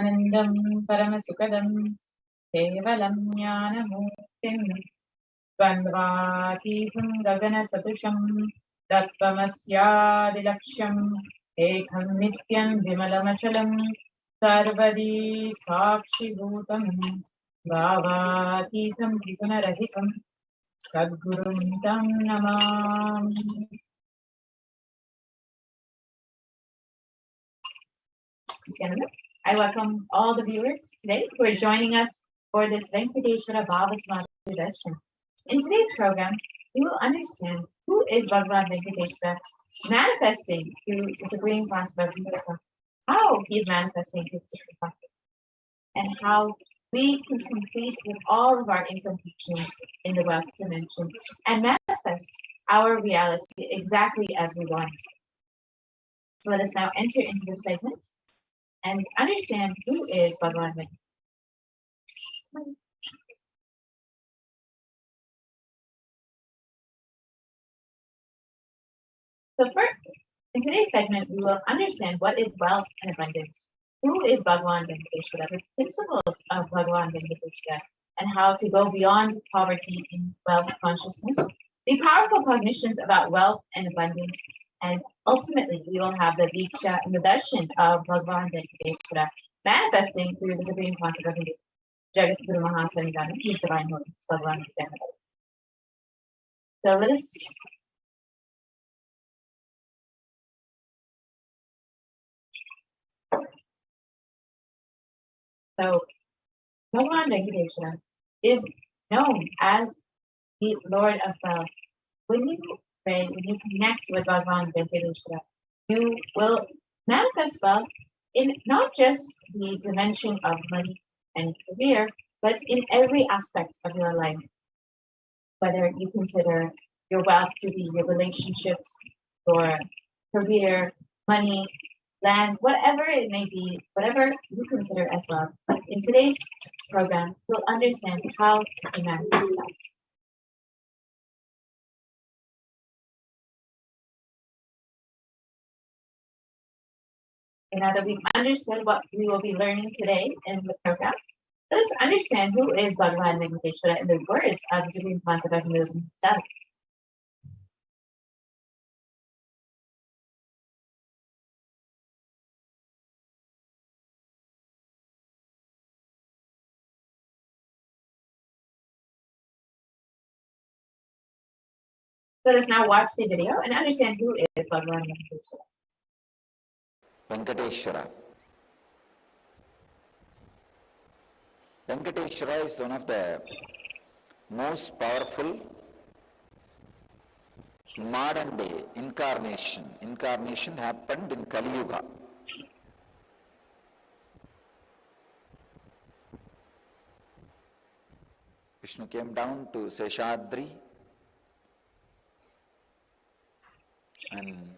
Anandam Paramasukadam Kevalam Jnanamurtim Bandvatītam Gagana Sadusham Tattvamasyaadilaksham Ekam Nityam Vimalamachalam Sarvadi Sakshi Bhutam Bhavatītam Trigunarahitam Sadgurum Tam Namami. I welcome all the viewers today who are joining us for this Venkateshwara Bhava Samadhi Darshan. In today's program, we will understand who is Bhagavan Venkateshwara, manifesting through the Supreme Concept of Hinduism, how he is manifesting through the Supreme Concept, and how we can complete with all of our incompletions in the wealth dimension and manifest our reality exactly as we want. So let us now enter into the segment and understand who is Bhagavan Venkateshwara. So first, in today's segment, we will understand what is wealth and abundance, who is Bhagavan Venkateshwara, the principles of Bhagavan Venkateshwara, and how to go beyond poverty in wealth consciousness, the powerful cognitions about wealth and abundance, and ultimately we will have the Diksha and the Darshan of Bhagavan Venkateshwara manifesting through the supreme concept of Jagat Guru Mahasanidana, his divine holy, Bhagavan Venkateshwara. So let us So, Bhagavan Venkateshwara is known as the Lord of Wealth. When you pray, when you connect with Bhagavan Venkateshwara, you will manifest wealth in not just the dimension of money and career, but in every aspect of your life. Whether you consider your wealth to be your relationships, your career, money, land, whatever it may be, whatever you consider as well. In today's program, we'll understand how to manifest that. And now that we've understood what we will be learning today in the program, let us understand who is Bhagavan Venkateshwara in the words of the Supreme Concept of Hinduism itself. Let us now watch the video and understand who is Bhagavan Venkateshwara. Venkateshwara. Venkateshwara is one of the most powerful modern day incarnation. Incarnation happened in Kali Yuga. Vishnu came down to Seshadri and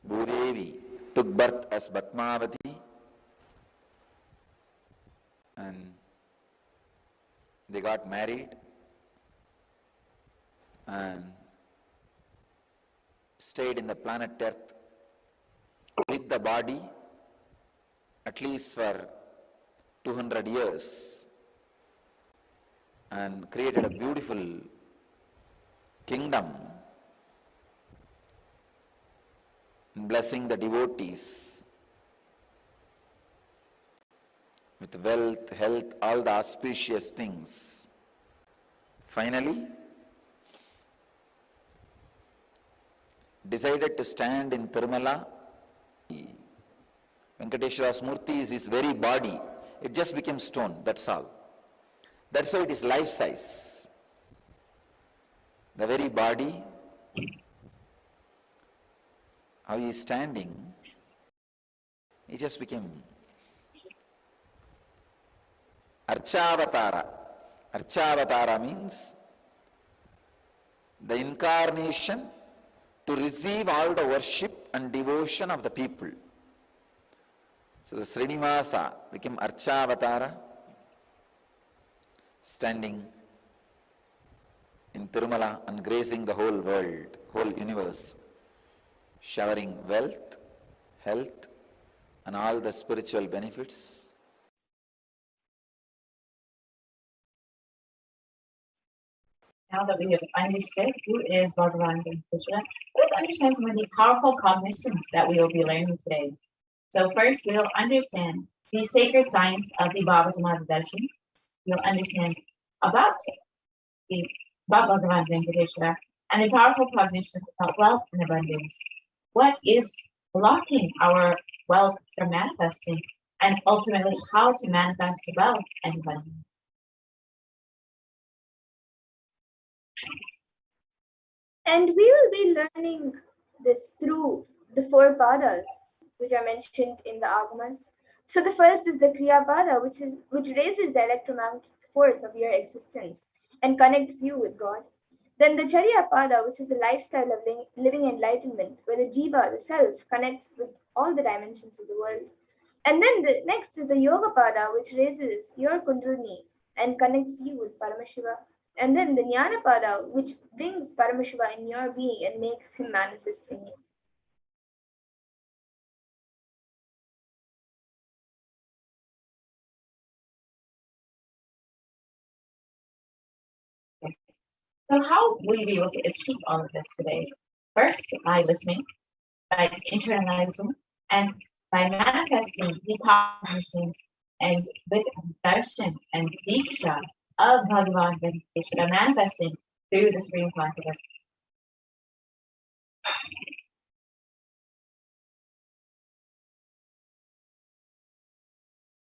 Bhudevi took birth as Bhatmavati, and they got married and stayed in the planet Earth with the body at least for 200 years and created a beautiful kingdom, blessing the devotees with wealth, health, all the auspicious things. Finally, decided to stand in Tirumala. Venkateshwara's Murti is his very body. It just became stone, that's all. That's why it is life size. The very body, how he is standing, he just became Archavatara. Archavatara means the incarnation to receive all the worship and devotion of the people. So the Srinivasa became Archavatara, standing in Tirumala and gracing the whole world, whole universe, showering wealth, health, and all the spiritual benefits. Now that we have understood who is Bhagavan Venkateshwara, let us understand some of the powerful cognitions that we will be learning today. So first, we'll understand the sacred science of the Bhava Samadhi Darshan. We'll understand about the Bhagavan Venkateshwara and the powerful cognitions about wealth and abundance. What is blocking our wealth from manifesting, and ultimately how to manifest wealth and abundance. And we will be learning this through the four padas, which are mentioned in the Agamas. So the first is the Kriya Pada, which raises the electromagnetic force of your existence and connects you with God. Then the Charya Pada, which is the lifestyle of living enlightenment, where the Jiva, the self, connects with all the dimensions of the world. And then the next is the Yoga Pada, which raises your Kundalini and connects you with Paramashiva. And then the Jnana Pada, which brings Paramashiva in your being and makes him manifest in you. So how will you be able to achieve all of this today? First, by listening, by internalizing, and by manifesting the cognitions and with darshan and diksha of Bhagavan Venkateshwara manifesting through the Supreme Concept.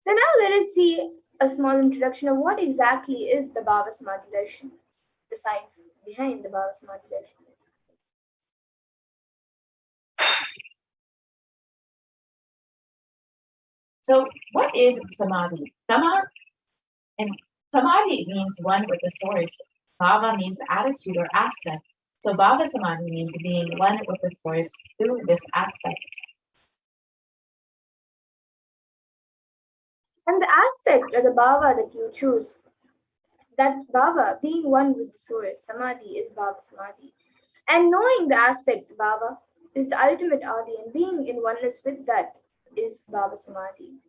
So now let us see a small introduction of what exactly is the Bhava Samadhi Darshan, the science behind the Bhava Samadhi Darshan. So what is Samadhi? Samadhi means one with the source. Bhava means attitude or aspect. So Bhava Samadhi means being one with the source through this aspect. And the aspect or the bhava that you choose, that bhava being one with the source, samadhi is bhava samadhi. And knowing the aspect bhava is the ultimate adi, and being in oneness with that is bhava samadhi.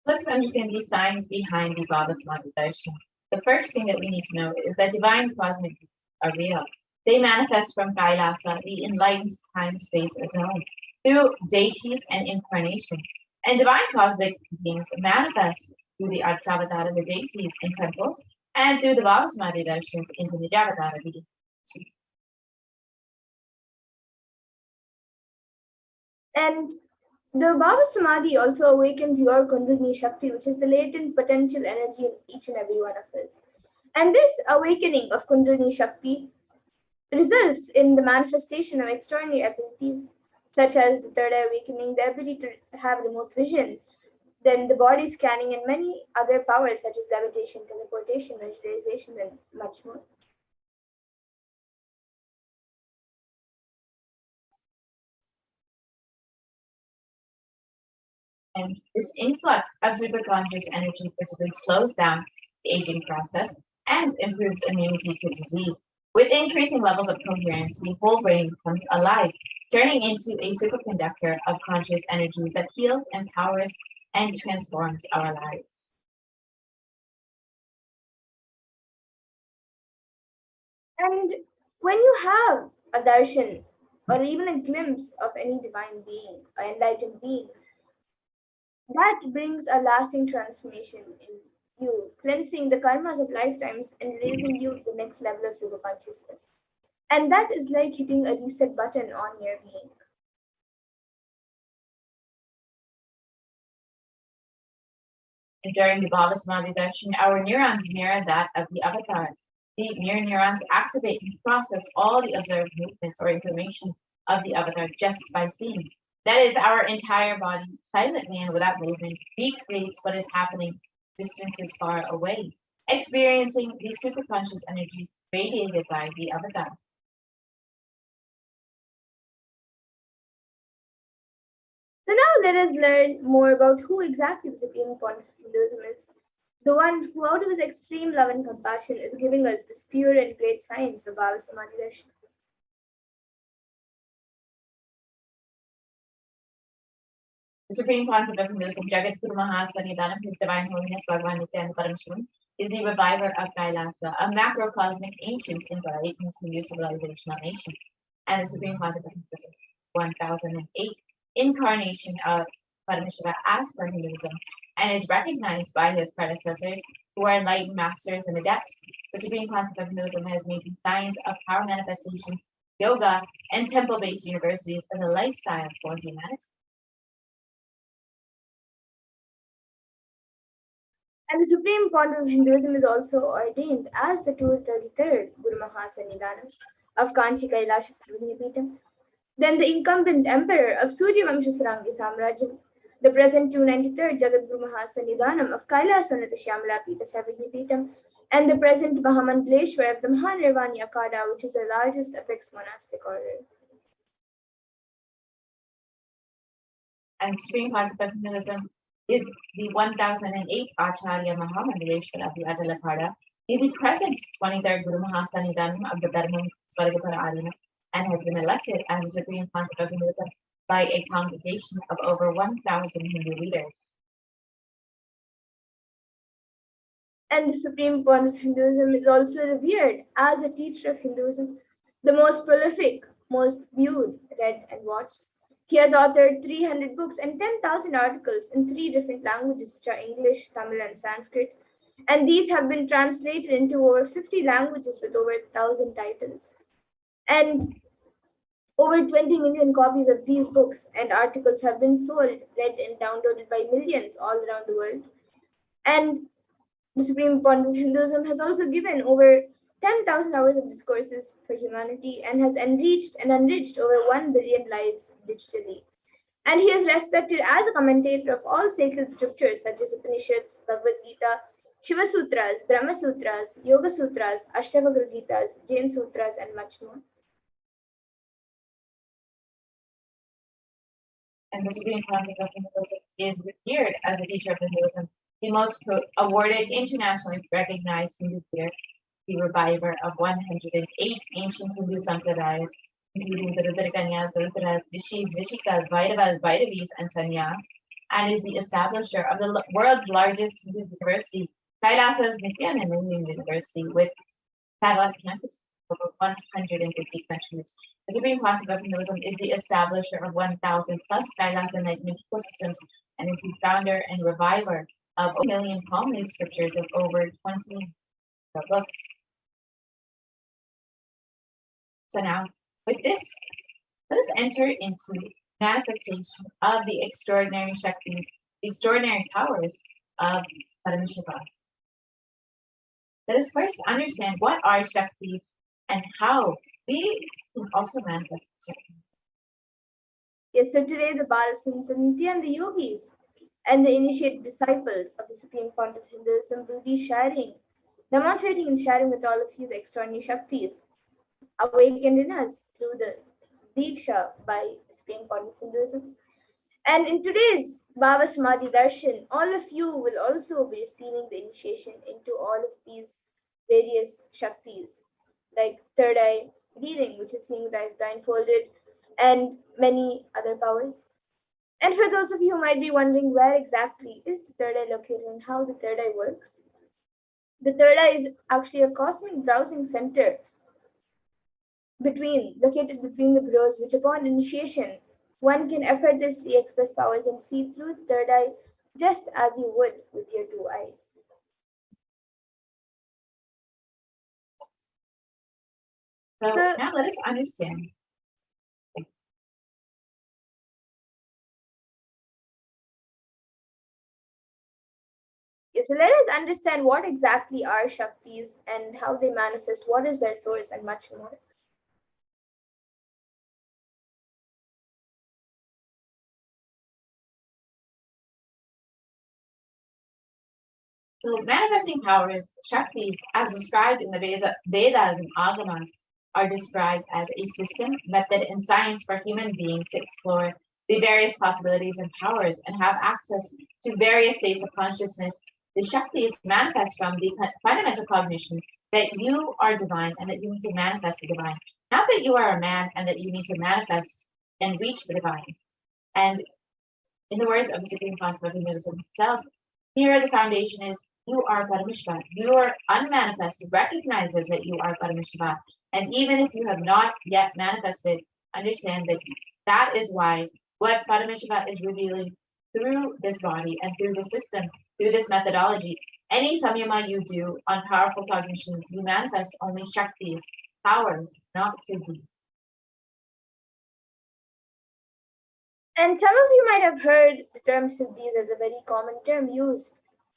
Let's understand the science behind the Bhava Samadhi Darshan. The first thing that we need to know is that divine cosmic beings are real. They manifest from Kailasa, the enlightened time-space zone, through deities and incarnations. And divine cosmic beings manifest through the Archavatara, the deities in temples, and through the Bhava Samadhi Darshans in the Nijavatara, the deities. And the bhava samadhi also awakens your kundalini shakti, which is the latent potential energy in each and every one of us. And this awakening of kundalini shakti results in the manifestation of extraordinary abilities, such as the third eye awakening, the ability to have remote vision, then the body scanning, and many other powers such as levitation, teleportation, visualization, and much more. And this influx of superconscious energy physically slows down the aging process and improves immunity to disease. With increasing levels of coherence, the whole brain becomes alive, turning into a superconductor of conscious energies that heals, empowers, and transforms our lives. And when you have a darshan or even a glimpse of any divine being, or enlightened being, that brings a lasting transformation in you, cleansing the karmas of lifetimes and raising you to the next level of super consciousness. And that is like hitting a reset button on your being. And during the Bhava Samadhi Darshan, our neurons mirror that of the avatar. The mirror neurons activate and process all the observed movements or information of the avatar just by seeing. That is, our entire body, silently and without movement, recreates what is happening distances far away, experiencing the superconscious energy radiated by the avatar. So now let us learn more about who exactly the supreme point of Hinduism is. The one who, out of his extreme love and compassion, is giving us this pure and great science of Bhava Samadhi Darshan. The Supreme Concept of Hinduism, Jagat Guru Mahasanidanam, His Divine Holiness Bhagavan Nityananda Parameshwaran, is the reviver of Kailasa, a macrocosmic ancient symbolic Hindu civilizational nation, and the Supreme Concept of Hinduism, 1008, incarnation of Parameshwara as for Hinduism, and is recognized by his predecessors, who are enlightened masters and adepts. The Supreme Concept of Hinduism has made the science of power manifestation, yoga, and temple-based universities as a lifestyle for humanity. And the Supreme Concept of Hinduism is also ordained as the 233rd Guru Mahasanidanam of Kanchi Kailasha Sarvajnapeetham. Then the incumbent emperor of Suryavamsha Sarangi Samrajyam, the present 293rd Jagadguru Mahasanidanam of Kailasannata Shyamala-pita Sarvajnapeetham, and the present Mahamandaleshwar of the Mahanirvani Akada, which is the largest apex monastic order. And the Supreme Concept of Hinduism is the 1008 Acharya Mahamandaleshwar of the Adalapada. He is the present 23rd Guru Mahasanidanam of the Dharma Swargapara Arena, and has been elected as the Supreme Concept of Hinduism by a congregation of over 1,000 Hindu leaders. And the Supreme Concept of Hinduism is also revered as a teacher of Hinduism, the most prolific, most viewed, read, and watched. He has authored 300 books and 10,000 articles in 3 different languages, which are English, Tamil, and Sanskrit. And these have been translated into over 50 languages with over 1,000 titles. And over 20 million copies of these books and articles have been sold, read, and downloaded by millions all around the world. And the Supreme Concept of Hinduism has also given over 10,000 hours of discourses for humanity and has enriched over 1 billion lives digitally. And he is respected as a commentator of all sacred scriptures such as Upanishads, Bhagavad Gita, Shiva Sutras, Brahma Sutras, Yoga Sutras, Ashtavakra Gitas, Jain Sutras, and much more. And the Supreme Concept of Hinduism is revered as a teacher of Hinduism, the most awarded, internationally recognized Hindu peer, the reviver of 108 ancient Hindu sampradayas, including the Rudraganyas, Rudras, Rishis, Rishikas, Bhairavas, Bhairavis, and Sannyas, and is the establisher of the world's largest Hindu university, Kailasa's Nityananda University, with satellite campus over 150 countries. The Supreme Concept of Hinduism is the establisher of 1,000 plus Kailasa enlightenment ecosystems, and is the founder and reviver of a million palm leaf scriptures of over 20 books. So now, with this, let us enter into manifestation of the extraordinary Shaktis, the extraordinary powers of Parameshwara. Let us first understand what are Shaktis and how we can also manifest Shakti. Yes, so today the Balasins and the yogis and the initiated disciples of the Supreme Concept of Hinduism will be demonstrating and sharing with all of you the extraordinary Shaktis awakened in us through the Diksha by Supreme Concept of Hinduism. And in today's Bhava Samadhi Darshan, all of you will also be receiving the initiation into all of these various Shaktis, like third eye reading, which is seeing with eyes blindfolded, and many other powers. And for those of you who might be wondering where exactly is the third eye located and how the third eye works, the third eye is actually a cosmic browsing center located between the brows, which upon initiation, one can effortlessly express powers and see through the third eye just as you would with your 2 eyes. So now let us understand. So let us understand what exactly are Shaktis and how they manifest, what is their source, and much more. So manifesting powers, Shaktis, as described in the Vedas and Agamas, are described as a system, method, and science for human beings to explore the various possibilities and powers and have access to various states of consciousness. The Shaktis manifest from the fundamental cognition that you are divine and that you need to manifest the divine. Not that you are a man and that you need to manifest and reach the divine. And In the words of the Supreme Concept of Hinduism itself, here the foundation is you are Parameshvara. Your unmanifest recognizes that you are Parameshvara. And even if you have not yet manifested, understand that that is why what Parameshvara is revealing through this body and through the system, through this methodology. Any samyama you do on powerful cognitions, you manifest only Shaktis, powers, not Siddhi. And some of you might have heard the term Siddhis as a very common term used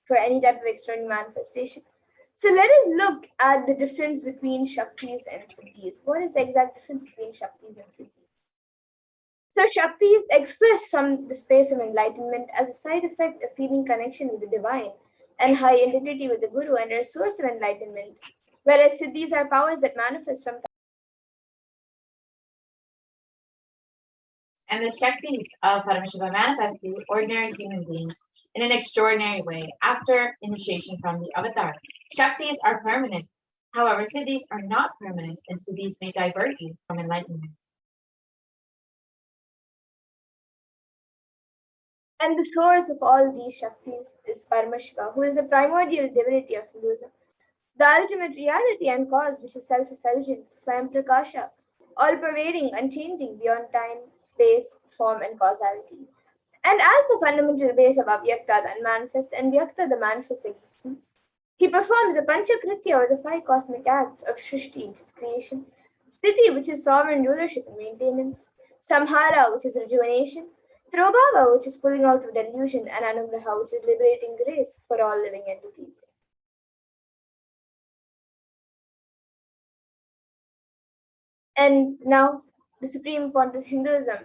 for any type of external manifestation. So let us look at the difference between Shaktis and Siddhis. What is the exact difference between Shaktis and Siddhis? So Shakti is expressed from the space of enlightenment as a side effect of feeling connection with the divine and high integrity with the Guru and are a source of enlightenment, whereas Siddhis are powers that manifest from. And the Shaktis of Parameshvara manifest through ordinary human beings in an extraordinary way after initiation from the avatar. Shaktis are permanent. However, Siddhis are not permanent, and Siddhis may divert you from enlightenment. And the source of all these Shaktis is Parameshvara, who is the primordial divinity of Hinduism, the ultimate reality and cause which is self-effulgent, Swayam Prakasha, all-pervading, unchanging, beyond time, space, form, and causality. And as the fundamental base of Avyakta, the unmanifest, and Vyakta, the manifest existence, he performs the Panchakritya, or the five cosmic acts of Shrishti, which is creation, Sthiti, which is sovereign rulership and maintenance, Samhara, which is rejuvenation, Trobhava, which is pulling out of delusion, and Anugraha, which is liberating grace for all living entities. And now, the Supreme Point of Hinduism,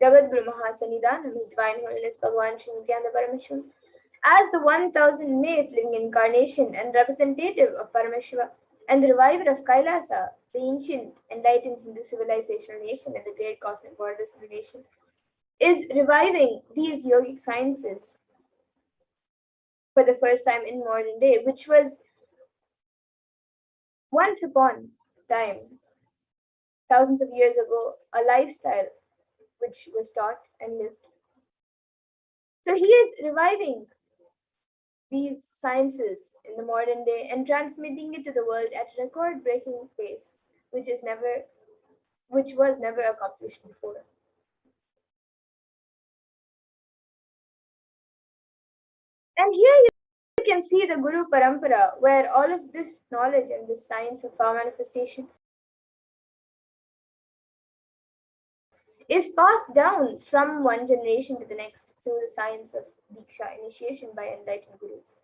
Jagat Guru Mahasanidhanam, His Divine Holiness Bhagavan Sri Nityananda Parameshwara, as the 1008th living incarnation and representative of Parameshwara and the reviver of Kailasa, the ancient enlightened Hindu civilizational nation and the great cosmic borders of the nation, is reviving these yogic sciences for the first time in modern day, which was once upon time, thousands of years ago, a lifestyle which was taught and lived. So he is reviving these sciences in the modern day and transmitting it to the world at a record-breaking pace, which was never accomplished before. And here you can see the Guru Parampara, where all of this knowledge and this science of power manifestation is passed down from one generation to the next through the science of Diksha, initiation by enlightened Gurus.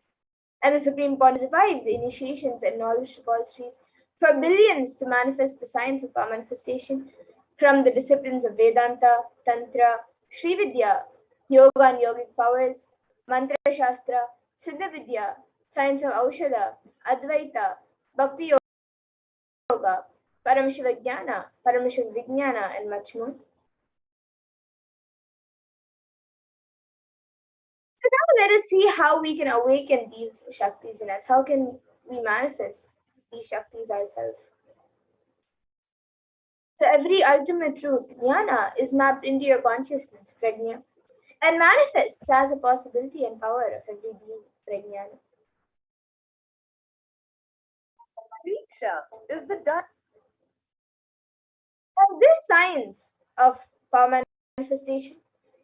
And the Supreme Court revived the initiations and knowledge repositories for billions to manifest the science of power manifestation from the disciplines of Vedanta, Tantra, Sri Vidya, Yoga and Yogic powers, Mantra Shastra, Siddha Vidya, science of Aushadha, Advaita, Bhakti Yoga, Parameshwar Jnana, Parameshwar Vijnana, and much more. So now let us see how we can awaken these Shaktis in us. How can we manifest these Shaktis ourselves? So every ultimate truth, jnana, is mapped into your consciousness, prajna, and manifests as a possibility and power of every being, prajnana. Diksha is the done. And this science of power manifestation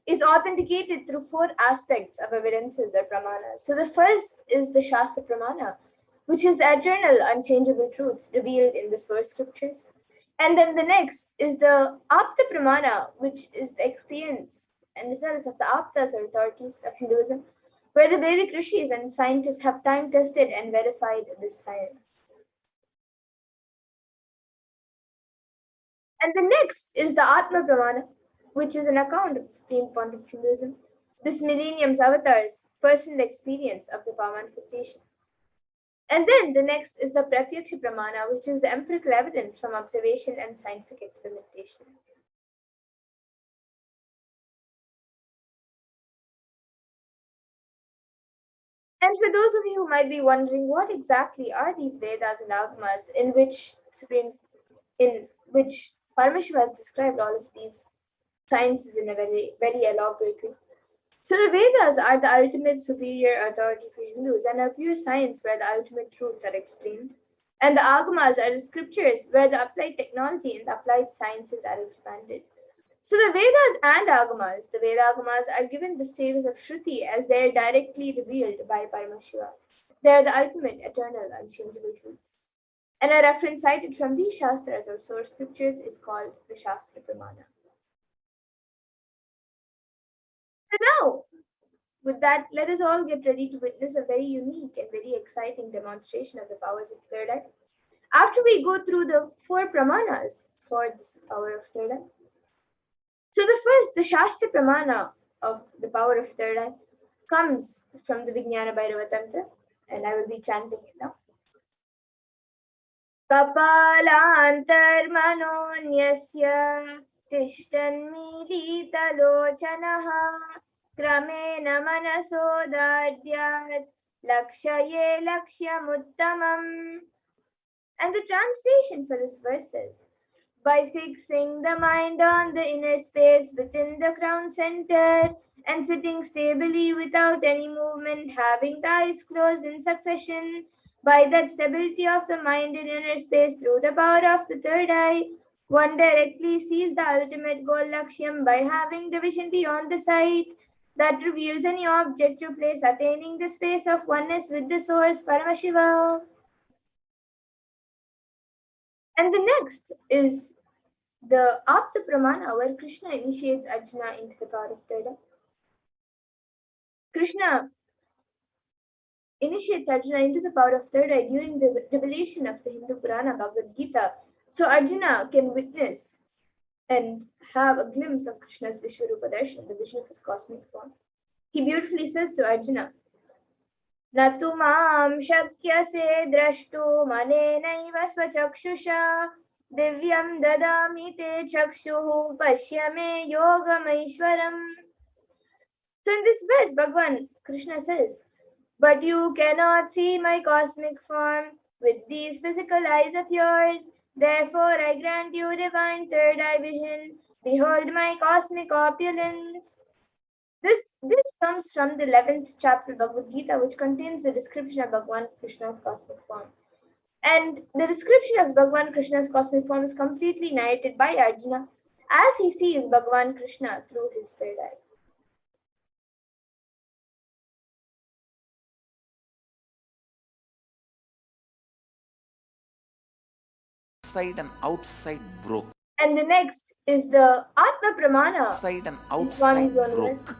is authenticated through four aspects of evidences or pramanas. So the first is the Shastra Pramana, which is the eternal, unchangeable truths revealed in the source scriptures. And then the next is the Apta Pramana, which is the experience and results of the Aptas or authorities of Hinduism, where the Vedic rishis and scientists have time tested and verified this science. And the next is the Atma Pramana, which is an account of the Supreme Point of Hinduism, this millennium's avatar's personal experience of the power manifestation. And then the next is the Pratyaksha Pramana, which is the empirical evidence from observation and scientific experimentation. And for those of you who might be wondering, what exactly are these Vedas and Agamas in which Parameshwara has described all of these sciences in a very, very elaborate way? So the Vedas are the ultimate superior authority for Hindus and are pure science where the ultimate truths are explained. And the Agamas are the scriptures where the applied technology and the applied sciences are expanded. So the Vedas and Agamas, the Vedagamas are given the status of Shruti as they are directly revealed by Paramashiva. They are the ultimate, eternal, unchangeable truths. And a reference cited from these Shastras or source scriptures is called the Shastra Pramana. So now, with that, let us all get ready to witness a very unique and very exciting demonstration of the powers of third eye. After we go through the four pramanas for this power of third eye. So the first, the Shastra Pramana of the power of third eye comes from the Vijnana Bhairava Tantra, and I will be chanting it now. Kapalantarmanonyasya तिष्ठन्मीलितलोचनः क्रमेण मनसोदार्द्यात् lakshye lakshyamuttama. And the translation for this verse is, by fixing the mind on the inner space within the crown center and sitting stably without any movement, having the eyes closed in succession, by that stability of the mind in inner space through the power of the third eye, one directly sees the ultimate goal Lakshyam by having the vision beyond the sight that reveals any object to place, attaining the space of oneness with the source Paramashiva. And the next is the Apta Pramana, where Krishna initiates Arjuna into the power of third eye. Krishna initiates Arjuna into the power of third eye during the revelation of the Hindu Purana Bhagavad Gita, so Arjuna can witness and have a glimpse of Krishna's Vishwarupa Darshan, the vision of his cosmic form. He beautifully says to Arjuna, न तु मां शक्यसे द्रष्टुमनेनैव स्वचक्षुषा दिव्यं ददामि ते चक्षुः पश्य मे योगमैश्वरम्. So in this verse, Bhagavan Krishna says, but you cannot see my cosmic form with these physical eyes of yours. Therefore, I grant you divine third eye vision. Behold my cosmic opulence. This comes from the 11th chapter of Bhagavad Gita, which contains the description of Bhagavan Krishna's cosmic form. And the description of Bhagavan Krishna's cosmic form is completely narrated by Arjuna as he sees Bhagavan Krishna through his third eye. Inside and outside broke. And the next is the Atma Pramana. Inside and outside broke.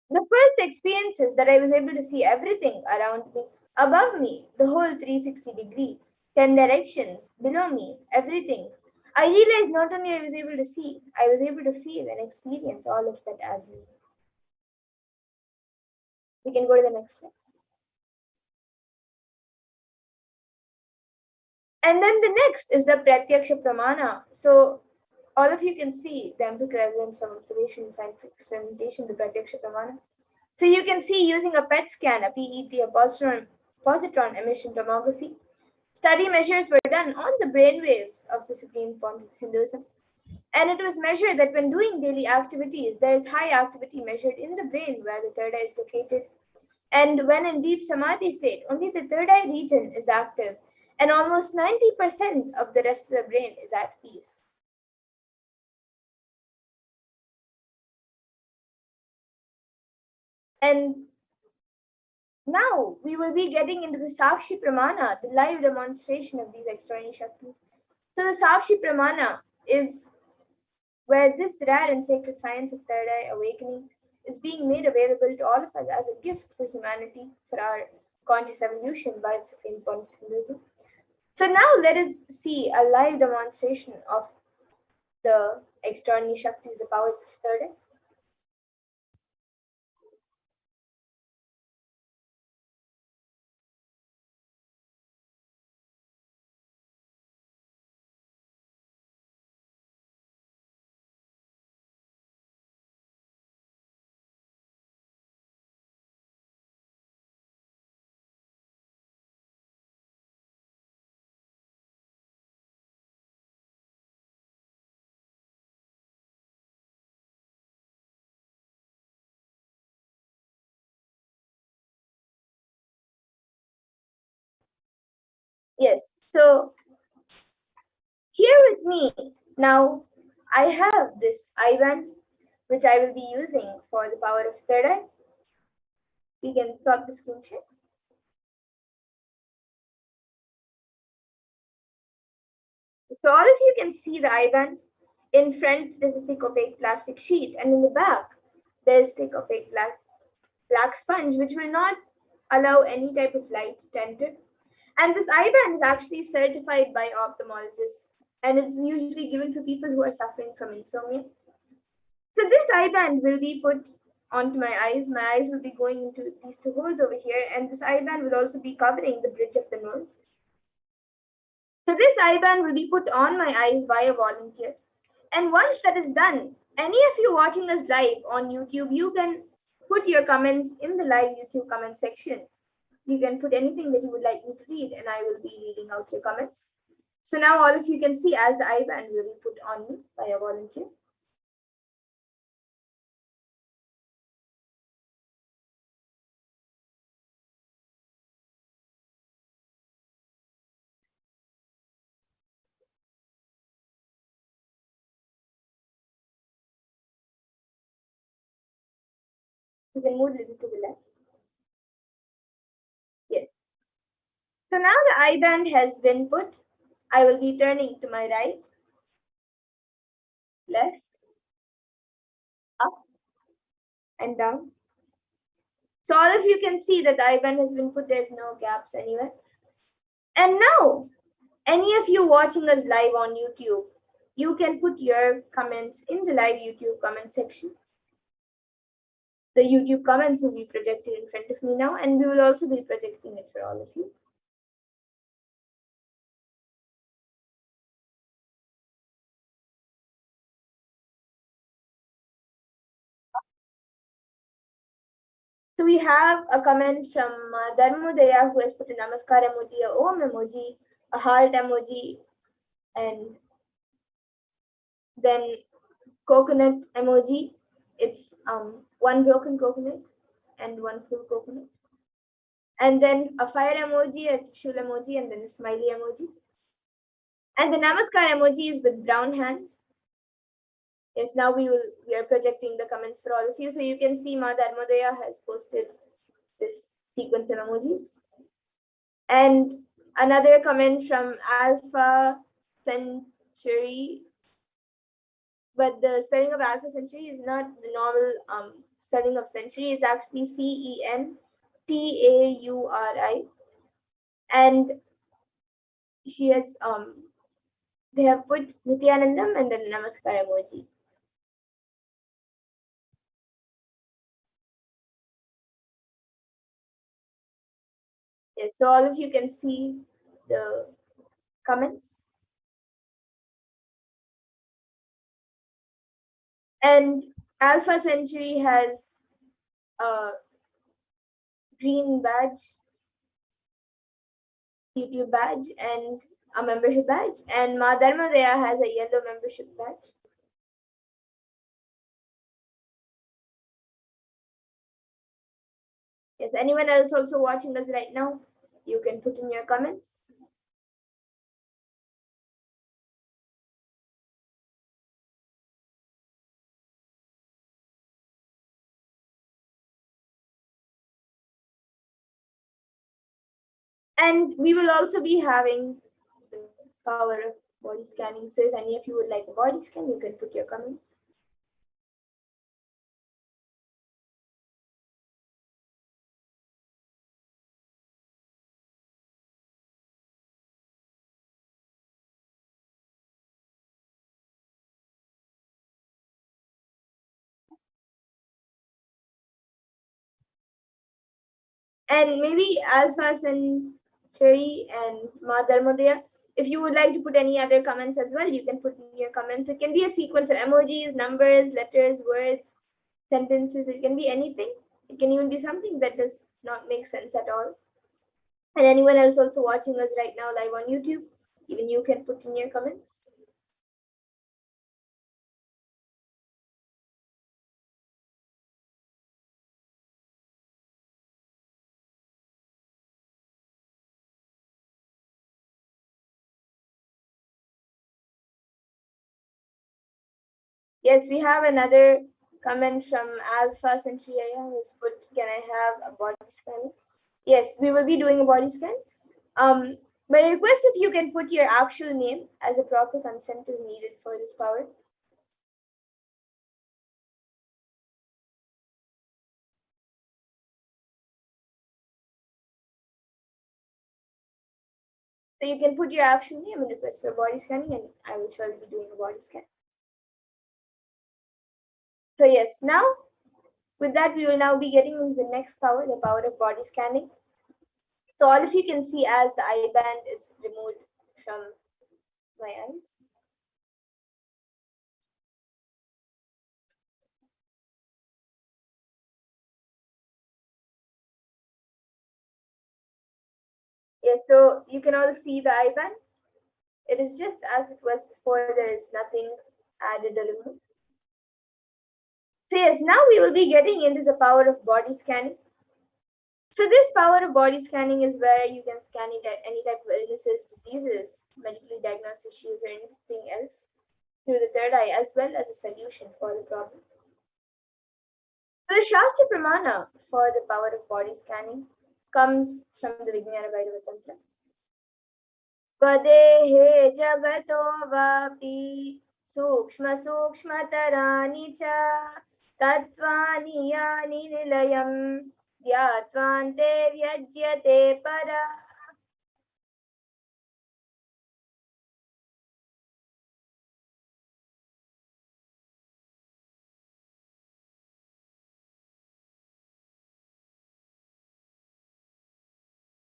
The first experience is that I was able to see everything around me, above me, the whole 360 degree, 10 directions, below me, everything. I realized not only I was able to see, I was able to feel and experience all of that as me. We can go to the next slide. And then the next is the Pratyaksha Pramana. So all of you can see the empirical evidence from observation, scientific experimentation, the Pratyaksha Pramana. So you can see using a PET scan, a PET, a positron emission tomography. Study measures were done on the brainwaves of the Supreme Point of Hinduism. And it was measured that when doing daily activities, there is high activity measured in the brain where the third eye is located. And when in deep Samadhi state, only the third eye region is active, and almost 90% of the rest of the brain is at peace. And now we will be getting into the Sakshi Pramana, the live demonstration of these extraordinary Shaktis. So the Sakshi Pramana is where this rare and sacred science of third eye awakening is being made available to all of us as a gift for humanity, for our conscious evolution by the Supreme Point of Hinduism. So now let us see a live demonstration of the extraordinary Shaktis, the powers of third eye. Yes. So here with me now, I have this IBAN which I will be using for the power of third eye. We can stop the screen share. So all of you can see the IBAN. In front, there's a thick opaque plastic sheet, and in the back, there's thick opaque black sponge, which will not allow any type of light to enter. And this IBAN is actually certified by ophthalmologists, and it's usually given for people who are suffering from insomnia. So this IBAN will be put onto my eyes. My eyes will be going into these two holes over here, and this IBAN will also be covering the bridge of the nose. So this IBAN will be put on my eyes by a volunteer. And once that is done, any of you watching us live on YouTube, you can put your comments in the live YouTube comment section. You can put anything that you would like me to read, and I will be reading out your comments. So now all of you can see as the IBAN will be put on me by a volunteer. You can move a little to the left. Yes. So now the IBAN has been put. I will be turning to my right, left, up, and down. So all of you can see that the IBAN has been put. There's no gaps anywhere. And now, any of you watching us live on YouTube, you can put your comments in the live YouTube comment section. The YouTube comments will be projected in front of me now, and we will also be projecting it for all of you. So we have a comment from Dharmodaya, who has put a namaskar emoji, a om emoji, a heart emoji, and then coconut emoji. It's one broken coconut and one full coconut. And then a fire emoji, a Trishul emoji, and then a smiley emoji. And the namaskar emoji is with brown hands. Yes, now we are projecting the comments for all of you. So you can see Ma Dharmodaya has posted this sequence of emojis. And another comment from Alpha Century, but the spelling of Alpha Century is not the normal spelling of century. It's actually CENTAURI. And she has they have put Nityanandam and then Namaskar emoji. Yes, so all of you can see the comments. And Alpha Century has a green badge, YouTube badge, and a membership badge. And Ma Dharmadaya has a yellow membership badge. Yes, anyone else also watching us right now? You can put in your comments. And we will also be having the power of body scanning. So if any of you would like a body scan, you can put your comments. And maybe Alpha Century and Ma Dharmodaya, if you would like to put any other comments as well, you can put in your comments. It can be a sequence of emojis, numbers, letters, words, sentences. It can be anything. It can even be something that does not make sense at all. And anyone else also watching us right now live on YouTube, even you can put in your comments. Yes, we have another comment from Alpha Centuria who's put, can I have a body scan? Yes, we will be doing a body scan. But I request if you can put your actual name, as a proper consent is needed for this power. So you can put your actual name and request for body scanning, and I will surely be doing a body scan. So yes, now with that we will now be getting into the next power, the power of body scanning. So all of you can see as the eye band is removed from my eyes. Yes, so you can all see the eye band. It is just as it was before, there is nothing added or removed. So yes, now we will be getting into the power of body scanning. So this power of body scanning is where you can scan any type of illnesses, diseases, medically diagnosed issues, or anything else through the third eye, as well as a solution for the problem. So the Shastra Pramana for the power of body scanning comes from the Vijnana Vaidava Tantra. Vadehe jagato vapi sukshma sukshmataraani cha tattvani yani nilayam dhyatvante vyajyate para.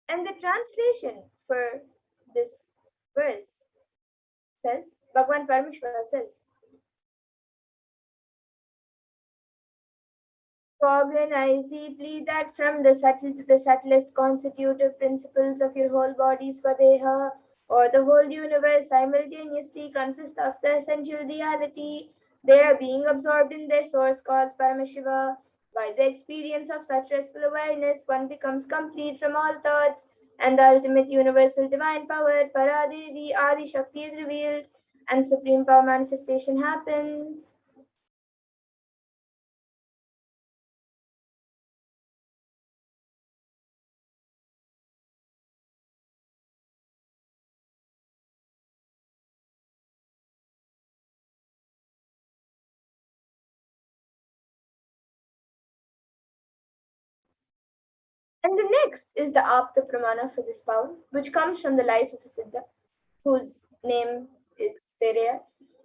And the translation for this verse says, Bhagavan Parameshwara says, cognize deeply that from the subtle to the subtlest constitutive principles of your whole body, Swadeha, or the whole universe simultaneously consist of the essential reality. They are being absorbed in their source cause, Paramashiva. By the experience of such restful awareness, one becomes complete from all thoughts, and the ultimate universal divine power, Paradevi Adi Shakti, is revealed, and supreme power manifestation happens. And the next is the Apta Pramana for this power, which comes from the life of a Siddha, whose name is Tereya.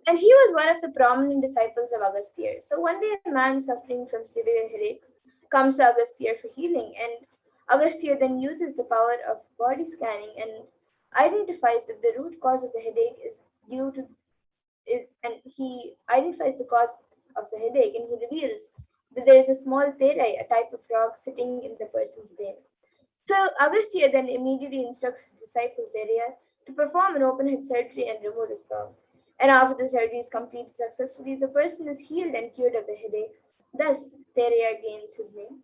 And he was one of the prominent disciples of Agastya. So one day, a man suffering from severe headache comes to Agastya for healing, and Agastya then uses the power of body scanning and identifies that the root cause of the headache is due to and he identifies the cause of the headache, and he reveals that there is a small terai, a type of frog, sitting in the person's brain. So Agastya then immediately instructs his disciple Theria to perform an open head surgery and remove the frog. And after the surgery is completed successfully, the person is healed and cured of the headache. Thus, Theria gains his name.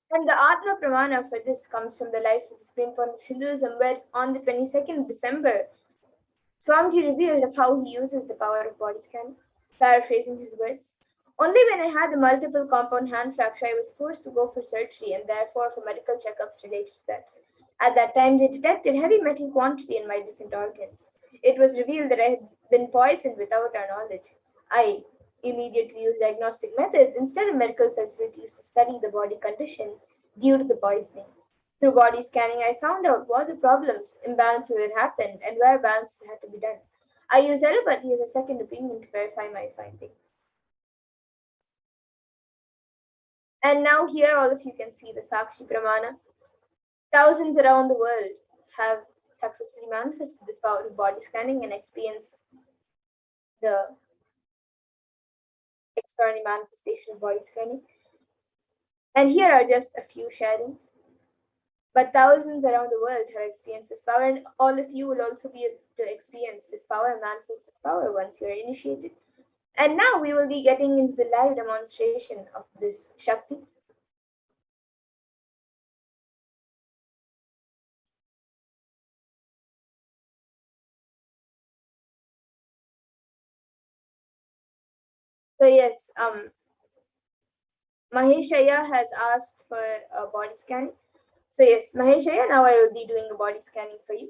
And the Atma Pramana for this comes from the life of the Supreme Point of Hinduism, where on the 22nd of December, Swamiji revealed of how he uses the power of body scan, paraphrasing his words. Only when I had the multiple compound hand fracture, I was forced to go for surgery and therefore for medical checkups related to that. At that time, they detected heavy metal quantity in my different organs. It was revealed that I had been poisoned without our knowledge. I immediately used diagnostic methods instead of medical facilities to study the body condition due to the poisoning. Through body scanning, I found out what the problems, imbalances had happened, and where balances had to be done. I used allopathy as a second opinion to verify my findings. And now here all of you can see the Sakshi Pramana. Thousands around the world have successfully manifested the power of body scanning and experienced the extraordinary manifestation of body scanning. And here are just a few sharings. But thousands around the world have experienced this power, and all of you will also be able to experience this power and manifest this power once you are initiated. And now we will be getting into the live demonstration of this Shakti. So yes, Maheshaya has asked for a body scanning. So yes, Maheshaya, now I will be doing a body scanning for you.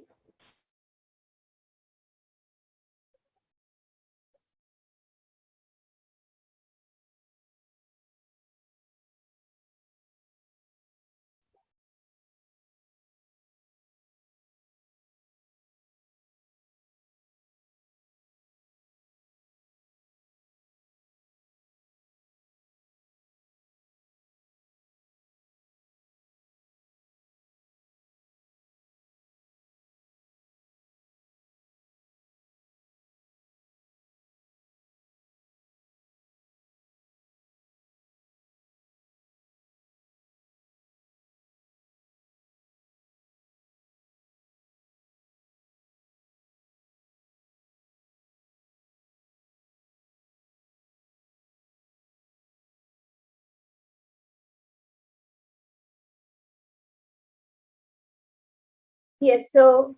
Yes, so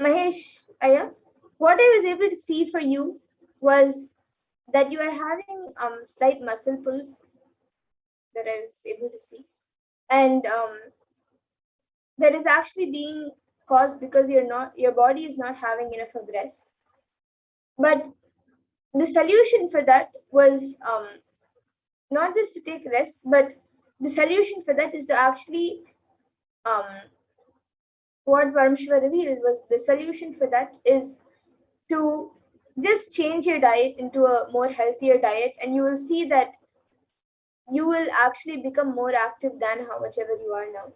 Mahesh, Aya, what I was able to see for you was that you are having slight muscle pulls that I was able to see, and that is actually being caused because your body is not having enough of rest. But the solution for that was not just to take rest, but the solution for that is to actually um, what Parameshwar revealed was the solution for that is to just change your diet into a more healthier diet, and you will see that you will actually become more active than how much ever you are now.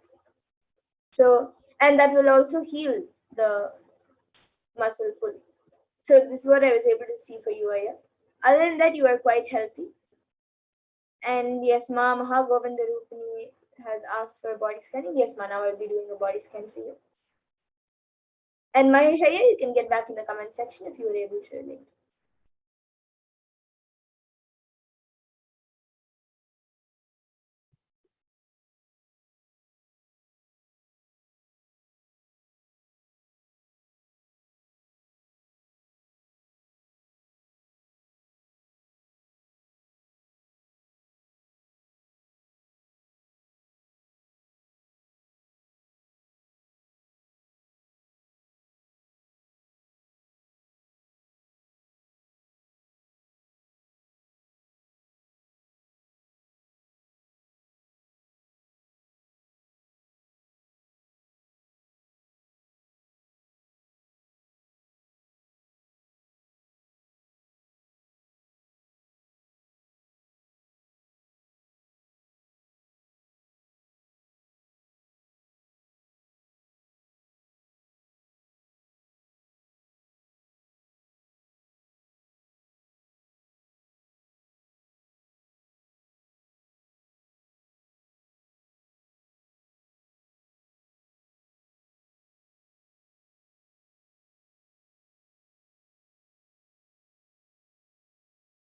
So, and that will also heal the muscle pull. So this is what I was able to see for you, Aya. Other than that, you are quite healthy. And yes, Ma Mahagovinda Rupini has asked for a body scanning. Yes, Ma, now I'll be doing a body scan for you. And Mahesh Iyer, you can get back in the comment section if you were able to relate.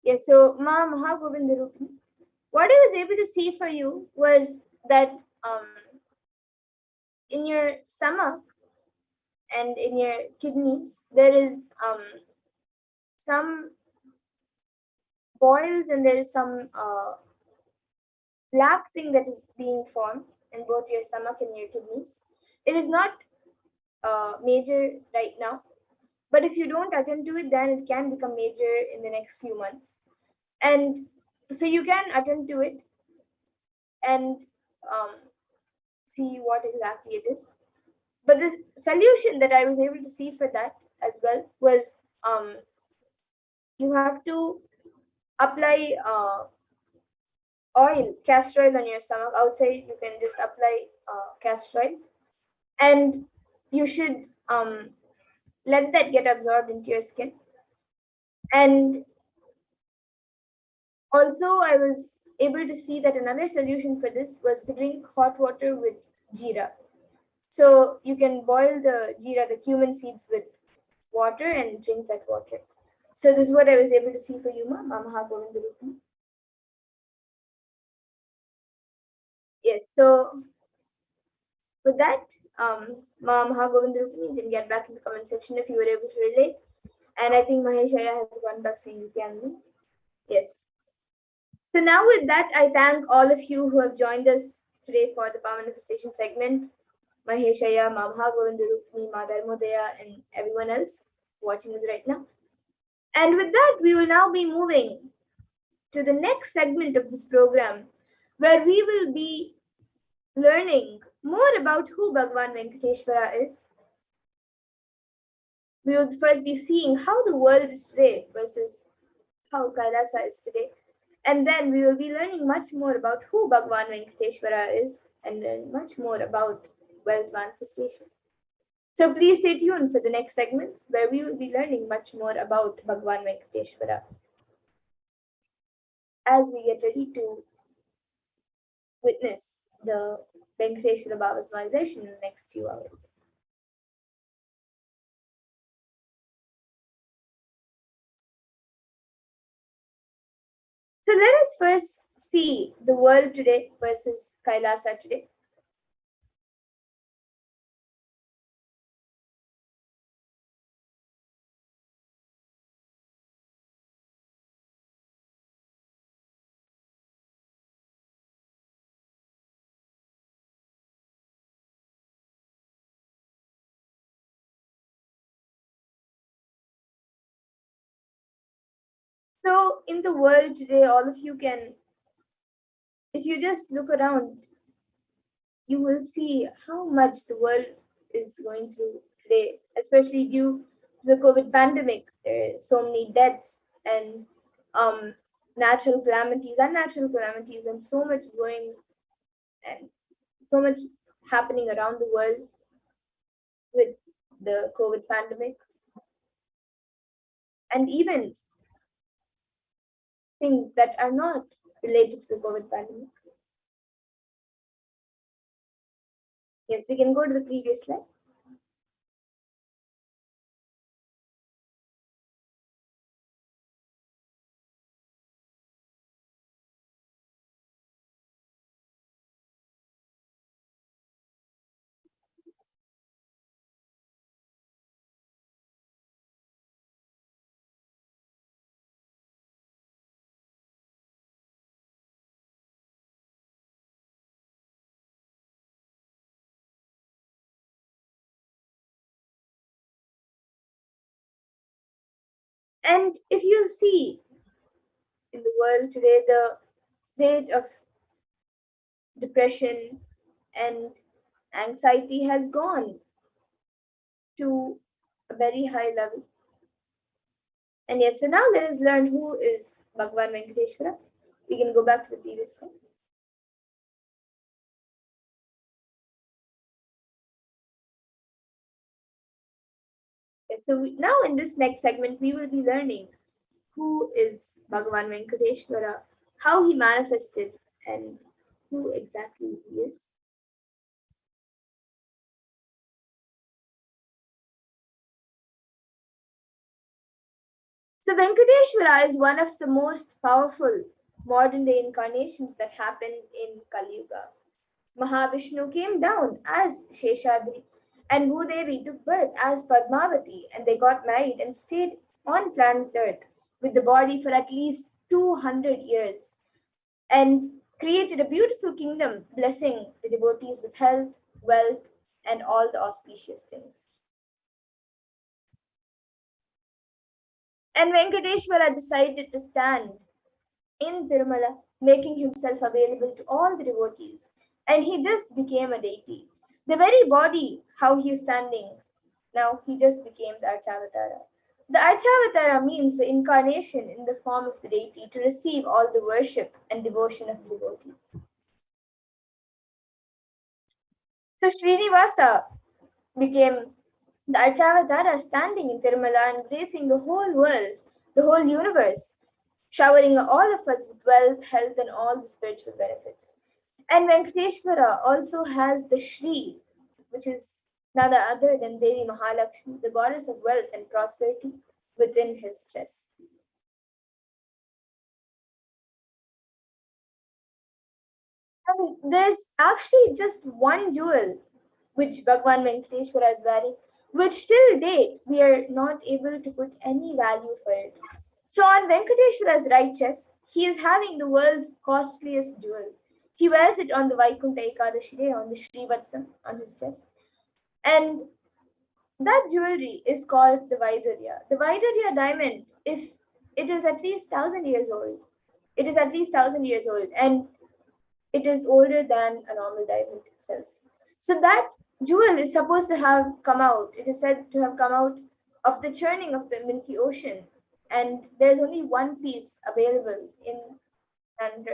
Yes, so Ma Mahagovinda Rupini, what I was able to see for you was that in your stomach and in your kidneys, there is some boils and there is some black thing that is being formed in both your stomach and your kidneys. It is not major right now, but if you don't attend to it, then it can become major in the next few months. And so you can attend to it and um, see what exactly it is. But the solution that I was able to see for that as well was um, you have to apply oil, castor oil on your stomach. Outside, you can just apply castor oil, and you should let that get absorbed into your skin. And also, I was able to see that another solution for this was to drink hot water with jeera. So you can boil the jeera, the cumin seeds, with water and drink that water. So this is what I was able to see for you, Ma Mahagovinda Rupini. Yes. So with that, Ma Mahagovinda Rupini, you can get back in the comment section if you were able to relate. And I think Mahesh Aya has gone back saying you can. Yes. So now with that, I thank all of you who have joined us today for the Power Manifestation segment. Maheshaya, Mamha Govindurukni, Madharmodaya, and everyone else watching us right now. And with that, we will now be moving to the next segment of this program, where we will be learning more about who Bhagavan Venkateshwara is. We will first be seeing how the world is today versus how Kailasa is today. And then we will be learning much more about who Bhagavan Venkateshwara is and then much more about wealth manifestation. So please stay tuned for the next segments where we will be learning much more about Bhagavan Venkateshwara as we get ready to witness the Venkateshwara Bhava's darshan in the next few hours. So let us first see the world today versus Kailasa today. So in the world today, all of you can, if you just look around, you will see how much the world is going through today, especially due to the COVID pandemic. There are so many deaths and natural calamities, unnatural calamities, and so much going and so much happening around the world with the COVID pandemic. And even things that are not related to the COVID pandemic. Yes, we can go to the previous slide. And if you see in the world today, the rate of depression and anxiety has gone to a very high level. And yes, so now let us learn who is Bhagavan Venkateshwara. We can go back to the previous slide. Okay, so now in this next segment, we will be learning who is Bhagavan Venkateshwara, how he manifested, and who exactly he is. So Venkateshwara is one of the most powerful modern day incarnations that happened in Kali Yuga. Mahavishnu came down as Sheshadri and Bhudevi took birth as Padmavati and they got married and stayed on planet Earth with the body for at least 200 years and created a beautiful kingdom blessing the devotees with health, wealth and all the auspicious things. And Venkateshwara decided to stand in Tirumala, making himself available to all the devotees. And he just became a deity. The very body, how he is standing, now he just became the Archavatara. The Archavatara means the incarnation in the form of the deity to receive all the worship and devotion of the devotees. So Srinivasa became the Archavatara standing in Tirumala and gracing the whole world, the whole universe, showering all of us with wealth, health, and all the spiritual benefits. And Venkateshwara also has the Sri, which is none other than Devi Mahalakshmi, the goddess of wealth and prosperity, within his chest. And there's actually just one jewel which Bhagavan Venkateshwara is wearing, which till date we are not able to put any value for it. So on Venkateshwara's right chest, he is having the world's costliest jewel. He wears it on the Vaikuntha Ekadashi day on the Srivatsam on his chest. And that jewelry is called the Vaidurya. The Vaidurya diamond, if it is at least 1,000 years old, it is at least 1,000 years old, and it is older than a normal diamond itself. So that jewel is supposed to have come out. It is said to have come out of the churning of the Milky Ocean, and there's only one piece available in planet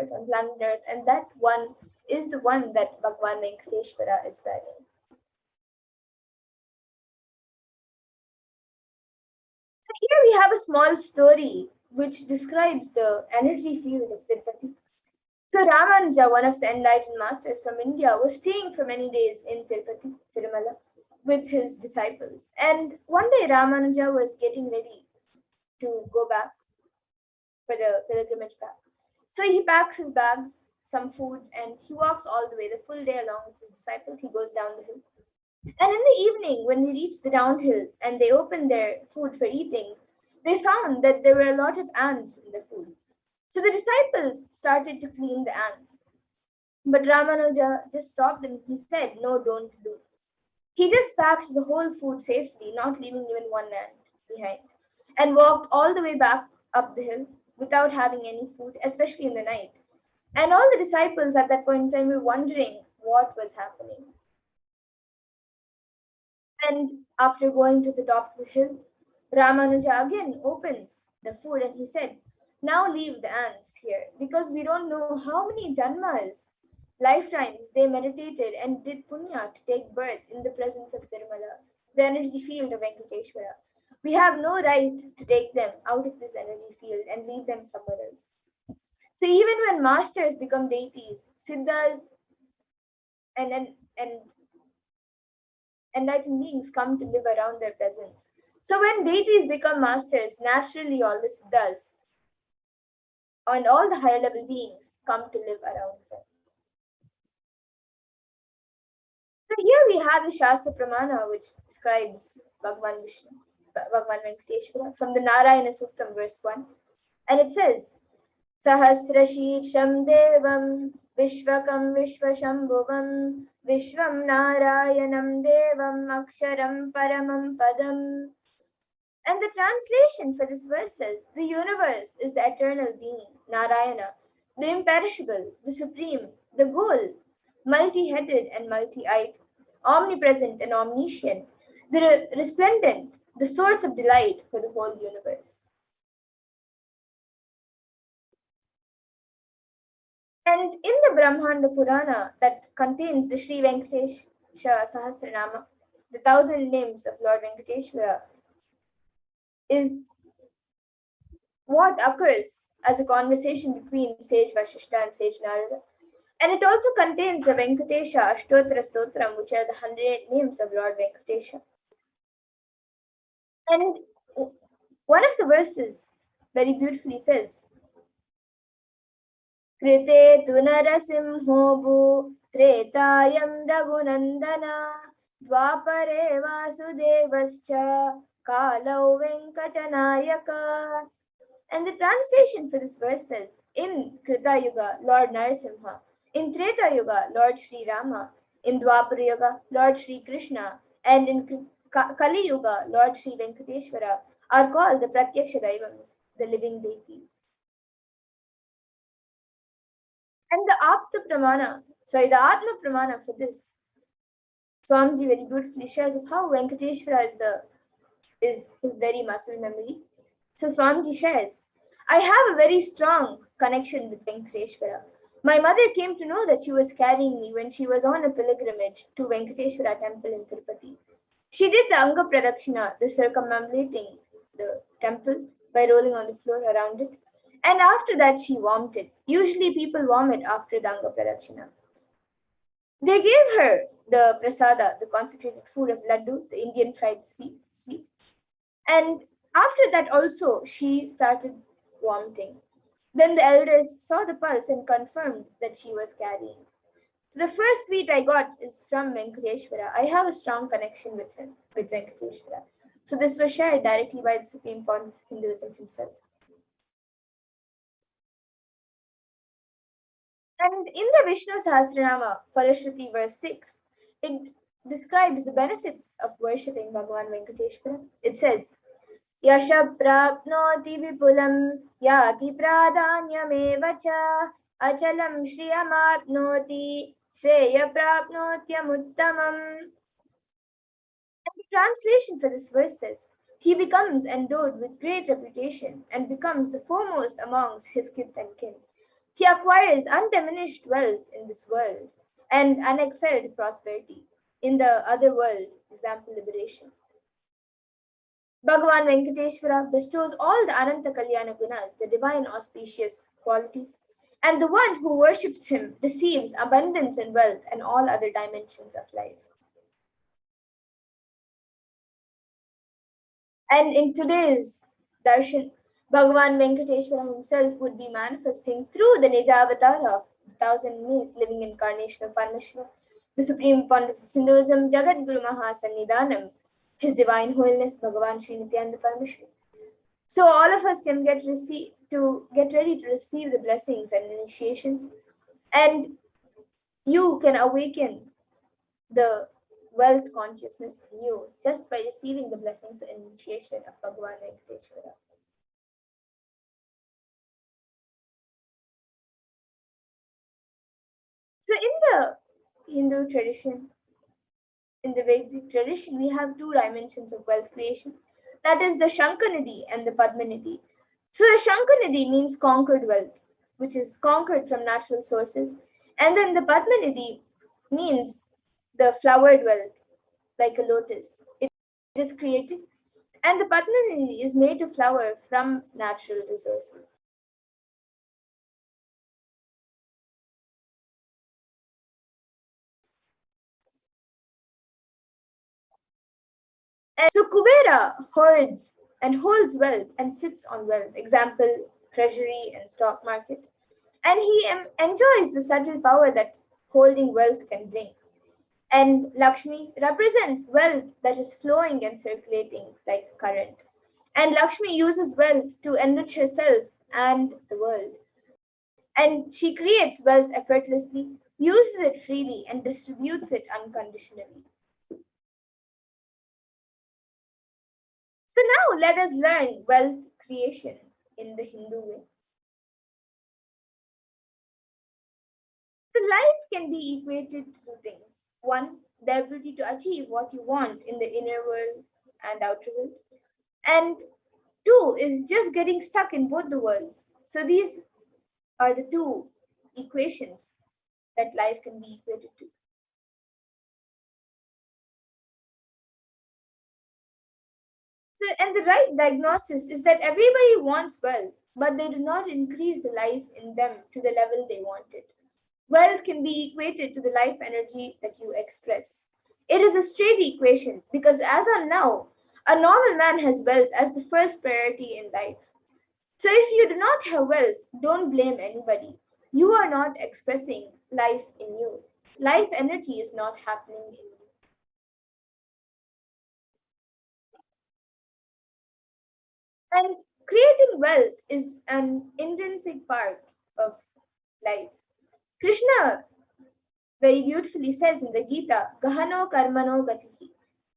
Earth, and that one is the one that Bhagavan Venkateshwara is wearing. So here we have a small story which describes the energy field of Tirupati. So Ramanuja, one of the enlightened masters from India, was staying for many days in Tirupati, Tirumala, with his disciples. And one day Ramanuja was getting ready to go back for the pilgrimage back. So he packs his bags, some food, and he walks all the way, the full day along with his disciples. He goes down the hill. And in the evening, when they reached the downhill and they opened their food for eating, they found that there were a lot of ants in the food. So the disciples started to clean the ants. But Ramanuja just stopped them. He said, "No, don't do." He just packed the whole food safely, not leaving even one ant behind, and walked all the way back up the hill without having any food, especially in the night. And all the disciples at that point in time were wondering what was happening. And after going to the top of the hill, Ramanuja again opens the food and he said, "Now leave the ants here because we don't know how many janmas, lifetimes they meditated and did punya to take birth in the presence of Tirumala, the energy field of Venkateshwara. We have no right to take them out of this energy field and leave them somewhere else." So even when masters become deities, siddhas and enlightened beings come to live around their presence. So when deities become masters, naturally all the siddhas and all the higher level beings come to live around them. So here we have the Shastra Pramana which describes Bhagavan Vishnu, Bhagavan Venkateshwara from the Narayana Suktam verse 1. And it says, Sahasrashirsham Devam Vishwakam Vishwashambhuvam Vishwam Narayanam Devam Aksharam Paramam Padam. And the translation for this verse says, the universe is the eternal being, Narayana, the imperishable, the supreme, the goal, multi-headed and multi-eyed, omnipresent and omniscient, the resplendent, the source of delight for the whole universe. And in the Brahmanda Purana that contains the Sri Venkatesha Sahasranama, the 1,000 names of Lord Venkateshwara, is what occurs as a conversation between sage Vashishta and sage Narada. And it also contains the Venkatesha Ashtotra Stotram, which are the 108 names of Lord Venkatesha. And one of the verses very beautifully says, Krite tu narasimho tretayam raghunandana dvapare vasudevascha kalau venkatanayaka. And the translation for this verse says, in Krita Yuga, Lord Narasimha, in Treta Yuga, Lord Sri Rama, in Dwapara Yuga, Lord Sri Krishna, and in Kali Yuga, Lord Sri Venkateshwara are called the Pratyaksha Daivams, the living deities. And the the Atma Pramana for this, Swamiji very beautifully shares of how Venkateshwara is his very muscle memory. So Swamiji shares, I have a very strong connection with Venkateshwara. My mother came to know that she was carrying me when she was on a pilgrimage to Venkateshwara temple in Tirupati. She did the Anga Pradakshina, the circumambulating the temple by rolling on the floor around it. And after that, she vomited. Usually people vomit after the Anga Pradakshina. They gave her the prasada, the consecrated food of laddu, the Indian fried sweet. And after that also, she started vomiting. Then the elders saw the pulse and confirmed that she was carrying. So the first sweet I got is from Venkateshwara. I have a strong connection with him, with Venkateshwara. So this was shared directly by the Supreme Pontiff of Hinduism himself. And in the Vishnu Sahasranama, Falashruti verse 6, it describes the benefits of worshipping Bhagavan Venkateshwara. It says, Yasha prapnoti vipulam yati pradanyameva cha achalam shriyamapnoti shreya prapnotyamuttamam. And the translation for this verse says, he becomes endowed with great reputation and becomes the foremost amongst his kith and kin. He acquires undiminished wealth in this world and unexcelled prosperity in the other world, example liberation. Bhagavan Venkateshwara bestows all the Ananta Kalyana Gunas, the divine auspicious qualities, and the one who worships him receives abundance and wealth and all other dimensions of life. And in today's Darshan, Bhagavan Venkateshwara himself would be manifesting through the Nijavatar of the thousand myth living incarnation of Parmeshwara, the supreme pontiff of Hinduism, Jagat Guru Mahasannidhanam, His Divine Holiness Bhagavan Sri Nityananda Parmeshwara. So all of us can get ready to receive the blessings and initiations, and you can awaken the wealth consciousness in you just by receiving the blessings and initiation of Bhagavan Venkateshwara. So in the Hindu tradition, in the Vedic tradition, we have two dimensions of wealth creation. That is the Shankanidhi and the Padmanidhi. So the Shankanidhi means conquered wealth, which is conquered from natural sources. And then the Padmanidhi means the flowered wealth, like a lotus. It is created, and the Padmanidhi is made to flower from natural resources. And so Kubera holds wealth and sits on wealth. Example, treasury and stock market. And he enjoys the subtle power that holding wealth can bring. And Lakshmi represents wealth that is flowing and circulating like current. And Lakshmi uses wealth to enrich herself and the world. And she creates wealth effortlessly, uses it freely, and distributes it unconditionally. So now let us learn wealth creation in the Hindu way. So life can be equated to two things. One, the ability to achieve what you want in the inner world and outer world. And two is just getting stuck in both the worlds. So these are the two equations that life can be equated to. So, and the right diagnosis is that everybody wants wealth, but they do not increase the life in them to the level they want it. Wealth can be equated to the life energy that you express. It is a straight equation because, as on now, a normal man has wealth as the first priority in life. So, if you do not have wealth, don't blame anybody. You are not expressing life in you. Life energy is not happening in you. And creating wealth is an intrinsic part of life. Krishna very beautifully says in the Gita, Gahano Karmano Gatihi,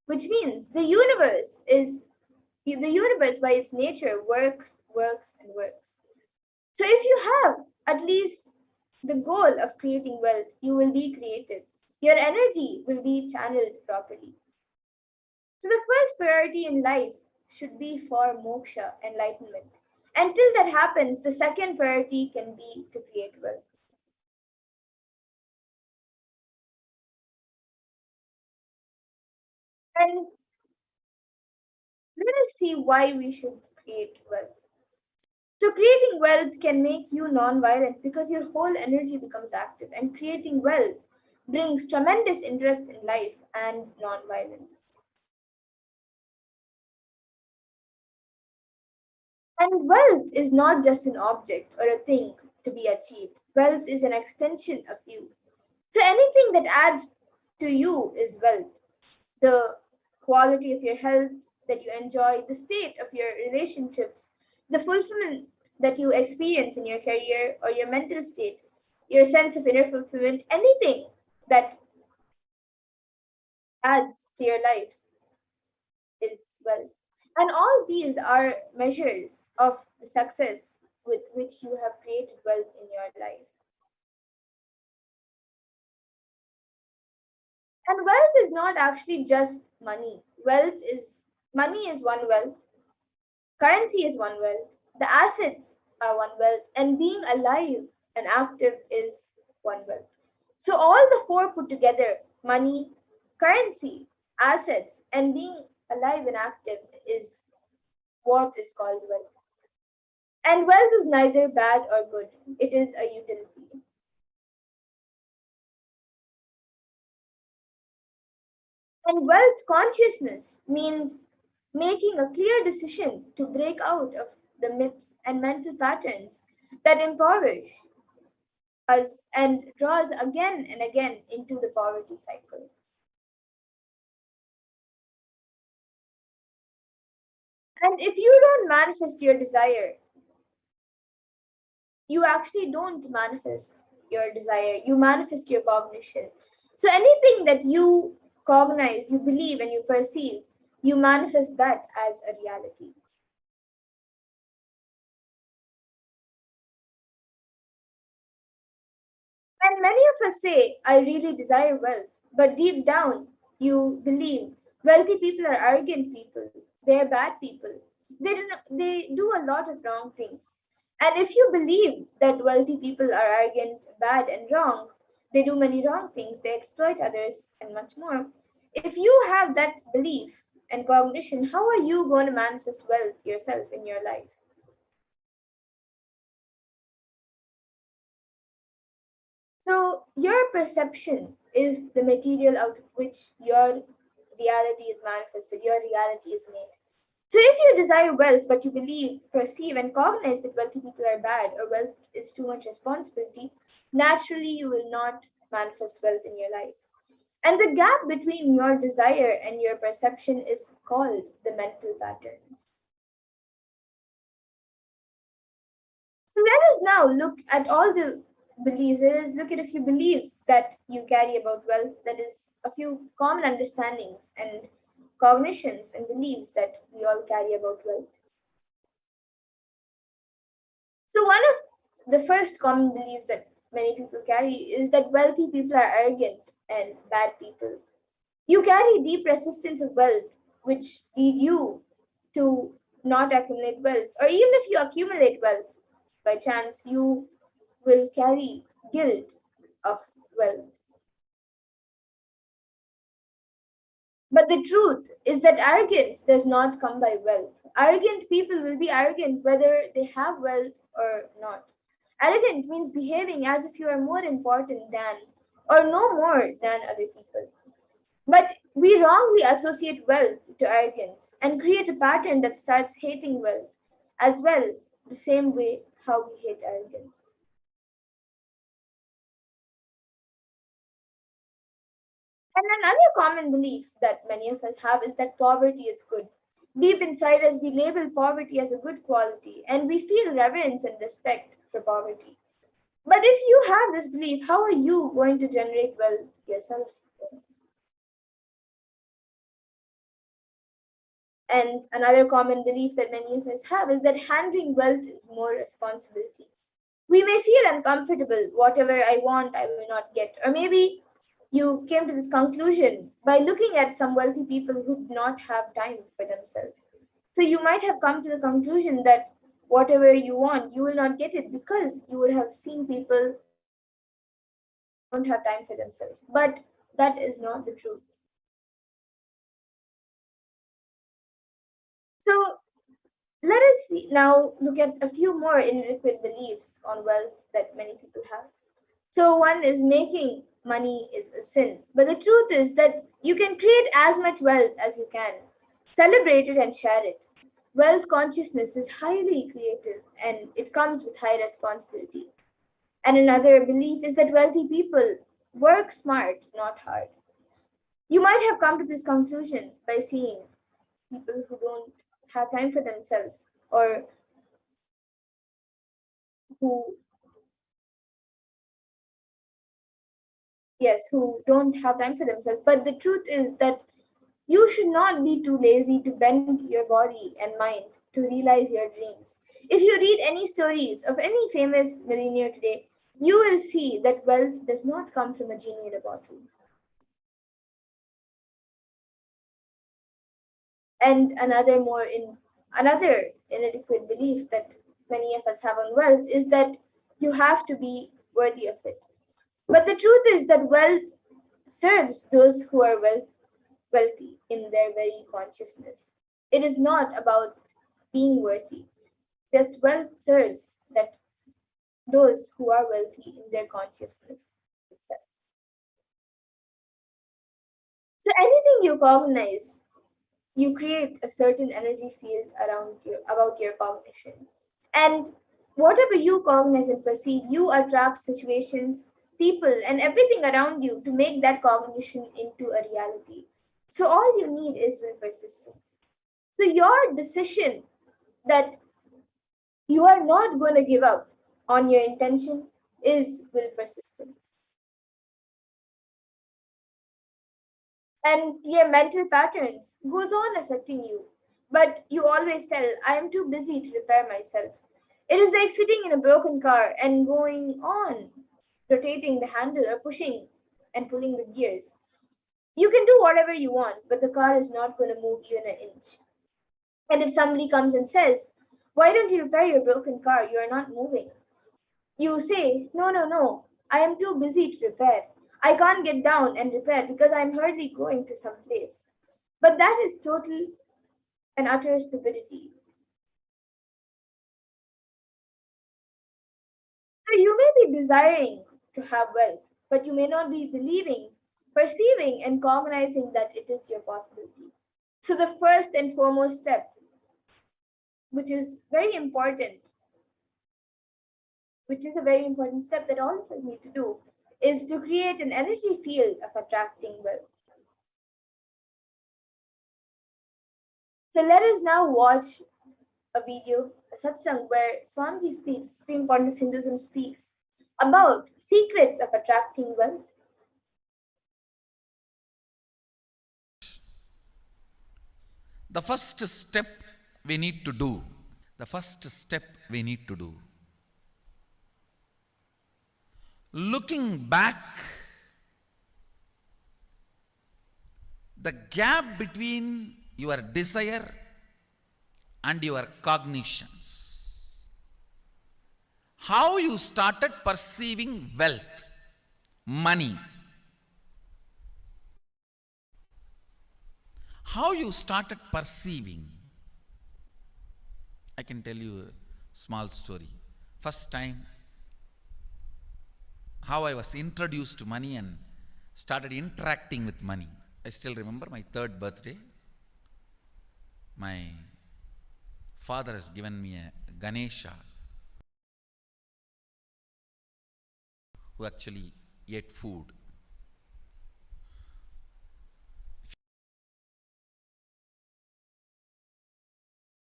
which means the universe by its nature works, works, and works. So if you have at least the goal of creating wealth, you will be creative. Your energy will be channeled properly. So the first priority in life should be for moksha, enlightenment. Until that happens, the second priority can be to create wealth. And let us see why we should create wealth. So creating wealth can make you non-violent because your whole energy becomes active, and creating wealth brings tremendous interest in life and non-violence. And wealth is not just an object or a thing to be achieved. Wealth is an extension of you. So anything that adds to you is wealth. The quality of your health that you enjoy, the state of your relationships, the fulfillment that you experience in your career or your mental state. your sense of inner fulfillment, anything that adds to your life is wealth. And all these are measures of the success with which you have created wealth in your life. And wealth is not actually just money. Money is one wealth, currency is one wealth, the assets are one wealth, and being alive and active is one wealth. So all the four put together, money, currency, assets, and being alive and active is what is called wealth. And wealth is neither bad or good, it is a utility. And wealth consciousness means making a clear decision to break out of the myths and mental patterns that impoverish us and draws again and again into the poverty cycle. And if you don't manifest your desire, you actually don't manifest your desire, you manifest your cognition. So anything that you cognize, you believe, and you perceive, you manifest that as a reality. And many of us say, I really desire wealth, but deep down, you believe wealthy people are arrogant people, they're bad people. They do a lot of wrong things. And if you believe that wealthy people are arrogant, bad, and wrong, they do many wrong things, they exploit others, and much more. If you have that belief and cognition, how are you going to manifest wealth yourself in your life? So, your perception is the material out of which your reality is manifested, your reality is made. So, if you desire wealth, but you believe, perceive, and cognize that wealthy people are bad or wealth is too much responsibility, naturally you will not manifest wealth in your life. And the gap between your desire and your perception is called the mental patterns. So let us now look at all the beliefs. Let us look at a few beliefs that you carry about wealth, that is, a few common understandings and cognitions and beliefs that we all carry about wealth. So, one of the first common beliefs that many people carry is that wealthy people are arrogant and bad people. You carry deep resistance of wealth, which lead you to not accumulate wealth, or even if you accumulate wealth by chance, you will carry guilt of wealth. But the truth is that arrogance does not come by wealth. Arrogant people will be arrogant whether they have wealth or not. Arrogant means behaving as if you are more important than or no more than other people. But we wrongly associate wealth to arrogance and create a pattern that starts hating wealth as well, the same way how we hate arrogance. And another common belief that many of us have is that poverty is good. Deep inside us, we label poverty as a good quality and we feel reverence and respect for poverty. But if you have this belief, how are you going to generate wealth yourself? And another common belief that many of us have is that handling wealth is more responsibility. We may feel uncomfortable, whatever I want, I will not get. Or maybe you came to this conclusion by looking at some wealthy people who do not have time for themselves. So you might have come to the conclusion that whatever you want, you will not get it because you would have seen people don't have time for themselves. But that is not the truth. So let us now look at a few more inadequate beliefs on wealth that many people have. So one is making money is a sin. But the truth is that you can create as much wealth as you can, celebrate it and share it. Wealth consciousness is highly creative and it comes with high responsibility. And another belief is that wealthy people work smart, not hard. You might have come to this conclusion by seeing people who don't have time for themselves or who yes, who don't have time for themselves. But the truth is that you should not be too lazy to bend your body and mind to realize your dreams. If you read any stories of any famous millionaire today, you will see that wealth does not come from a genie in a bottle. And another inadequate belief that many of us have on wealth is that you have to be worthy of it. But the truth is that wealth serves those who are wealthy in their very consciousness. It is not about being worthy. Just wealth serves that those who are wealthy in their consciousness itself. So anything you cognize, you create a certain energy field around you about your cognition. And whatever you cognize and perceive, you attract situations, people, and everything around you to make that cognition into a reality. So all you need is will persistence. So your decision that you are not going to give up on your intention is will persistence. And your mental patterns goes on affecting you, but you always tell, I am too busy to repair myself. It is like sitting in a broken car and going on rotating the handle or pushing and pulling the gears. You can do whatever you want, but the car is not going to move even an inch. And if somebody comes and says, why don't you repair your broken car, you are not moving, you say, no, no, no, I am too busy to repair. I can't get down and repair because I'm hardly going to some place. But that is total and utter stupidity. So you may be desiring to have wealth, but you may not be believing, perceiving, and cognizing that it is your possibility. So the first and foremost step, which is very important, which is a very important step that all of us need to do, is to create an energy field of attracting wealth. So let us now watch a video, a satsang, where Swamiji speaks, Supreme Point of Hinduism speaks about secrets of attracting wealth. The first step we need to do, the first step we need to do, looking back, the gap between your desire and your cognitions, how you started perceiving wealth, money, how you started perceiving. I can tell you a small story. First time, how I was introduced to money and started interacting with money. I still remember my third birthday. My father has given me a Ganesha who actually ate food.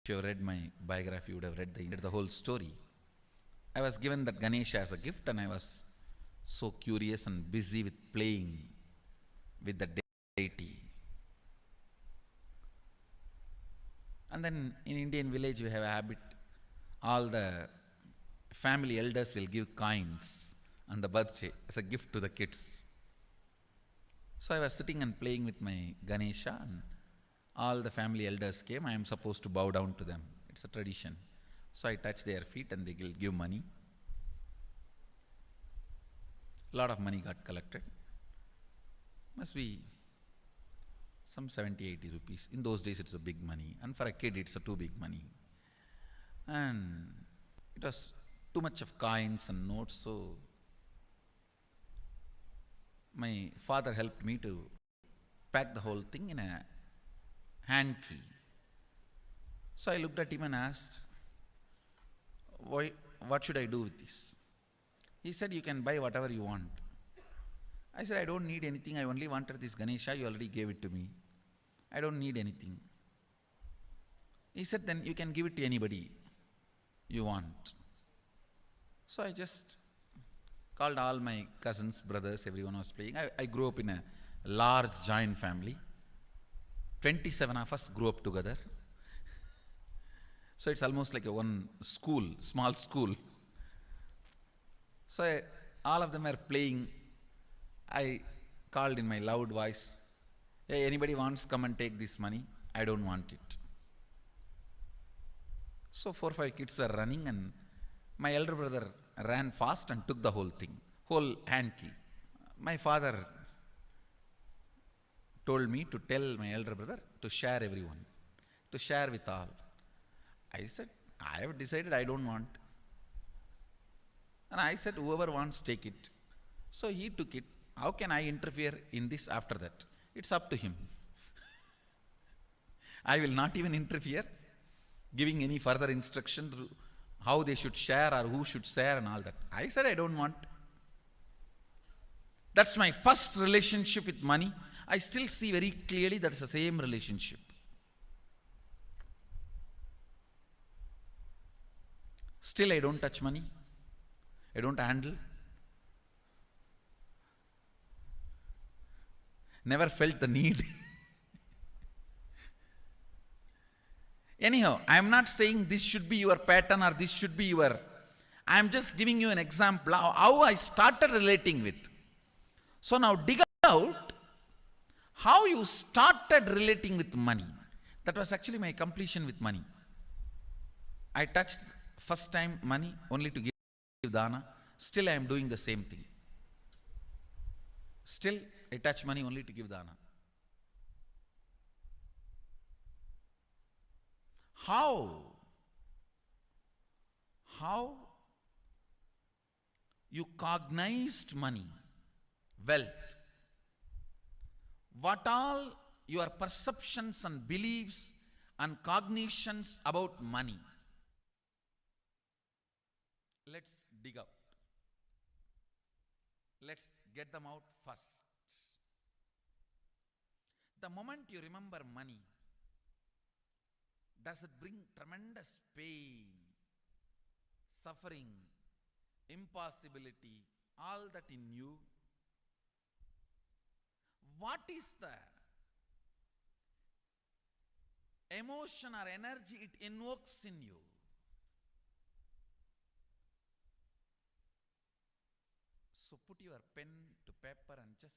If you have read my biography, you would have read the whole story. I was given that Ganesha as a gift, and I was so curious and busy with playing with the deity. And then in Indian village, we have a habit, all the family elders will give coins on the birthday as a gift to the kids. So I was sitting and playing with my Ganesha, and all the family elders came. I am supposed to bow down to them. It's a tradition. So I touch their feet and they will give money. A lot of money got collected. Must be some 70, 80 rupees. In those days it's a big money. And for a kid it's a too big money. And it was too much of coins and notes, so my father helped me to pack the whole thing in a hand key. So I looked at him and asked, what should I do with this? He said, you can buy whatever you want. I said, I don't need anything. I only wanted this Ganesha. You already gave it to me. I don't need anything. He said, then you can give it to anybody you want. So I just Called all my cousins, brothers, everyone was playing. I grew up in a large joint family. 27 of us grew up together. So it's almost like a one school, small school. So all of them are playing. I called in my loud voice, hey, anybody wants, come and take this money? I don't want it. So 4 or 5 kids were running, and my elder brother ran fast and took the whole thing, whole hand key. My father told me to tell my elder brother to share everyone, to share with all. I said, I have decided I don't want. And I said, whoever wants, take it. So he took it. How can I interfere in this after that? It's up to him. I will not even interfere, giving any further instruction to how they should share or who should share and all that. I said I don't want. That's my first relationship with money. I still see very clearly that's the same relationship. Still I don't touch money. I don't handle. Never felt the need. Anyhow, I am not saying this should be your pattern or this should be your... I am just giving you an example how I started relating with. So now dig out how you started relating with money. That was actually my completion with money. I touched first time money only to give dana. Still I am doing the same thing. Still I touch money only to give dana. How you cognized money, wealth, what all your perceptions and beliefs and cognitions about money. Let's dig out. Let's get them out first. The moment you remember money, does it bring tremendous pain, suffering, impossibility, all that in you? What is the emotion or energy it invokes in you? So put your pen to paper and just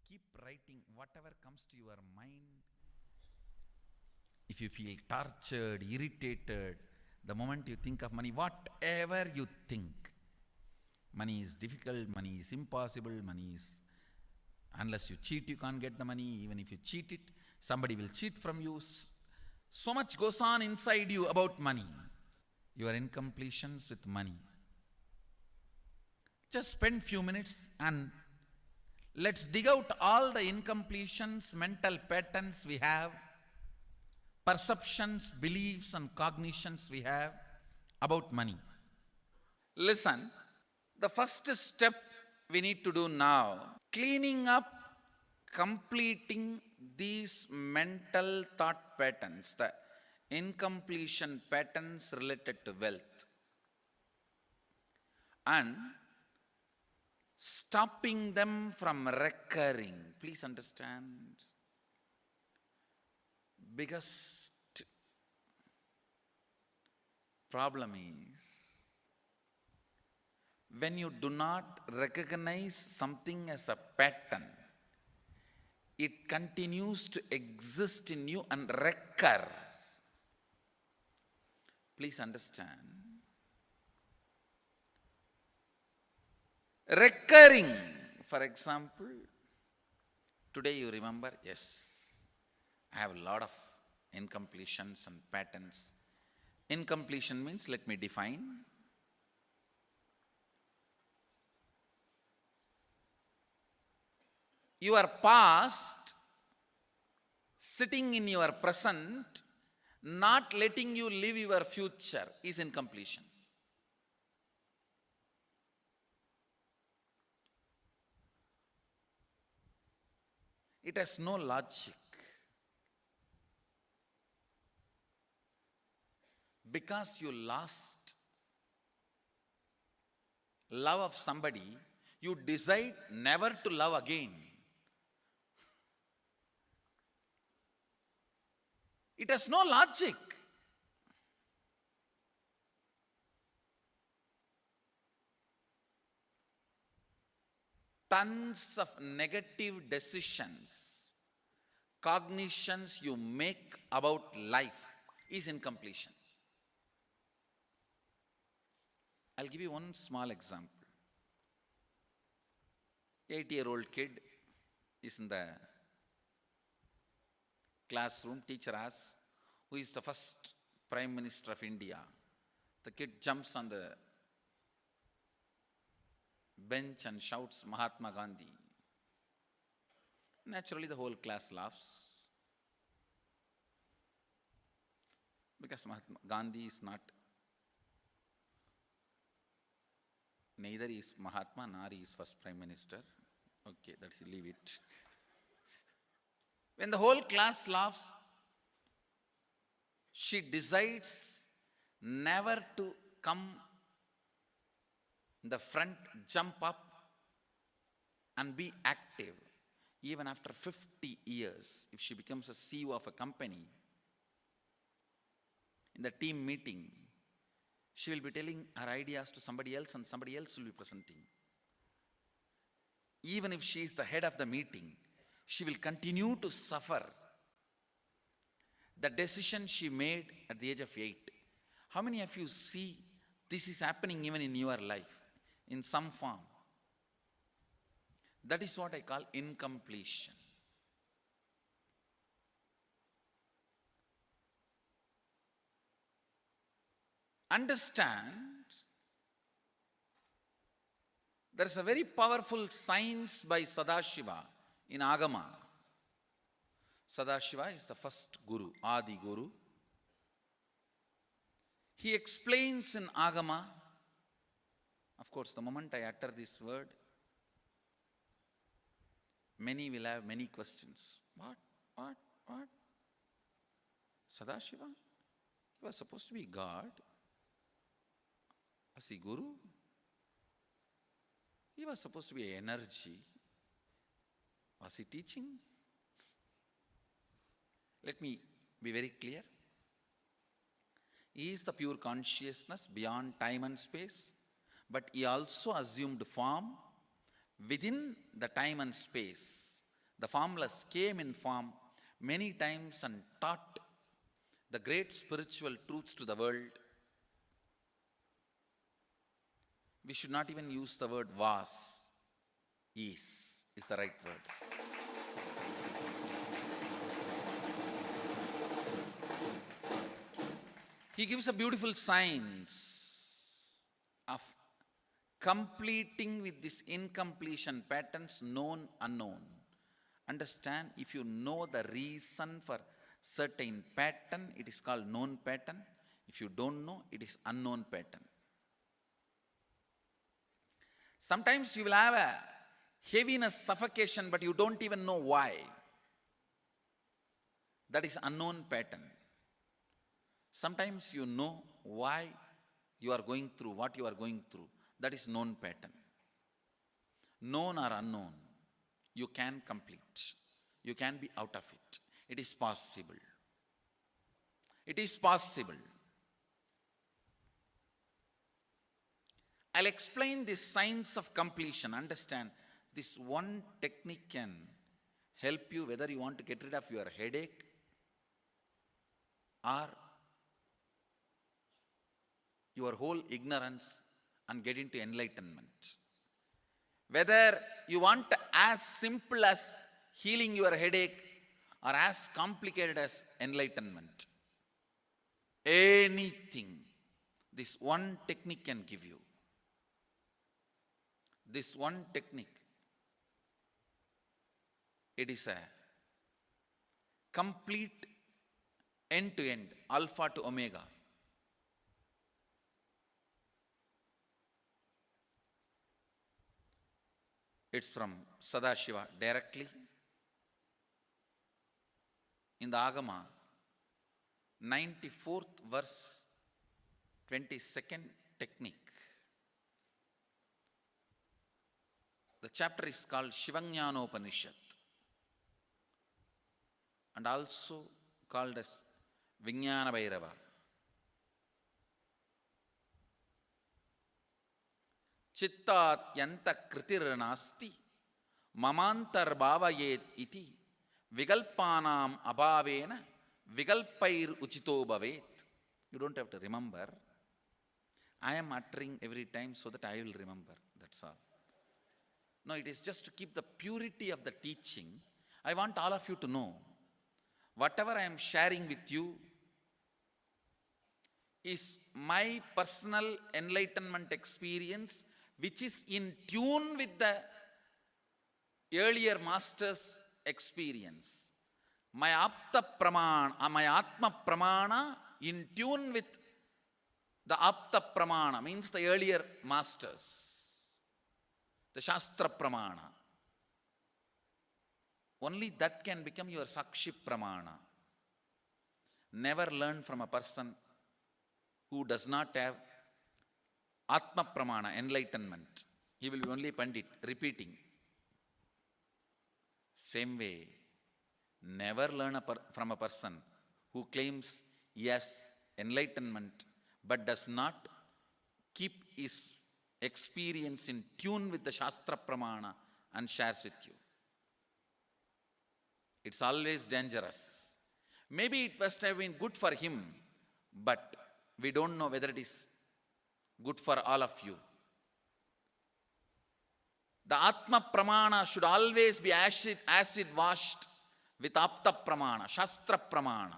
keep writing whatever comes to your mind. If you feel tortured, irritated, the moment you think of money, whatever you think, money is difficult, money is impossible, money is, unless you cheat, you can't get the money. Even if you cheat it, somebody will cheat from you. So much goes on inside you about money. Your incompletions with money. Just spend few minutes and let's dig out all the incompletions, mental patterns we have, perceptions, beliefs and cognitions we have about money. Listen, the first step we need to do now, cleaning up, completing these mental thought patterns, the incompletion patterns related to wealth, and stopping them from recurring. Please understand. Biggest problem is when you do not recognize something as a pattern, it continues to exist in you and recur. Please understand. Recurring, for example, today you remember, yes, I have a lot of incompletions and patterns. Incompletion means, let me define. Your past sitting in your present, not letting you live your future is incompletion. It has no logic. Because you lost love of somebody, You decide never to love again. It has no logic. Tons of negative decisions, cognitions you make about life is incompletion. I'll give you one small example. 8-year-old kid is in the classroom. Teacher asks, who is the first Prime Minister of India? The kid jumps on the bench and shouts, Mahatma Gandhi. Naturally, the whole class laughs, because Mahatma Gandhi is not, neither is Mahatma nor is first Prime Minister. Okay, that you leave it. When the whole class laughs, she decides never to come in the front, jump up and be active. Even after 50 years, if she becomes a CEO of a company, in the team meeting, she will be telling her ideas to somebody else and somebody else will be presenting. Even if she is the head of the meeting, she will continue to suffer the decision she made at the age of 8. How many of you see this is happening even in your life in some form? That is what I call incompletion. Understand, there is a very powerful science by Sadashiva in Agama. Sadashiva is the first Guru, Adi Guru. He explains in Agama, of course, the moment I utter this word, many will have many questions. What? Sadashiva? He was supposed to be God. Was he Guru? He was supposed to be energy. Was he teaching? Let me be very clear. He is the pure consciousness beyond time and space, but he also assumed form within the time and space. The formless came in form many times and taught the great spiritual truths to the world. We should not even use the word was. Is the right word. He gives a beautiful science of completing with this incompletion patterns, known, unknown. Understand, if you know the reason for certain pattern, it is called known pattern. If you don't know, it is unknown pattern. Sometimes you will have a heaviness, suffocation, but you don't even know why. That is unknown pattern. Sometimes you know why you are going through what you are going through. That is known pattern. Known or unknown, you can complete. You can be out of it. It is possible. It is possible. I'll explain this science of completion. Understand, this one technique can help you whether you want to get rid of your headache or your whole ignorance and get into enlightenment. Whether you want as simple as healing your headache or as complicated as enlightenment. Anything, this one technique can give you. This one technique, it is a complete end-to-end, alpha to omega. It's from Sadashiva directly. In the Agama, 94th verse, 22nd technique. The chapter is called Shivajnanopanishad and also called as Vijnana Bhairava. Chittatyanta kritirnasti mamantar bhavayet iti vigalpanam abhavena vigalpair uchito bhavet. You don't have to remember. I am uttering every time so that I will remember. That's all. No, it is just to keep the purity of the teaching. I want all of you to know, whatever I am sharing with you is my personal enlightenment experience, which is in tune with the earlier master's experience. My Apta Pramana, my Atma Pramana in tune with the Apta Pramana, means the earlier masters, the Shastra Pramana. Only that can become your Sakshi Pramana. Never learn from a person who does not have Atma Pramana, enlightenment. He will be only Pandit, repeating. Same way, never learn from a person who claims yes, enlightenment, but does not keep his experience in tune with the Shastra Pramana and shares with you. It's always dangerous. Maybe it must have been good for him, but we don't know whether it is good for all of you. The Atma Pramana should always be acid washed with Apta Pramana, Shastra Pramana.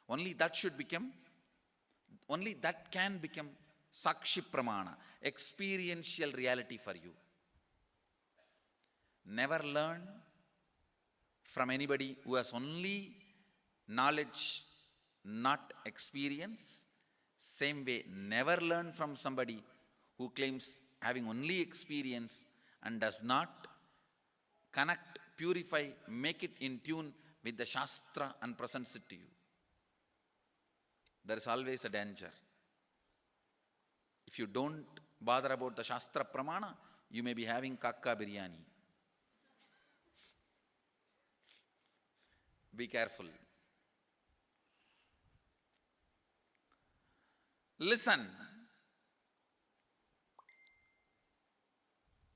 Only that can become Sakshi Pramana, experiential reality for you. Never learn from anybody who has only knowledge, not experience. Same way, never learn from somebody who claims having only experience and does not connect, purify, make it in tune with the Shastra and presents it to you. There is always a danger. If you don't bother about the Shastra Pramana, you may be having kakka biryani. Be careful. Listen.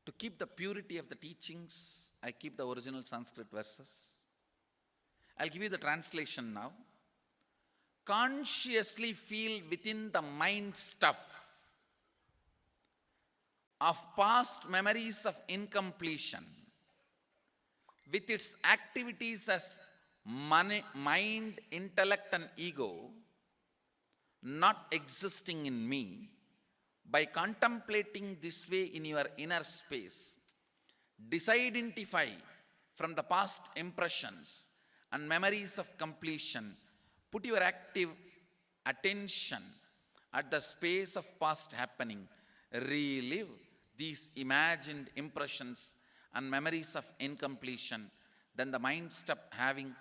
To keep the purity of the teachings, I keep the original Sanskrit verses. I'll give you the translation now. Consciously feel within the mind stuff of past memories of incompletion with its activities as mind, intellect and ego not existing in me. By contemplating this way in your inner space, disidentify from the past impressions and memories of completion. Put your active attention at the space of past happening. Relive these imagined impressions and memories of incompletion. Then the mind stop having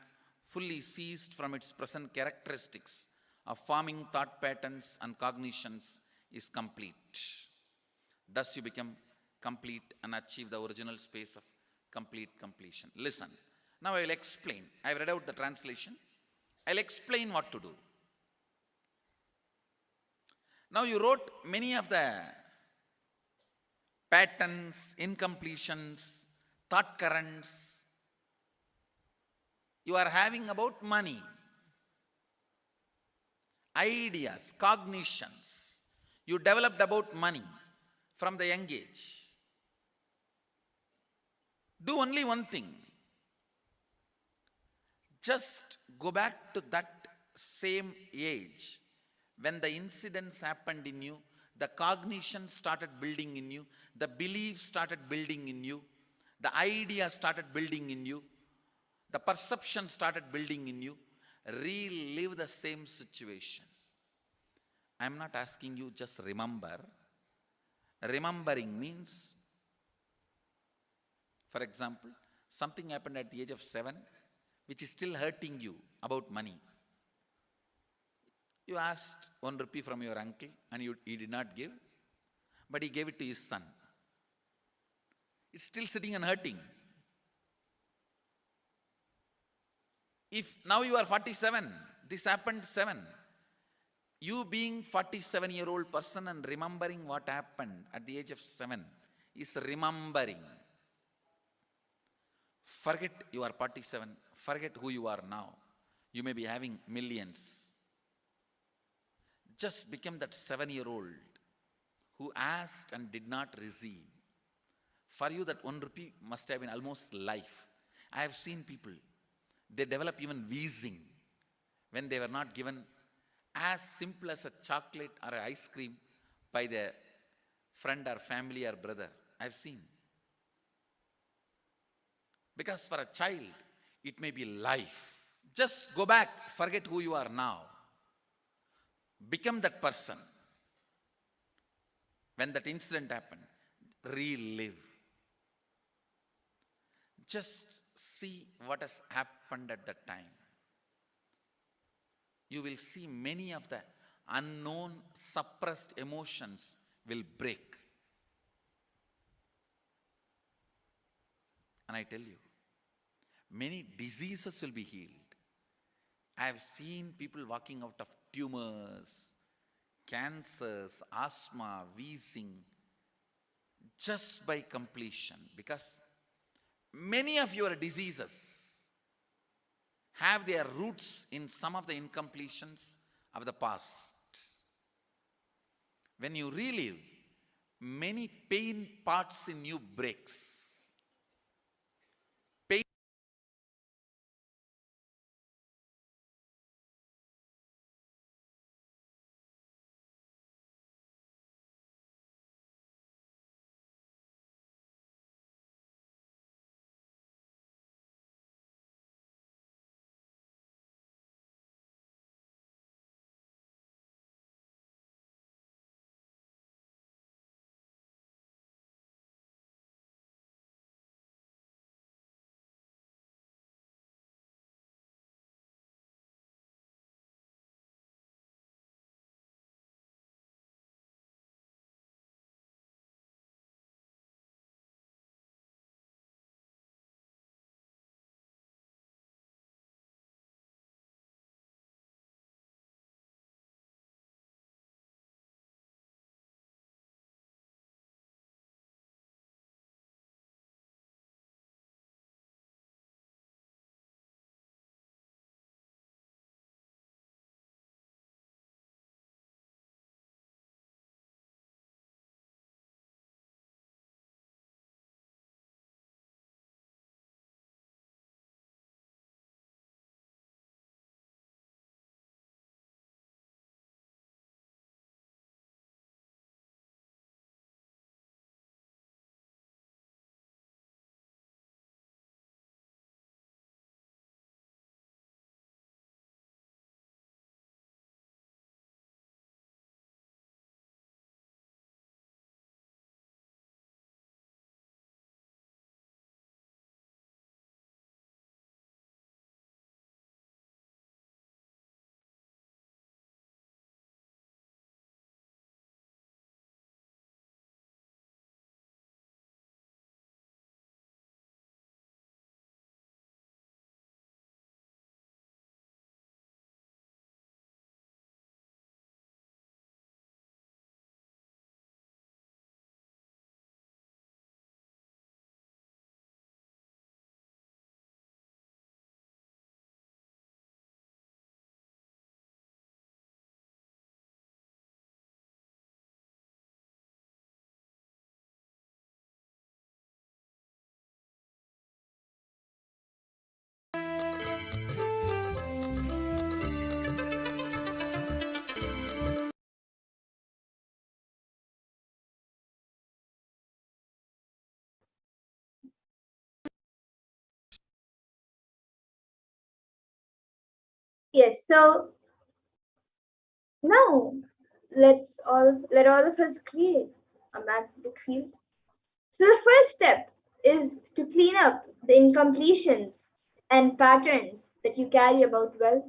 fully ceased from its present characteristics of forming thought patterns and cognitions is complete. Thus you become complete and achieve the original space of complete completion. Listen. Now I will explain. I have read out the translation. I will explain what to do. Now you wrote many of the patterns, incompletions, thought currents you are having about money, ideas, cognitions you developed about money from the young age. Do only one thing. Just go back to that same age when the incidents happened in you, the cognition started building in you, the beliefs started building in you, the ideas started building in you, the perception started building in you. Relive the same situation. I am not asking you just remember. Remembering means, for example, something happened at the age of 7 which is still hurting you about money. You asked 1 rupee from your uncle and he did not give, but he gave it to his son. It's still sitting and hurting. If now you are 47, this happened 7. You being 47-year-old person and remembering what happened at the age of 7 is remembering. Forget you are 47. Forget who you are now. You may be having millions. Just become that 7-year-old who asked and did not receive. For you, that 1 rupee must have been almost life. I have seen people, they develop even wheezing when they were not given as simple as a chocolate or an ice cream by their friend or family or brother. I've seen. Because for a child, it may be life. Just go back, forget who you are now. Become that person. When that incident happened, relive. Just see what has happened at that time. You will see many of the unknown, suppressed emotions will break. And I tell you, many diseases will be healed. I have seen people walking out of tumors, cancers, asthma, wheezing, just by completion. Because many of your diseases have their roots in some of the incompletions of the past. When you relive, many pain parts in you breaks. Pain. Yes, so now let all of us create a magnetic field. So the first step is to clean up the incompletions and patterns that you carry about wealth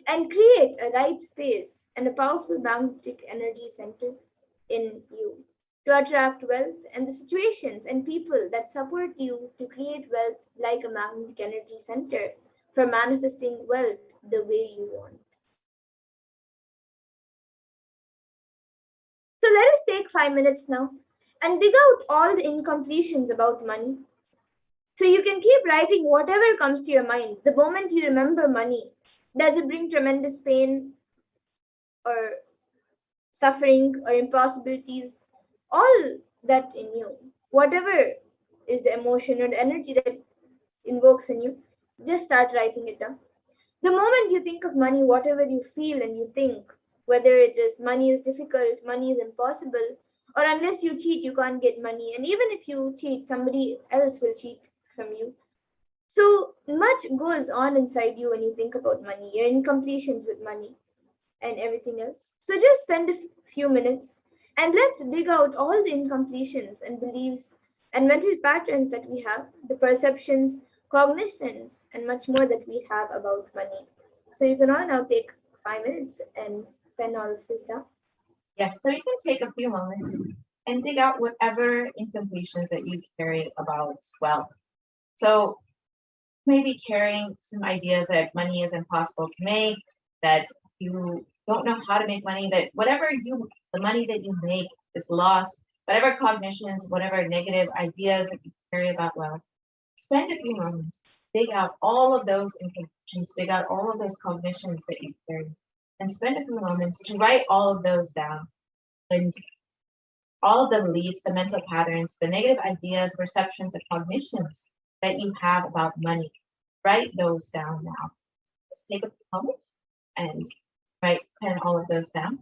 and create a right space and a powerful magnetic energy center in you. to attract wealth and the situations and people that support you to create wealth like a magnetic energy center for manifesting wealth the way you want. So let us take 5 minutes now and dig out all the incompletions about money. So you can keep writing whatever comes to your mind. The moment you remember money, does it bring tremendous pain or suffering or impossibilities? All that in you, whatever is the emotion or the energy that invokes in you, just start writing it down. The moment you think of money, whatever you feel and you think, whether it is money is difficult, money is impossible, or unless you cheat, you can't get money. And even if you cheat, somebody else will cheat from you. So much goes on inside you when you think about money, your incompletions with money and everything else. So just spend a few minutes and let's dig out all the incompletions and beliefs and mental patterns that we have, the perceptions, cognitions, and much more that we have about money. So you can all now take 5 minutes and pen all of this down. Yes, so you can take a few moments and dig out whatever incompletions that you carry about wealth. So maybe carrying some ideas that money is impossible to make, that you don't know how to make money, that the money that you make is lost, whatever cognitions, whatever negative ideas that you carry about wealth, spend a few moments, dig out all of those incompletions, dig out all of those cognitions that you carry, and spend a few moments to write all of those down. And all of the beliefs, the mental patterns, the negative ideas, perceptions, and cognitions that you have about money. Write those down now. Just take a few moments and pen all of those down.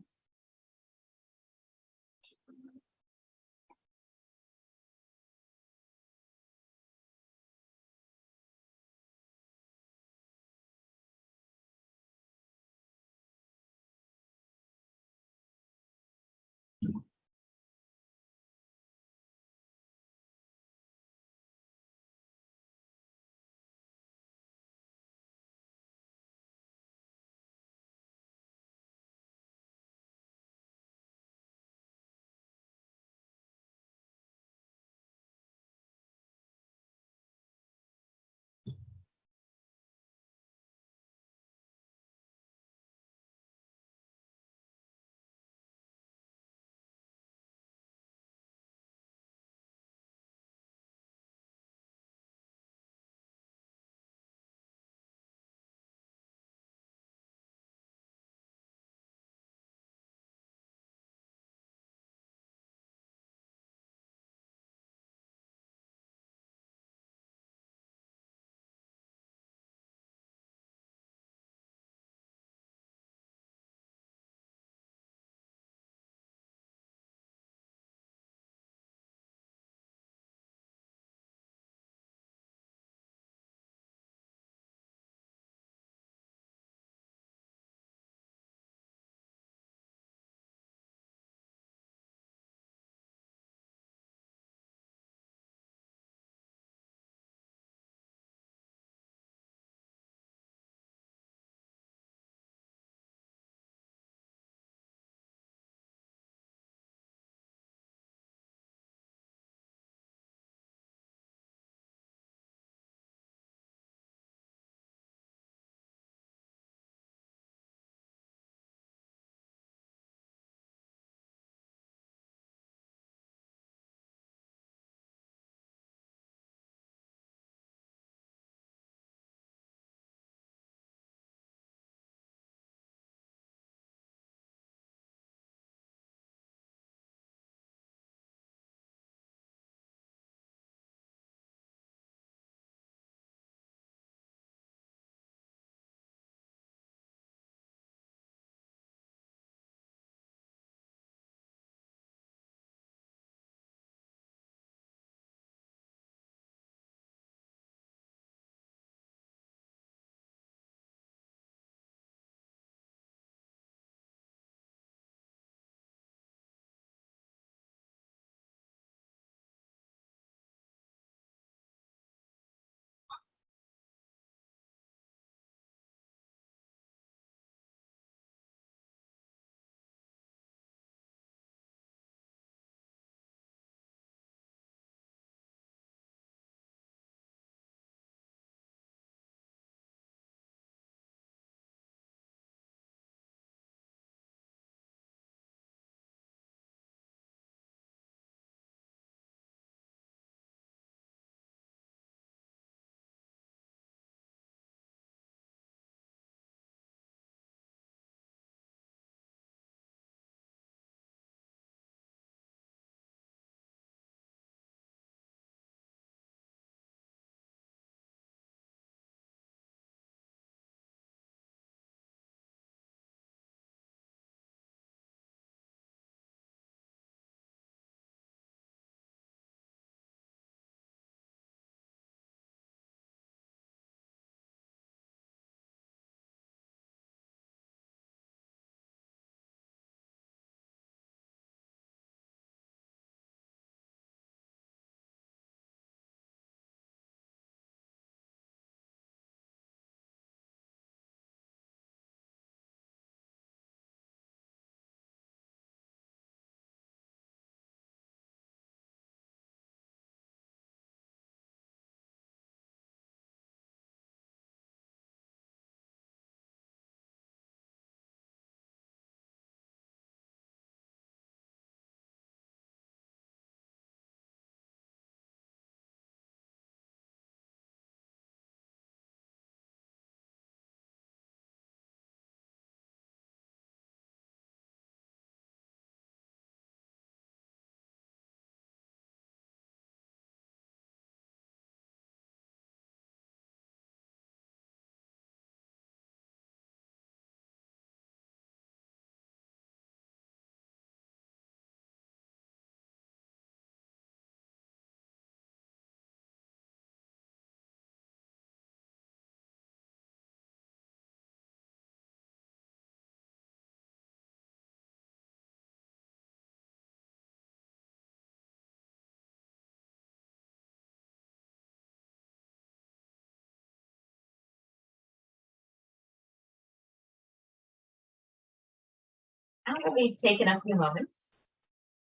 now that we've taken a few moments,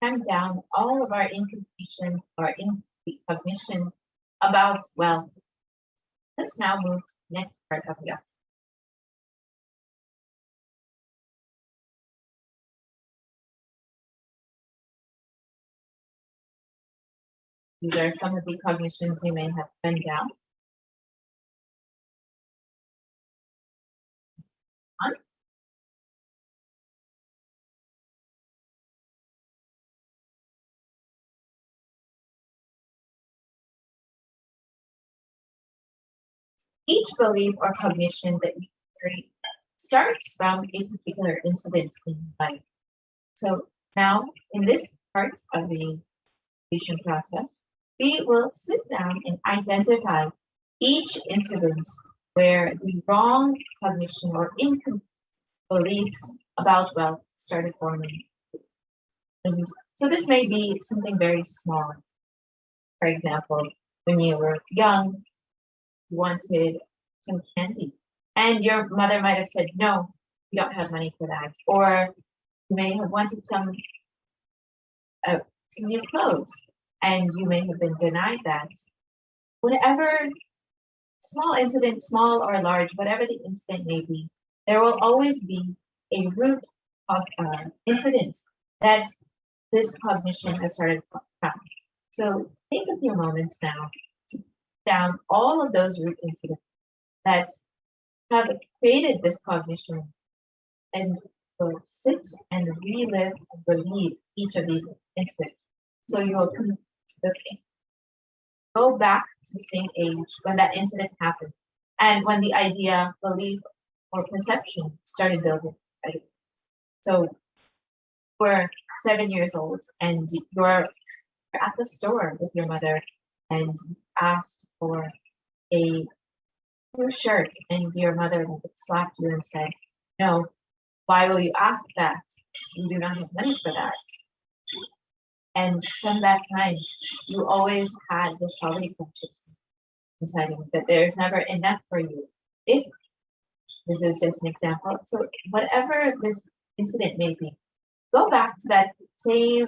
count down all of our incompletion or incomplete cognition about wealth. Let's now move to the next part of the exercise. These are some of the cognitions you may have written down. Each belief or cognition that you create starts from a particular incident in life. So now, in this part of the creation process, we will sit down and identify each incident where the wrong cognition or incomplete beliefs about wealth started forming. And so this may be something very small. For example, when you were young, you wanted some candy, and your mother might have said, "No, you don't have money for that." Or you may have wanted some new clothes, and you may have been denied that. Whatever small incident, small or large, whatever the incident may be, there will always be a root incident that this cognition has started from. So take a few moments now to put down all of those root incidents that have created this cognition, and will sit and relive and relieve each of these incidents. So you will come to the same, go back to the same age when that incident happened, and when the idea, belief, or perception started building. Right? So we're 7 years old, and you're at the store with your mother, and you asked for a new shirt, and your mother slapped you and said, "No, why will you ask that? You do not have money for that." And from that time, you always had this poverty consciousness inside you, that there's never enough for you. If this is just an example, so whatever this incident may be, go back to that same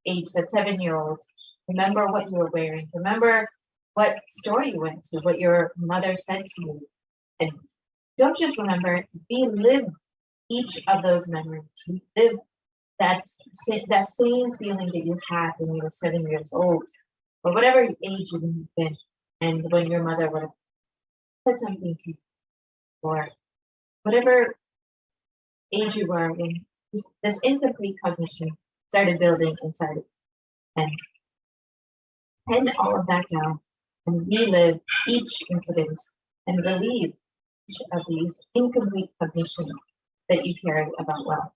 age, that 7-year-old. Remember what you were wearing. Remember what store you went to, what your mother said to you. And don't just remember, relive each of those memories. Live that same feeling that you had when you were 7 years old, or whatever age you would have been, and when your mother would have said something to you, or whatever age you were when this incomplete cognition started building inside it. And pen all of that down and relive each incident and relieve each of these incomplete cognitions that you carry about wealth.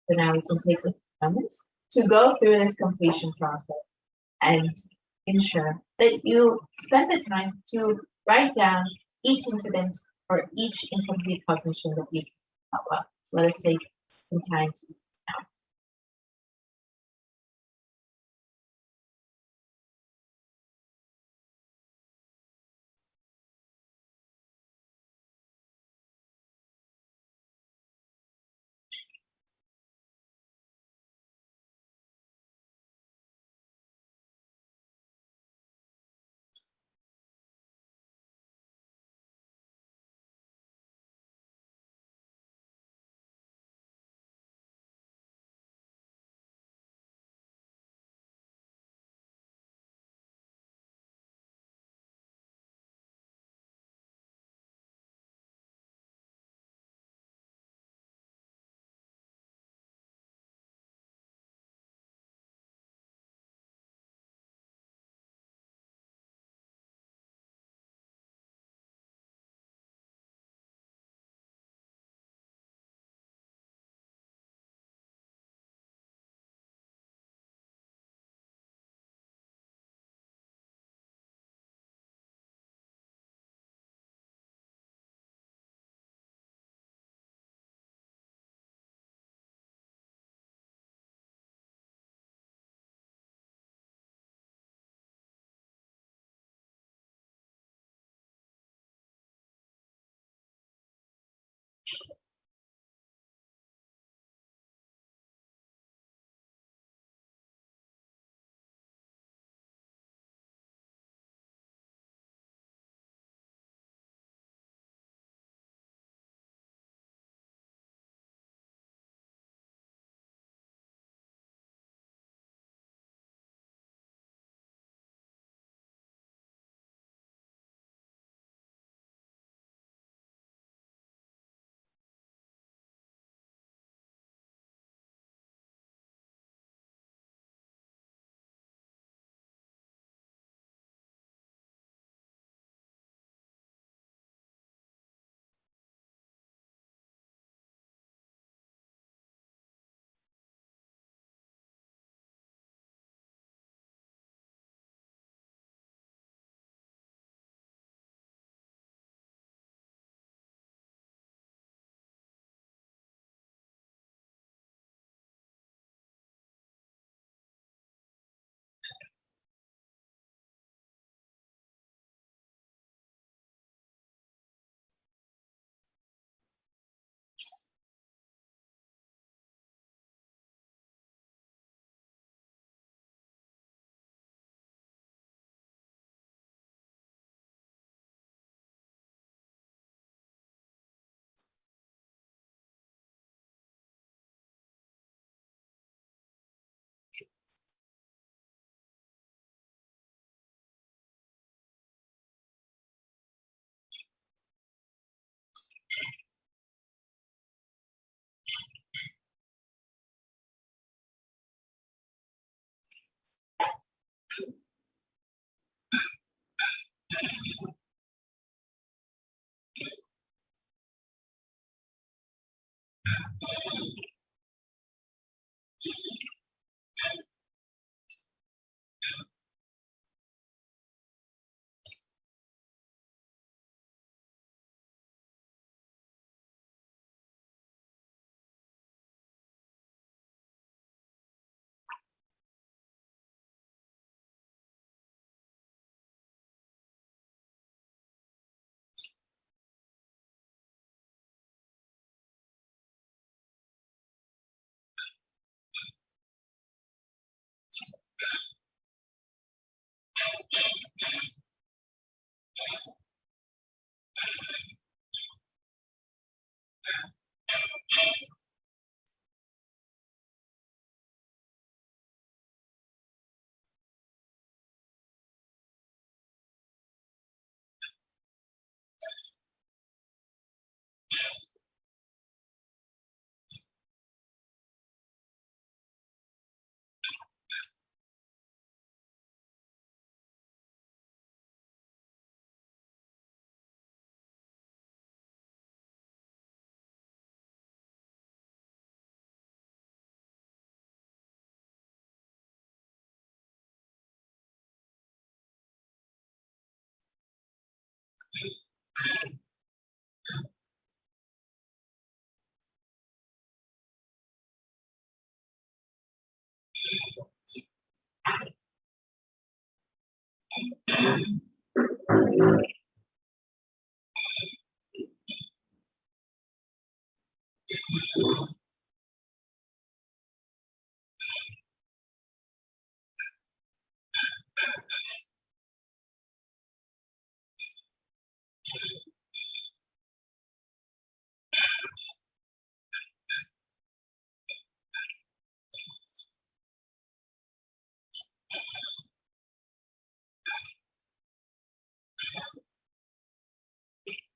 So now we can take a few moments to go through this completion process and ensure that you spend the time to write down each incident or each incomplete cognition that you carry about wealth. So let us take some time to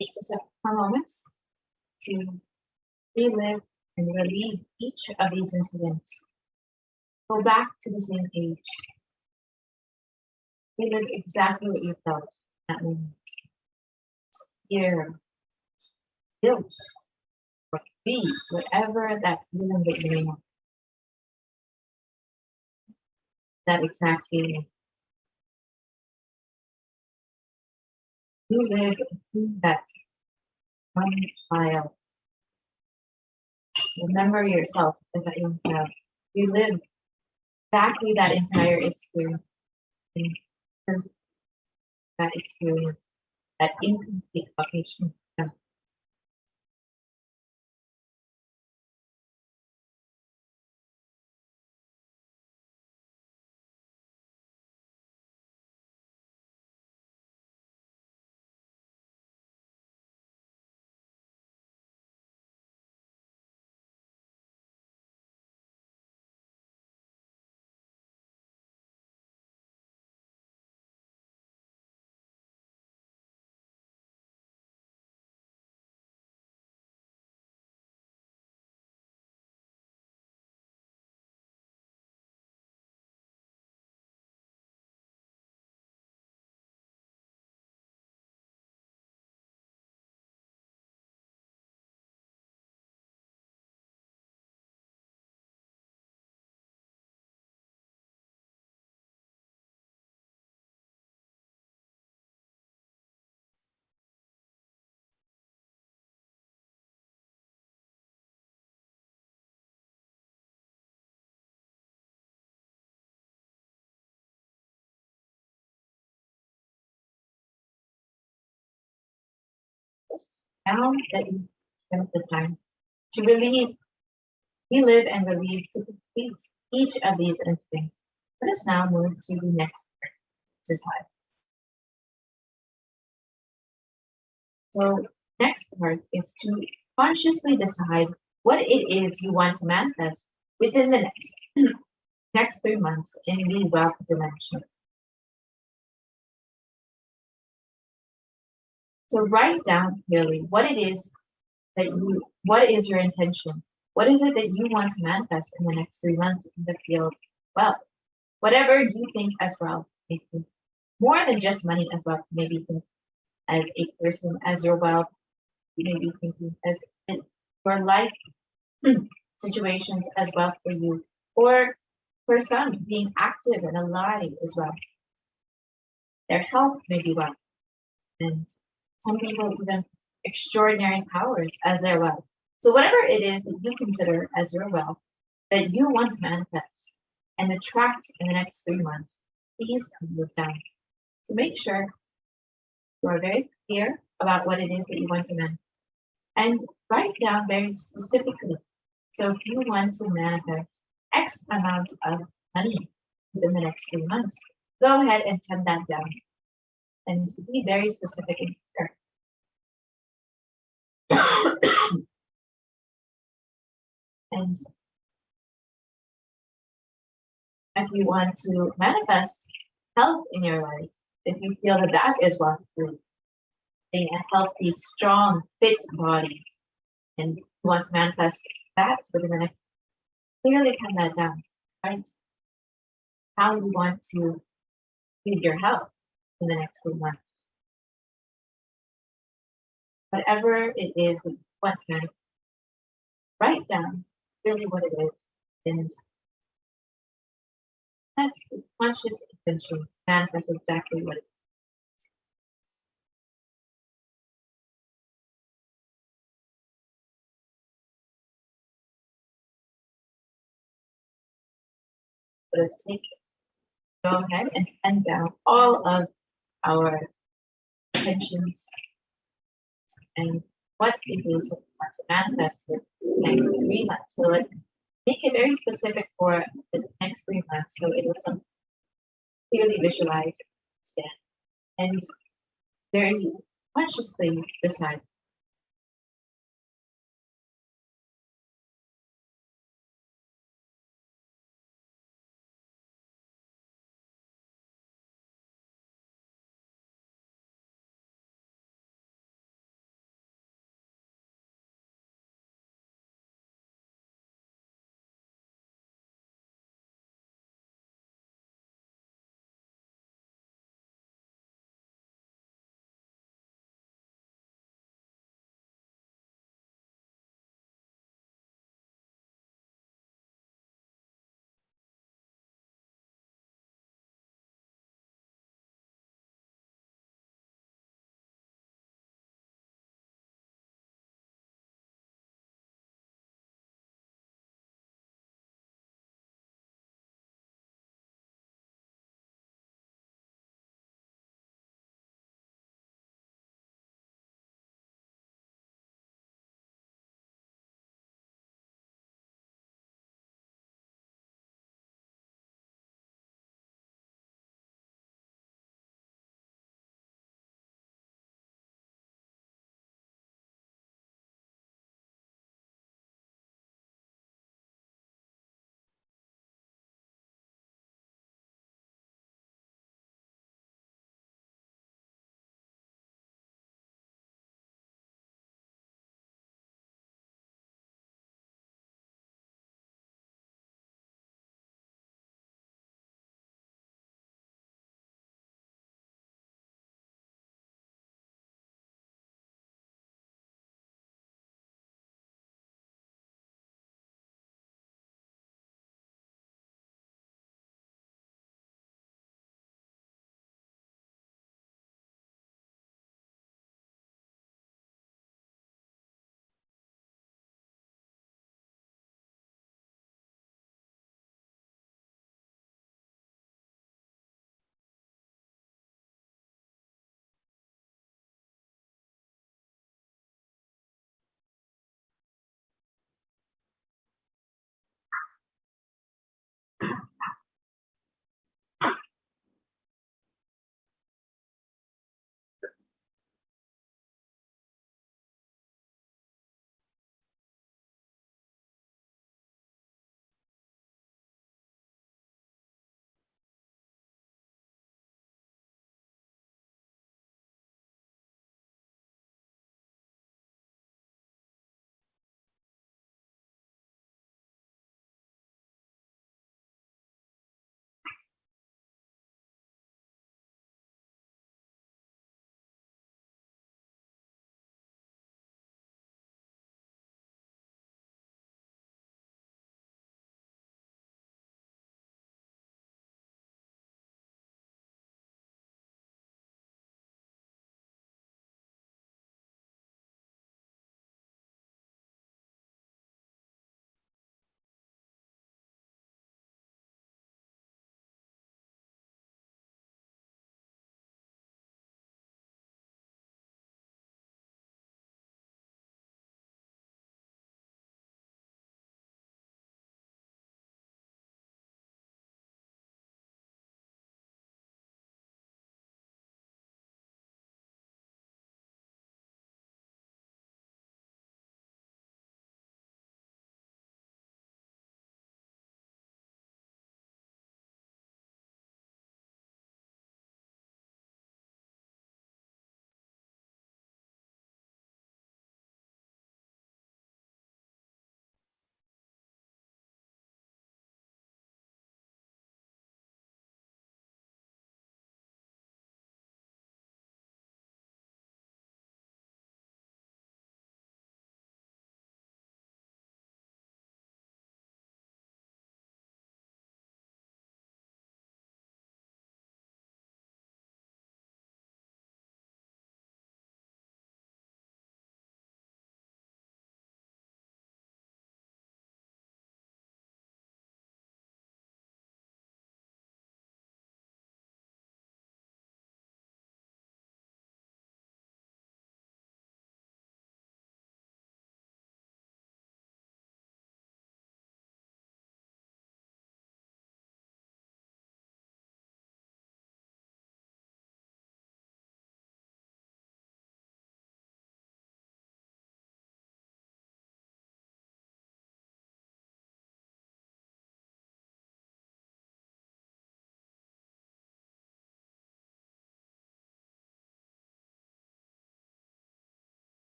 Take just a few moments to relive and relieve each of these incidents. Go back to the same page. Relive exactly what you felt at that moment. Fear, guilt, or be whatever that feeling that you may have. That exact feeling. You live in that one child. Remember yourself as a young child. You live exactly that entire experience. And that experience, that incomplete vocation. Now that you spent the time to relive and relieve to complete each of these instincts, let us now move to the next exercise. So, next part is to consciously decide what it is you want to manifest within the next 3 months in the wealth dimension. So write down clearly what it is what is your intention? What is it that you want to manifest in the next 3 months in the field? Well, whatever you think as well, maybe more than just money as well. Maybe think as a person, as your wealth. You may be thinking as your life situations as well for you, or for some being active and alive as well. Their health may be well, and some people even extraordinary powers as their wealth. So whatever it is that you consider as your wealth that you want to manifest and attract in the next 3 months, please move down. So make sure you are very clear about what it is that you want to manifest and write down very specifically. So if you want to manifest X amount of money within the next 3 months, go ahead and pen that down and be very specific and clear. And if you want to manifest health in your life, if you feel that that is what you're being a healthy, strong, fit body, and you want to manifest that within the next, clearly pen that down, right? How you want to feed your health in the next 3 months. Whatever it is that you want to manifest, write down really what it is, and that's conscious intention manifest exactly what it is. Let us go ahead and pen down all of our intentions and what it is that we want to manifest in the next 3 months. So let's make it very specific for the next 3 months so it is something clearly visualized, understand, and very consciously decide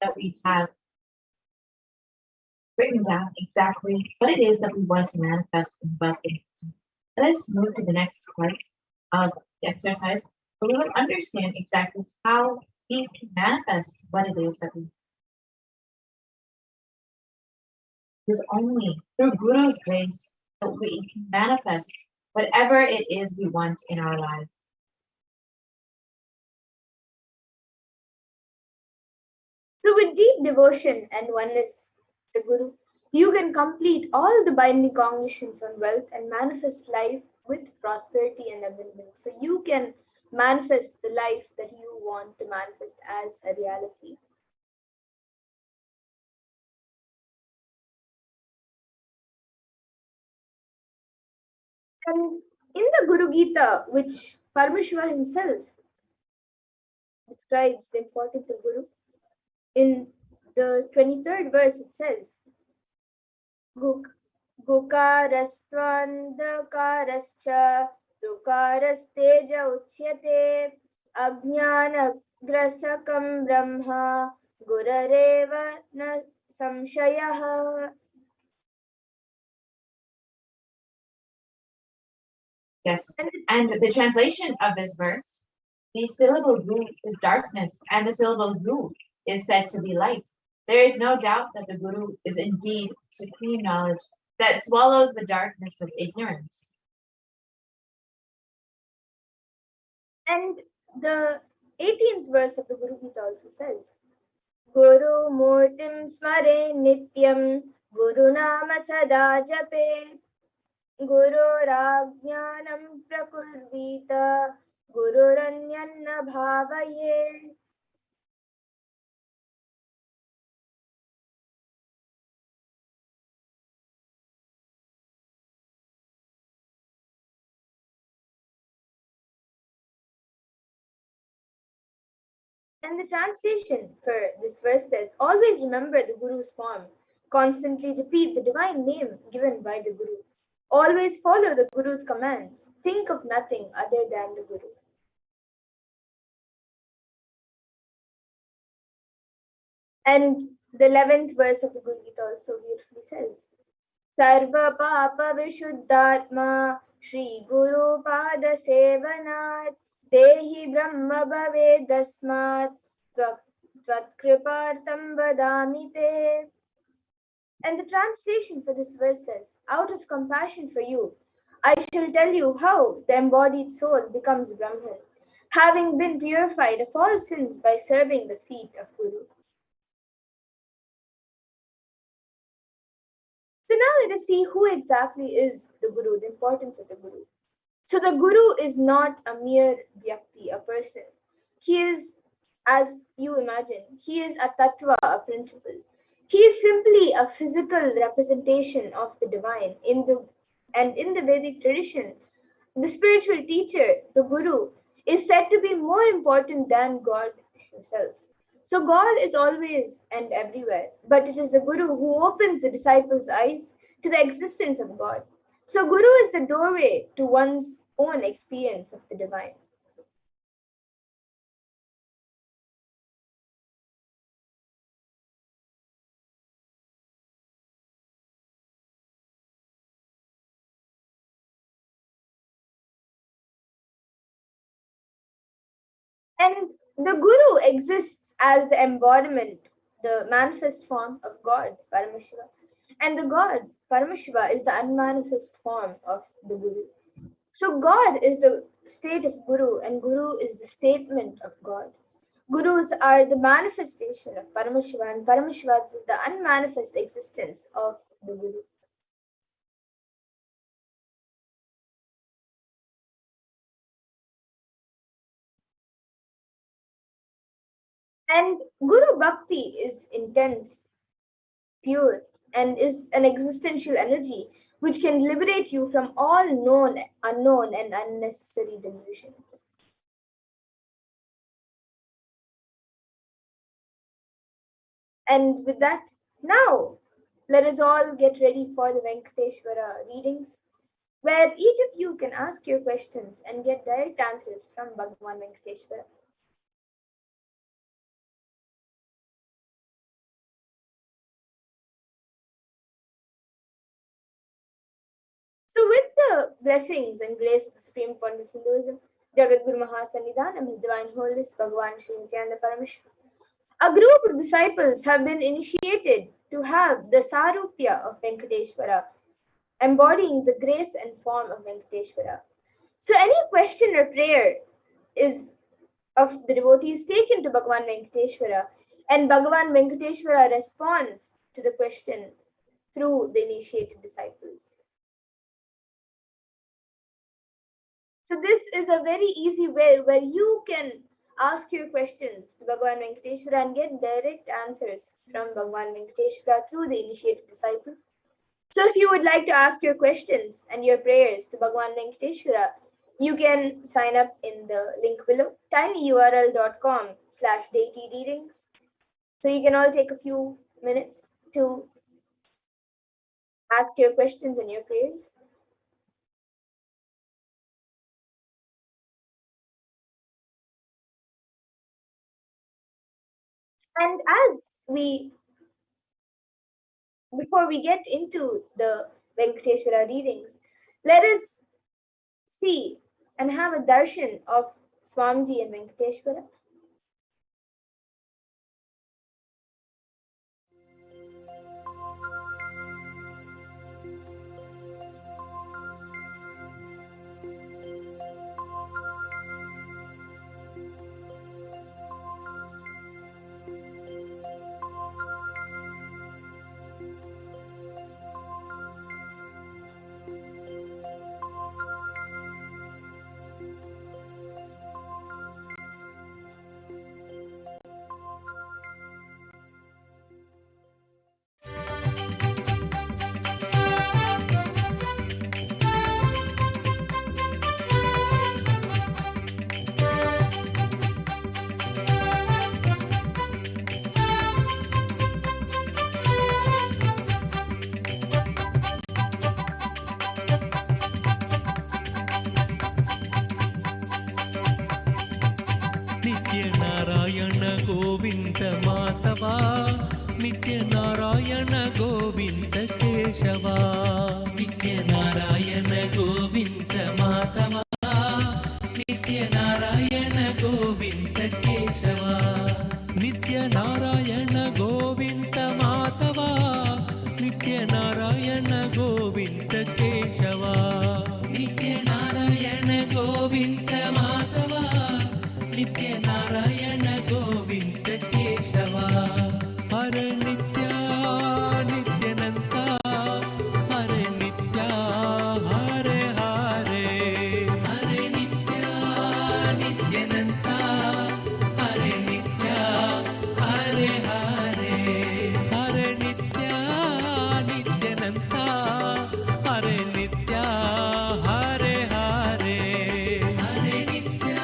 that we have written down exactly what it is that we want to manifest in wealth and fortune. Let us move to the next part of the exercise, where we will understand exactly how we can manifest what it is that we. It is only through Guru's grace that we can manifest whatever it is we want in our lives. So, with deep devotion and oneness to the Guru, you can complete all the binding cognitions on wealth and manifest life with prosperity and abundance. So, you can manifest the life that you want to manifest as a reality. And in the Guru Gita, which Parameshwar himself describes the importance of Guru, in the 23rd verse it says, Gukarastvandhakarascha Rukarastej uchyate Ajnanagrasakam Brahma Gurareva na samshayah. Yes, and the translation of this verse, the syllable Gu is darkness, and the syllable Gu is said to be light. There is no doubt that the Guru is indeed supreme knowledge that swallows the darkness of ignorance. And the 18th verse of the Guru Gita also says, Guru Murtim Smare Nityam Guru Nama Sada Jape Guru Rajnanam Prakurvita Guru Ranyanna Bhavaye. And the translation for this verse says, always remember the Guru's form. Constantly repeat the divine name given by the Guru. Always follow the Guru's commands. Think of nothing other than the Guru. And the 11th verse of the Guru Gita also beautifully says, Sarva Papa Vishuddhatma Shri Guru Pada Sevanat Dehi Brahma Bhavedasmat Tvatkripartam Vadamite. And the translation for this verse says, out of compassion for you, I shall tell you how the embodied soul becomes Brahman, having been purified of all sins by serving the feet of Guru. So now let us see who exactly is the Guru, the importance of the Guru. So the Guru is not a mere Vyakti, a person. He is, as you imagine, he is a Tattva, a principle. He is simply a physical representation of the divine. In the Vedic tradition, the spiritual teacher, the Guru, is said to be more important than God himself. So God is always and everywhere, but it is the Guru who opens the disciples' eyes to the existence of God. So Guru is the doorway to one's own experience of the divine. And the Guru exists as the embodiment, the manifest form of God, Parameshwara. And the God, Parameshwara, is the unmanifest form of the Guru. So God is the state of Guru, and Guru is the statement of God. Gurus are the manifestation of Parameshwara, and Parameshwara is the unmanifest existence of the Guru. And Guru Bhakti is intense, pure, and is an existential energy which can liberate you from all known, unknown, and unnecessary delusions. And with that, now let us all get ready for the Venkateshwara readings, where each of you can ask your questions and get direct answers from Bhagavan Venkateshwara. the blessings and grace of the Supreme Point of Hinduism, Jagat Guru Mahasannidhanam, His Divine Holiness Bhagavan Sri Ananda Venkateshwara, a group of disciples have been initiated to have the Sarupya of Venkateshwara, embodying the grace and form of Venkateshwara. So any question or prayer is of the devotees taken to Bhagavan Venkateshwara, and Bhagavan Venkateshwara responds to the question through the initiated disciples. So this is a very easy way where you can ask your questions to Bhagavan Venkateshwara and get direct answers from Bhagavan Venkateshwara through the initiated disciples. So if you would like to ask your questions and your prayers to Bhagavan Venkateshwara, you can sign up in the link below, tinyurl.com/deity readings. So you can all take a few minutes to ask your questions and your prayers. And before we get into the Venkateshwara readings, let us see and have a darshan of Swamiji and Venkateshwara. Govind Madhava नित्य नारायण गोविंद केशवा नित्य नारायण गोविंद माधवा नित्य नारायण गोविंद केशवा नित्य नारायण गोविंद माधवा नित्य नारायण गोविंद केशवा नित्य नारायण गोविंद माधवा नित्य नारायण गोविंद केशवा हरे नित्या नित्यानंता हरे नित्या हरे हरे हरे नित्या नित्यानंता हरे नित्या हरे हरे हरे नित्या नित्यानंता हरे नित्या हरे हरे हरे नित्या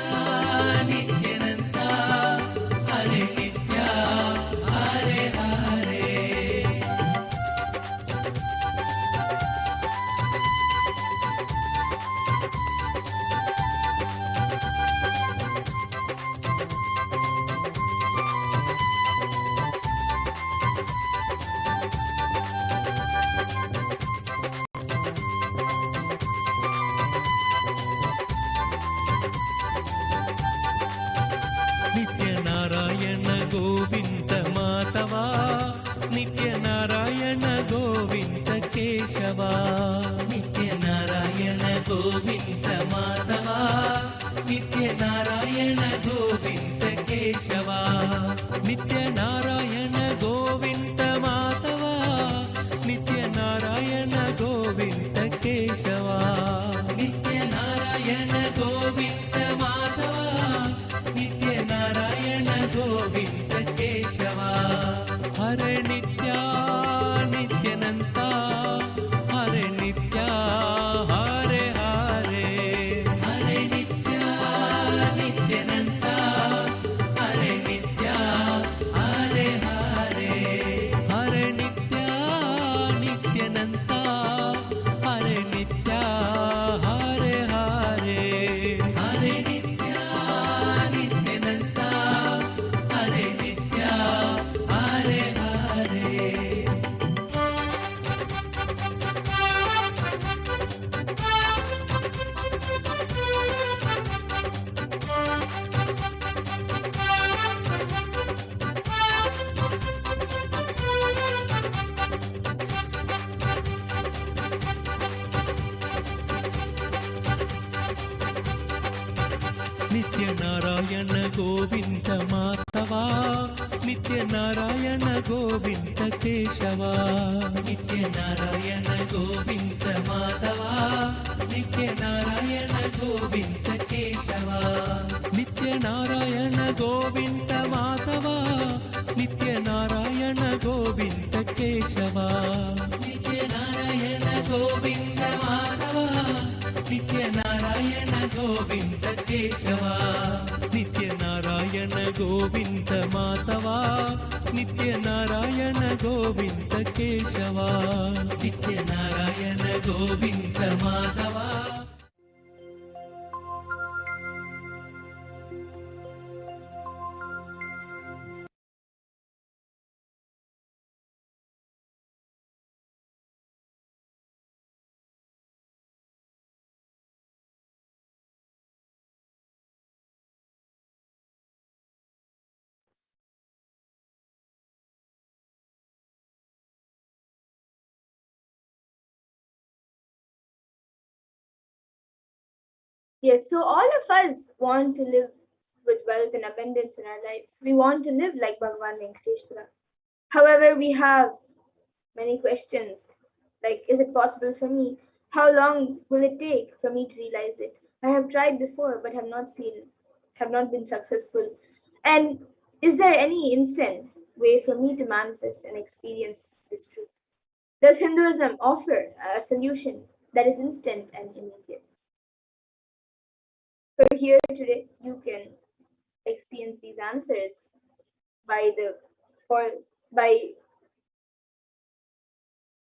नित्यानंता हरे नित्या हरे हरे नित्य नारायण गोविंद माधवा नित्य नारायण गोविंद केशवा नित्य नारायण गोविंद माधवा नित्य नारायण गोविंद केशवा नित्य नारायण गोविंद माधवा नित्य नारायण गोविंद केशवा नित्य नारायण गोविंद माधवा नित्य नारायण गोविंद केशवा हरे नित्या नित्यानंता हरे नित्या हरे हरे हरे नित्या नित्यानंता हरे नित्या हरे हरे हरे नित्या नित्यानंता हरे नित्या हरे हरे हरे ನಿತ್ಯ ನಾರಾಯಣ ಗೋವಿಂದ ಮಾಧವ ನಿತ್ಯ ನಾರಾಯಣ ಗೋವಿಂದ ಕೇಶವ ನಿತ್ಯ ನಾರಾಯಣ ಗೋವಿಂದ ಮಾಧವ ನಿತ್ಯ ನಾರಾಯಣ ಗೋವಿಂದ ಕೇಶವ ನಿತ್ಯ ನಾರಾಯಣ ಗೋವಿಂದ ಮಾಧವ ನಿತ್ಯ ನಾರಾಯಣ ಗೋವಿಂದ ಕೇಶವ ನಿತ್ಯ ನಾರಾಯಣ ಗೋವಿಂದ ಮಾಧವ ನಿತ್ಯ ನಾರಾಯಣ ಗೋವಿಂದ ಕೇಶವ ನಿತ್ಯ ನಾರಾಯಣ ಗೋವಿಂದ ಮಾಧವ ನಿತ್ಯ ನಾರಾಯಣ ಗೋವಿಂದ ಕೇಶವ ನಿತ್ಯ Narayana Govinda Madhava. Yes, so all of us want to live with wealth and abundance in our lives. We want to live like Bhagavan Venkateshwara. However, we have many questions like, is it possible for me? How long will it take for me to realize it? I have tried before but have not been successful. And is there any instant way for me to manifest and experience this truth? Does Hinduism offer a solution that is instant and immediate? So here today you can experience these answers by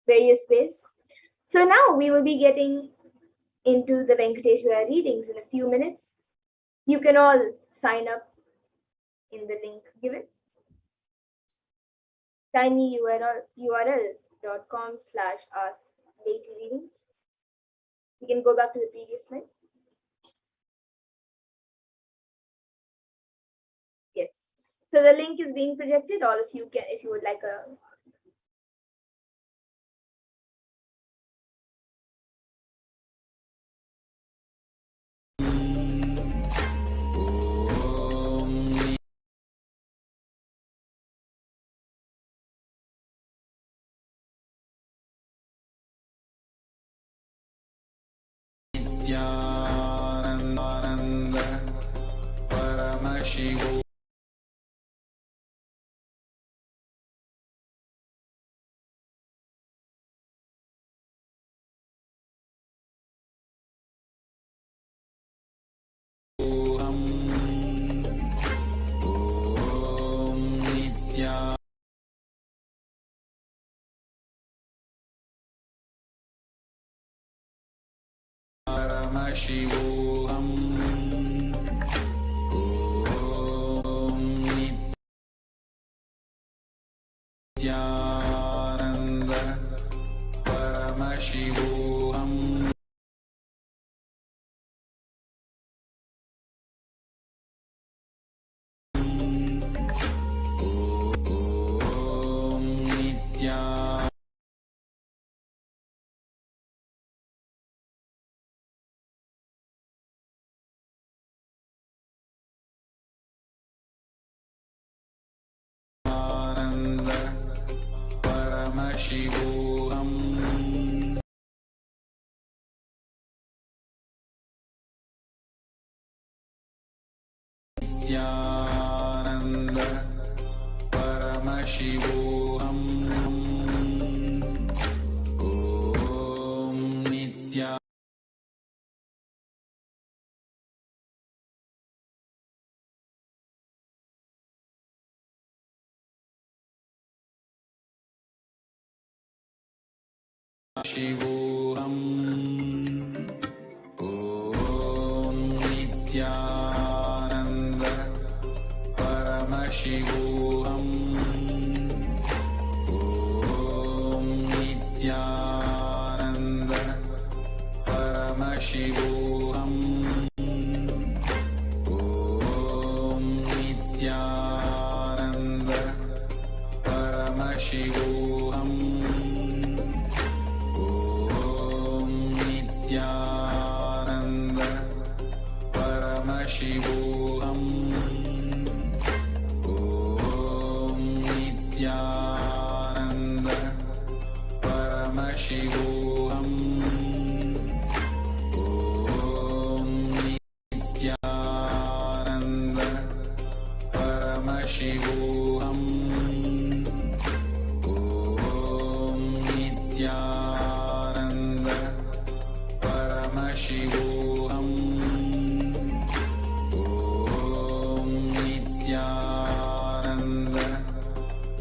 various ways. So now we will be getting into the Venkateshwara readings in a few minutes. You can all sign up in the link given. tinyurl.com/ask-deity-readings. We can go back to the previous slide. Yes. So the link is being projected. All of you can, if you would like a Nityanand परमशिवो शिवोऽहम् ॐ नित्यानन्द परमशिवोऽहम् शिवोऽहम् नित्यानन्द परमशिवोऽहम् ॐ नित्या शिवोऽहम् ॐ नित्यानन्द परमशिवोऽहम् ॐ नित्यानन्द परमशिवोऽहम् ॐ नित्यानन्द परमशिवोऽहम् Paramashivoham. Om Nityananda Paramashivoham. Om Nityananda Paramashivoham. Om Nityananda Paramashivoham. Om Nityananda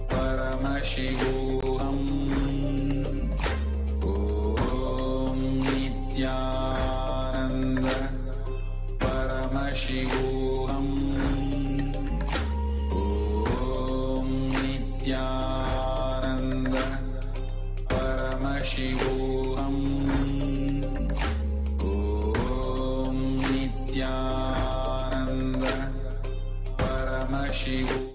Paramashivoham. Om Nityananda Paramashivoham. Om Nityananda Paramashivoham. Om Nityananda Paramashivoham.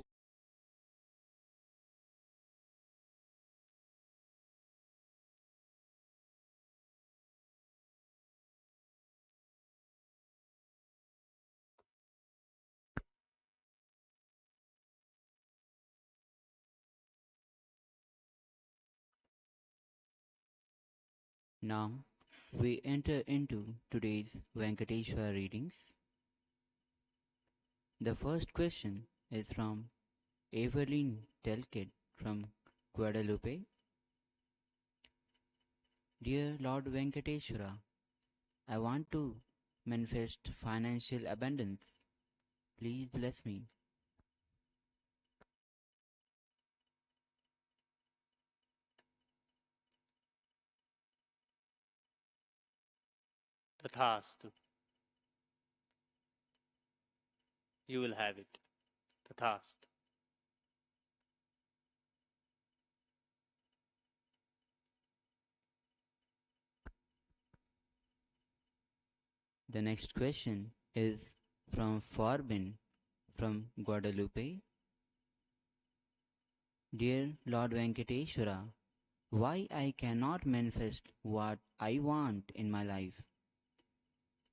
Now we enter into today's Venkateshwara readings. The first question is from Evelyn Delkid from Guadalupe. Dear Lord Venkateshwara, I want to manifest financial abundance. Please bless me. Tathastu. You will have it. Tathastu. The next question is from Forbin from Guadalupe. Dear Lord Venkateshwara, why I cannot manifest what I want in my life?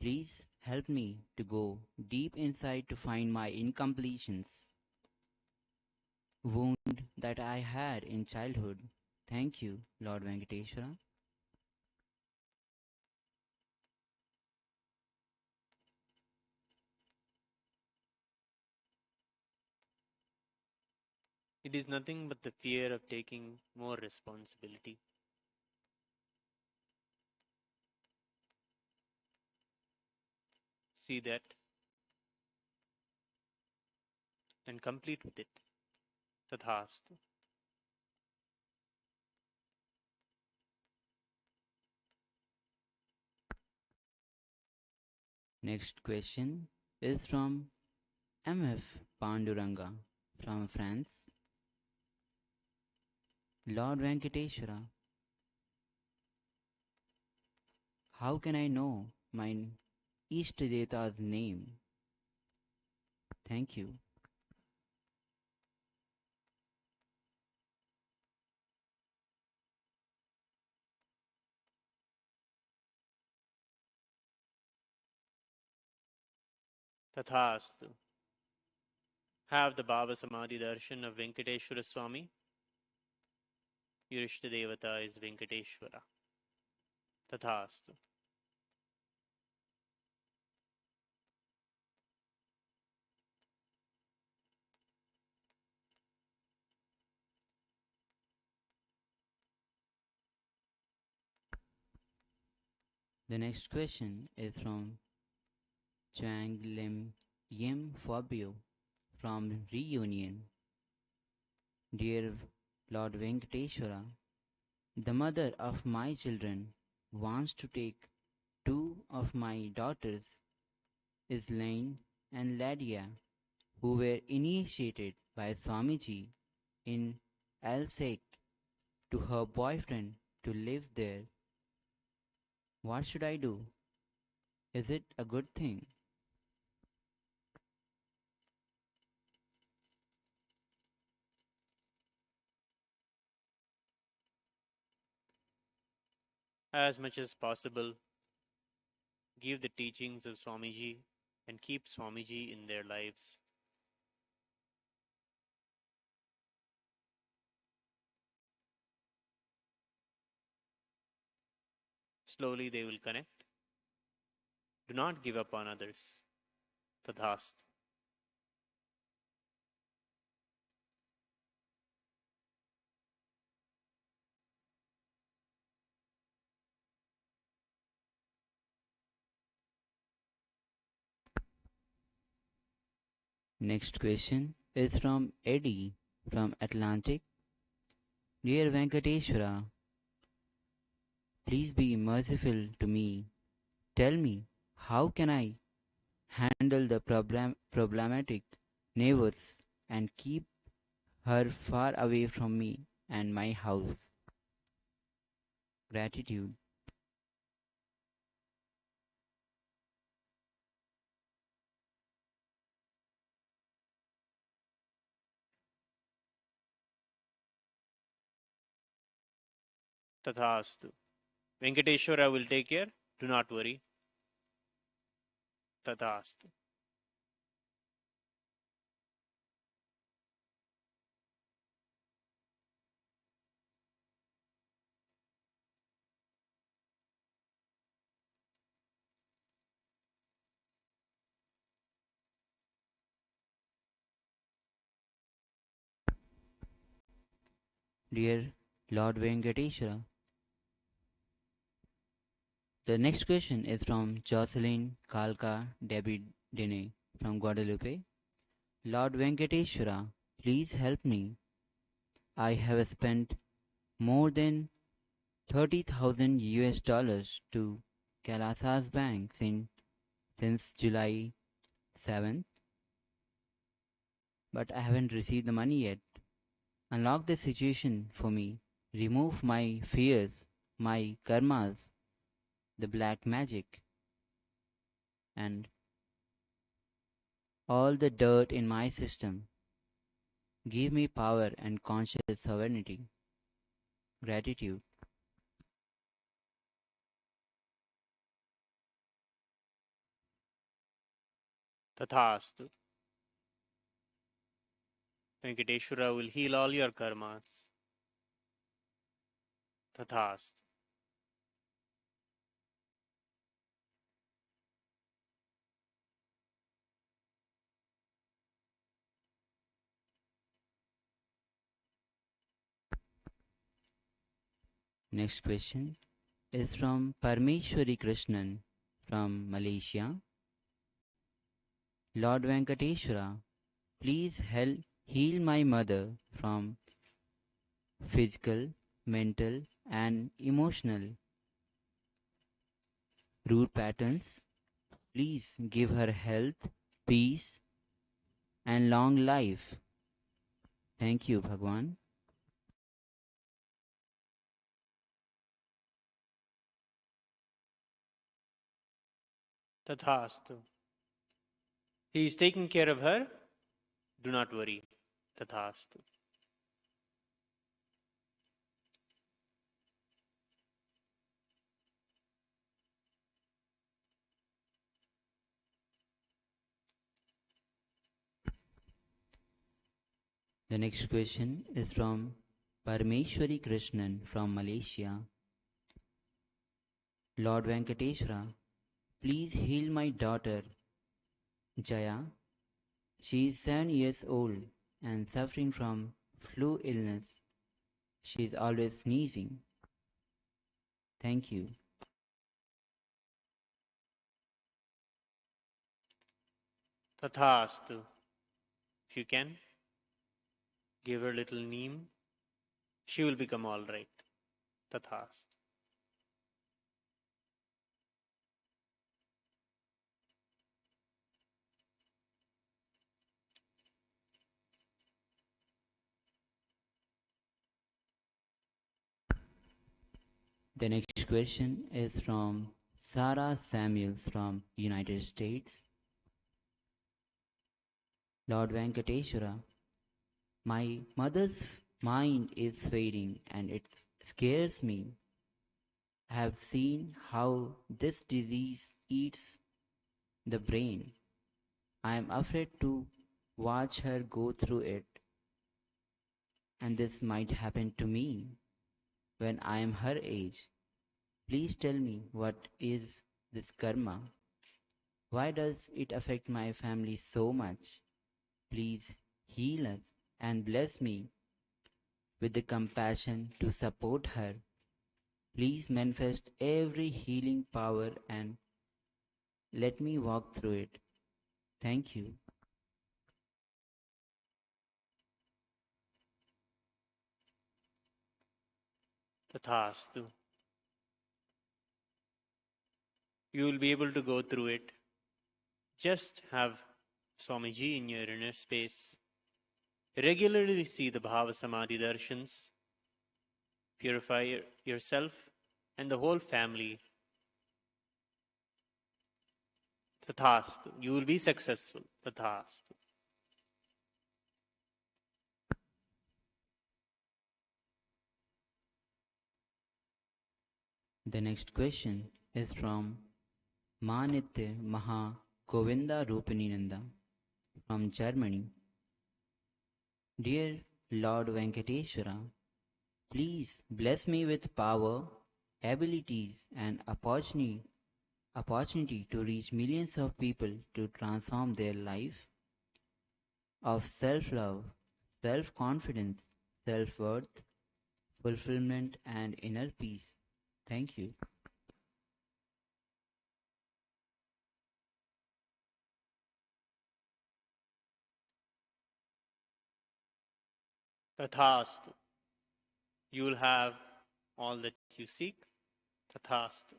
Please help me to go deep inside to find my incompletions, wound that I had in childhood. Thank you, Lord Venkateshwara. It is nothing but the fear of taking more responsibility. See that and complete with it. Tathastu. Next question is from MF Panduranga from France. Lord Venkateshwara, how can I know my Ishtadeta's name? Thank you. Tathastu. Have the Bhava Samadhi Darshan of Venkateshwara Swami. Your Ishtadevata is Venkateshwara. Tathastu. The next question is from Chang Lim Yim Fabio from Reunion. Dear Lord Venkateshwara, the mother of my children wants to take two of my daughters, Islaine and Ladia, who were initiated by Swamiji in Alsek, to her boyfriend to live there. What should I do? Is it a good thing? As much as possible, give the teachings of Swamiji and keep Swamiji in their lives. Slowly they will connect. Do not give up on others. Tathast. Next question is from Eddie from Atlantic. Dear Venkateshwara, please be merciful to me. Tell me, how can I handle the problematic neighbors and keep her far away from me and my house? Gratitude. Tathastu. Venkateshwara will take care. Do not worry. Tathastu. Dear Lord Venkateshwara, the next question is from Jocelyn Kalka Debbie Dene from Guadalupe. Lord Venkateshwara, please help me. I have spent more than 30,000 US dollars to Kailasa's bank since July 7th, but I haven't received the money yet. Unlock the situation for me. Remove my fears, my karmas, the black magic, and all the dirt in my system. Give me power and conscious sovereignty. Gratitude. Tathastu. Venkateshwara will heal all your karmas. Tathastu. Next question is from Parmeshwari Krishnan from Malaysia. Lord Venkateshwara, please help heal my mother from physical, mental, and emotional root patterns. Please give her health, peace, and long life. Thank you, Bhagavan. Tathastu. He is taking care of her. Do not worry. Tathastu. The next question is from Parmeshwari Krishnan from Malaysia. Lord Venkateshwara, please heal my daughter Jaya. She is 7 years old and suffering from flu illness. She is always sneezing. Thank you. Tathastu. If you can, give her little neem. She will become all right. Tathastu. The next question is from Sarah Samuels from United States. Lord Venkateshwara, my mother's mind is fading and it scares me. I have seen how this disease eats the brain. I am afraid to watch her go through it, and this might happen to me when I am her age. Please tell me, what is this karma? Why does it affect my family so much? Please heal us and bless me with the compassion to support her. Please manifest every healing power and let me walk through it. Thank you. Tathastu. You will be able to go through it. Just have Swamiji in your inner space. Regularly see the Bhava Samadhi Darshans. Purify yourself and the whole family. Tathastu. You will be successful. Tathastu. The next question is from Manitya Maha Govinda Rupininanda from Germany. Dear Lord Venkateshwara, please bless me with power, abilities, and opportunity to reach millions of people to transform their life of self-love, self-confidence, self-worth, fulfillment, and inner peace. Thank you. Tathastu. You will have all that you seek. Tathastu.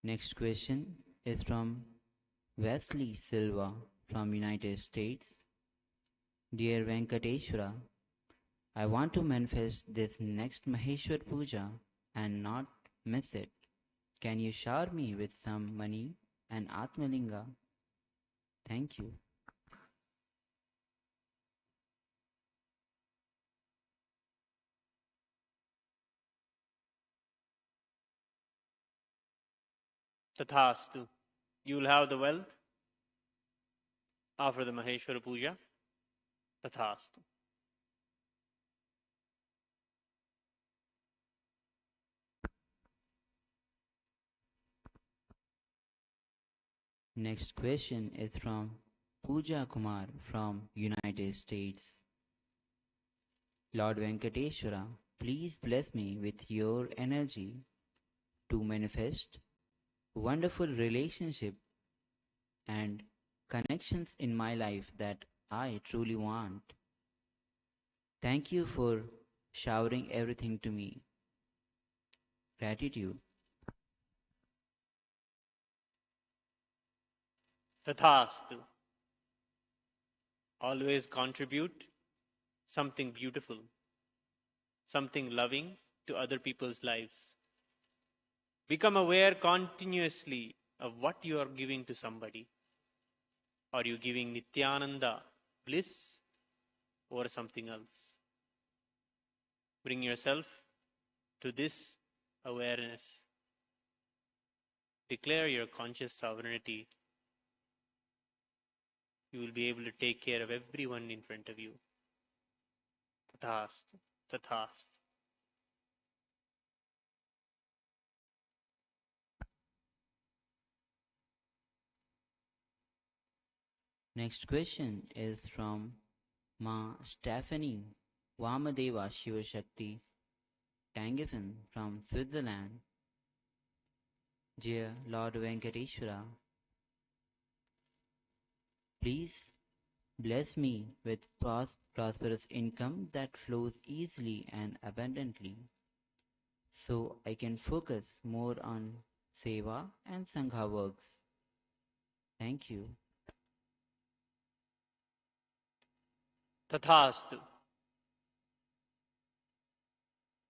Next question is from Wesley Silva from United States. Dear Venkateshwara, I want to manifest this next Maheshwar Puja and not miss it. Can you shower me with some money and Atmalinga? Thank you. Tathastu. You will have the wealth after the Maheshwara Puja. Tathastu. Next question is from Pooja Kumar from United States. Lord Venkateshwara, please bless me with your energy to manifest wonderful relationship and connections in my life that I truly want. Thank you for showering everything to me. Gratitude. Tathastu. Always contribute something beautiful, something loving to other people's lives. Become aware continuously of what you are giving to somebody. Are you giving Nityananda bliss or something else? Bring yourself to this awareness. Declare your conscious sovereignty. You will be able to take care of everyone in front of you. Tathastu. Tathastu. Next question is from Ma Stephanie Vamadeva Shiva Shakti Tangifen from Switzerland. Dear Lord Venkateshwara, please bless me with prosperous income that flows easily and abundantly so I can focus more on Seva and Sangha works. Thank you. Tathastu.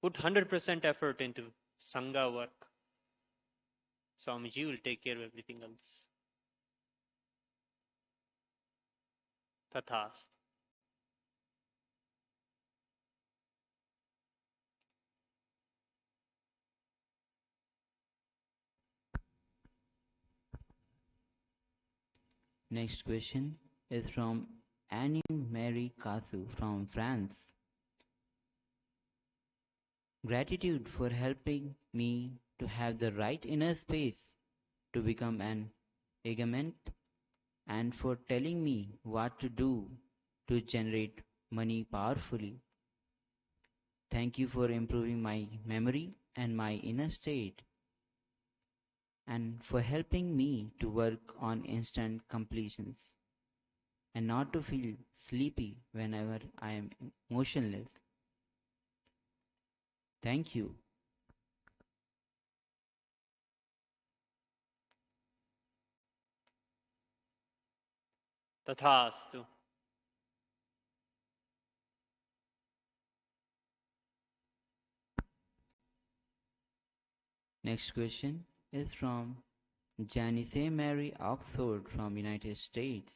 Put 100% effort into Sangha work. Swamiji will take care of everything else. Tathastu. Next question is from Annie Marie Kasu from France. Gratitude for helping me to have the right inner space to become an agament and for telling me what to do to generate money powerfully. Thank you for improving my memory and my inner state and for helping me to work on instant completions and not to feel sleepy whenever I am motionless. Thank you. Tathastu. Next question is from Janice Mary Oxford from United States.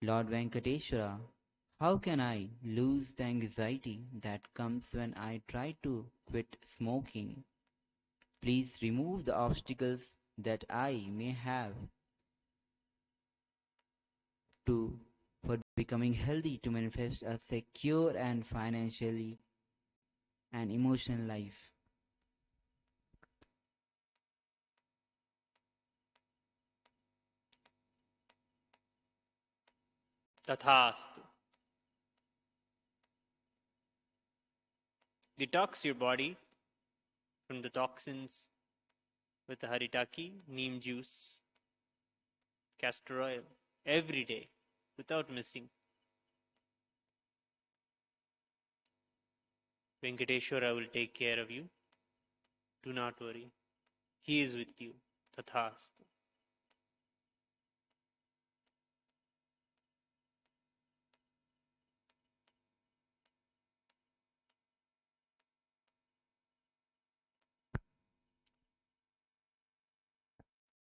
Lord Venkateshwara, how can I lose the anxiety that comes when I try to quit smoking? Please remove the obstacles that I may have for becoming healthy to manifest a secure and financially and emotional life. Tathastu. Detox your body from the toxins with the haritaki, neem juice, castor oil every day without missing. Venkateshwara will take care of you. Do not worry. He is with you. Tathastu.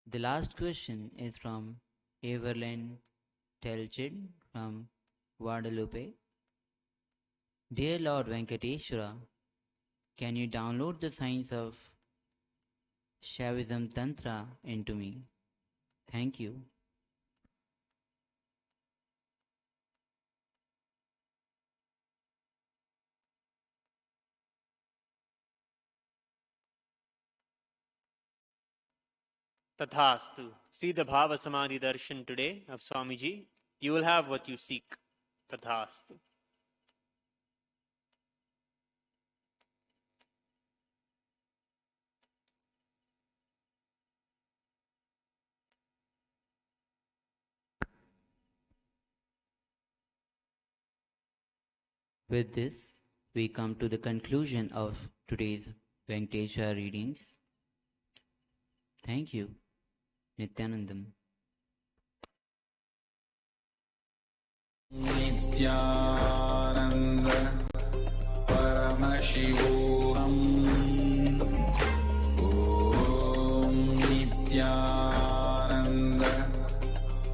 The last question is from Evelyn Telchid from Guadalupe. Dear Lord Venkateshwara, can you download the science of Shaivism Tantra into me? Thank you. Tathastu. See the Bhava Samadhi Darshan today of Swamiji. You will have what you seek. Tathastu. With this, we come to the conclusion of today's Venkateshwara readings. Thank you. Nityanandam. Nityananda Paramashivoham Om Nityananda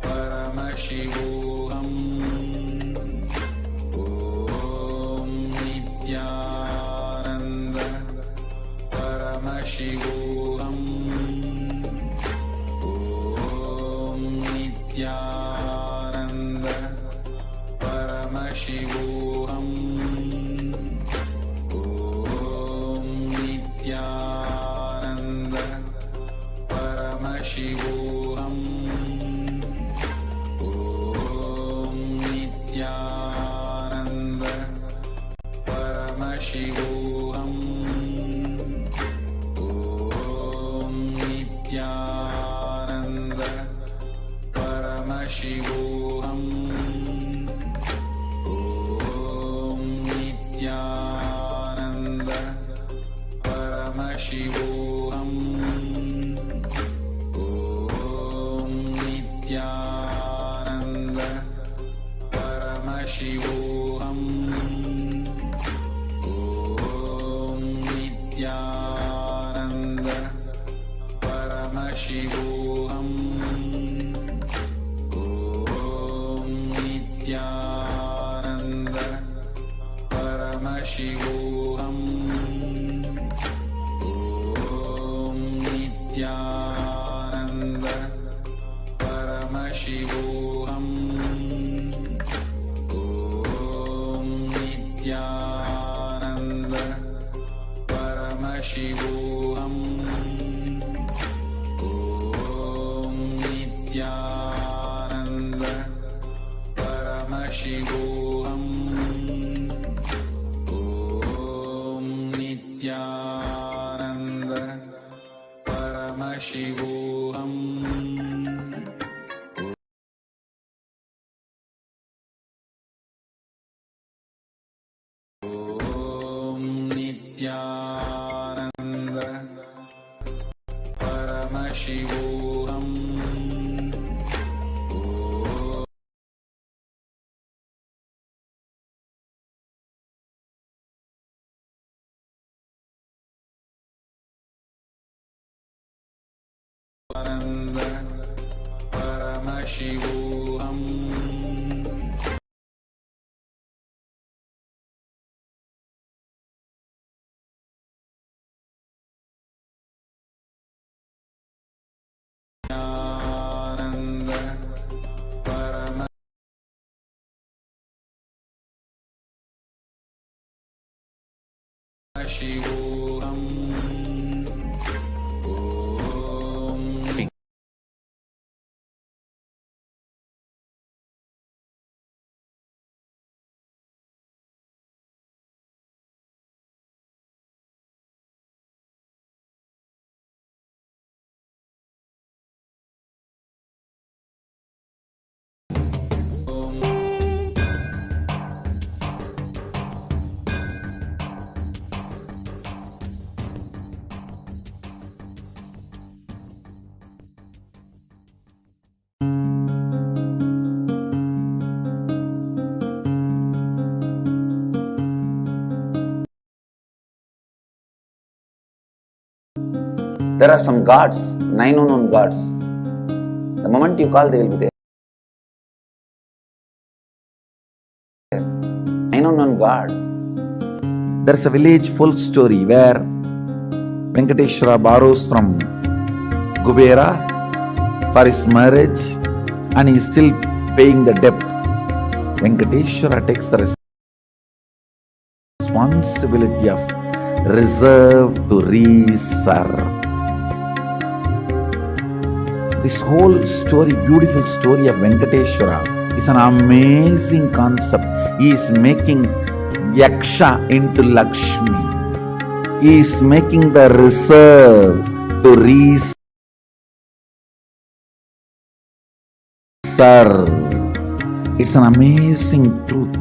Paramashivoham Om Nityananda Paramashivoham Om Nityananda Paramashivoham Om Nityananda Paramashivoham Om Nityananda Paramashivoham Om Nityananda Paramashivoham Om Nityananda Paramashivoham Om Nityananda Paramashivoham Om Nityananda Paramashivoham Om Nityananda Paramashivoham Om Nityananda Shivoham. Om Nityananda Paramashivoham. Om Nityananda Paramashivoham. Ananda Paramashivoham. Ananda Paramashivoham. Om There are some gods, 9 unknown gods. The moment you call, they will be there. 9 unknown god. There's a village folk story where Venkateshwara borrows from Kubera for his marriage and he is still paying the debt. Venkateshwara takes the responsibility of reserve to reserve. This whole story, beautiful story of Venkateshwara is an amazing concept. He is making Yaksha into Lakshmi. He is making the reserve to reserve. It's an amazing truth.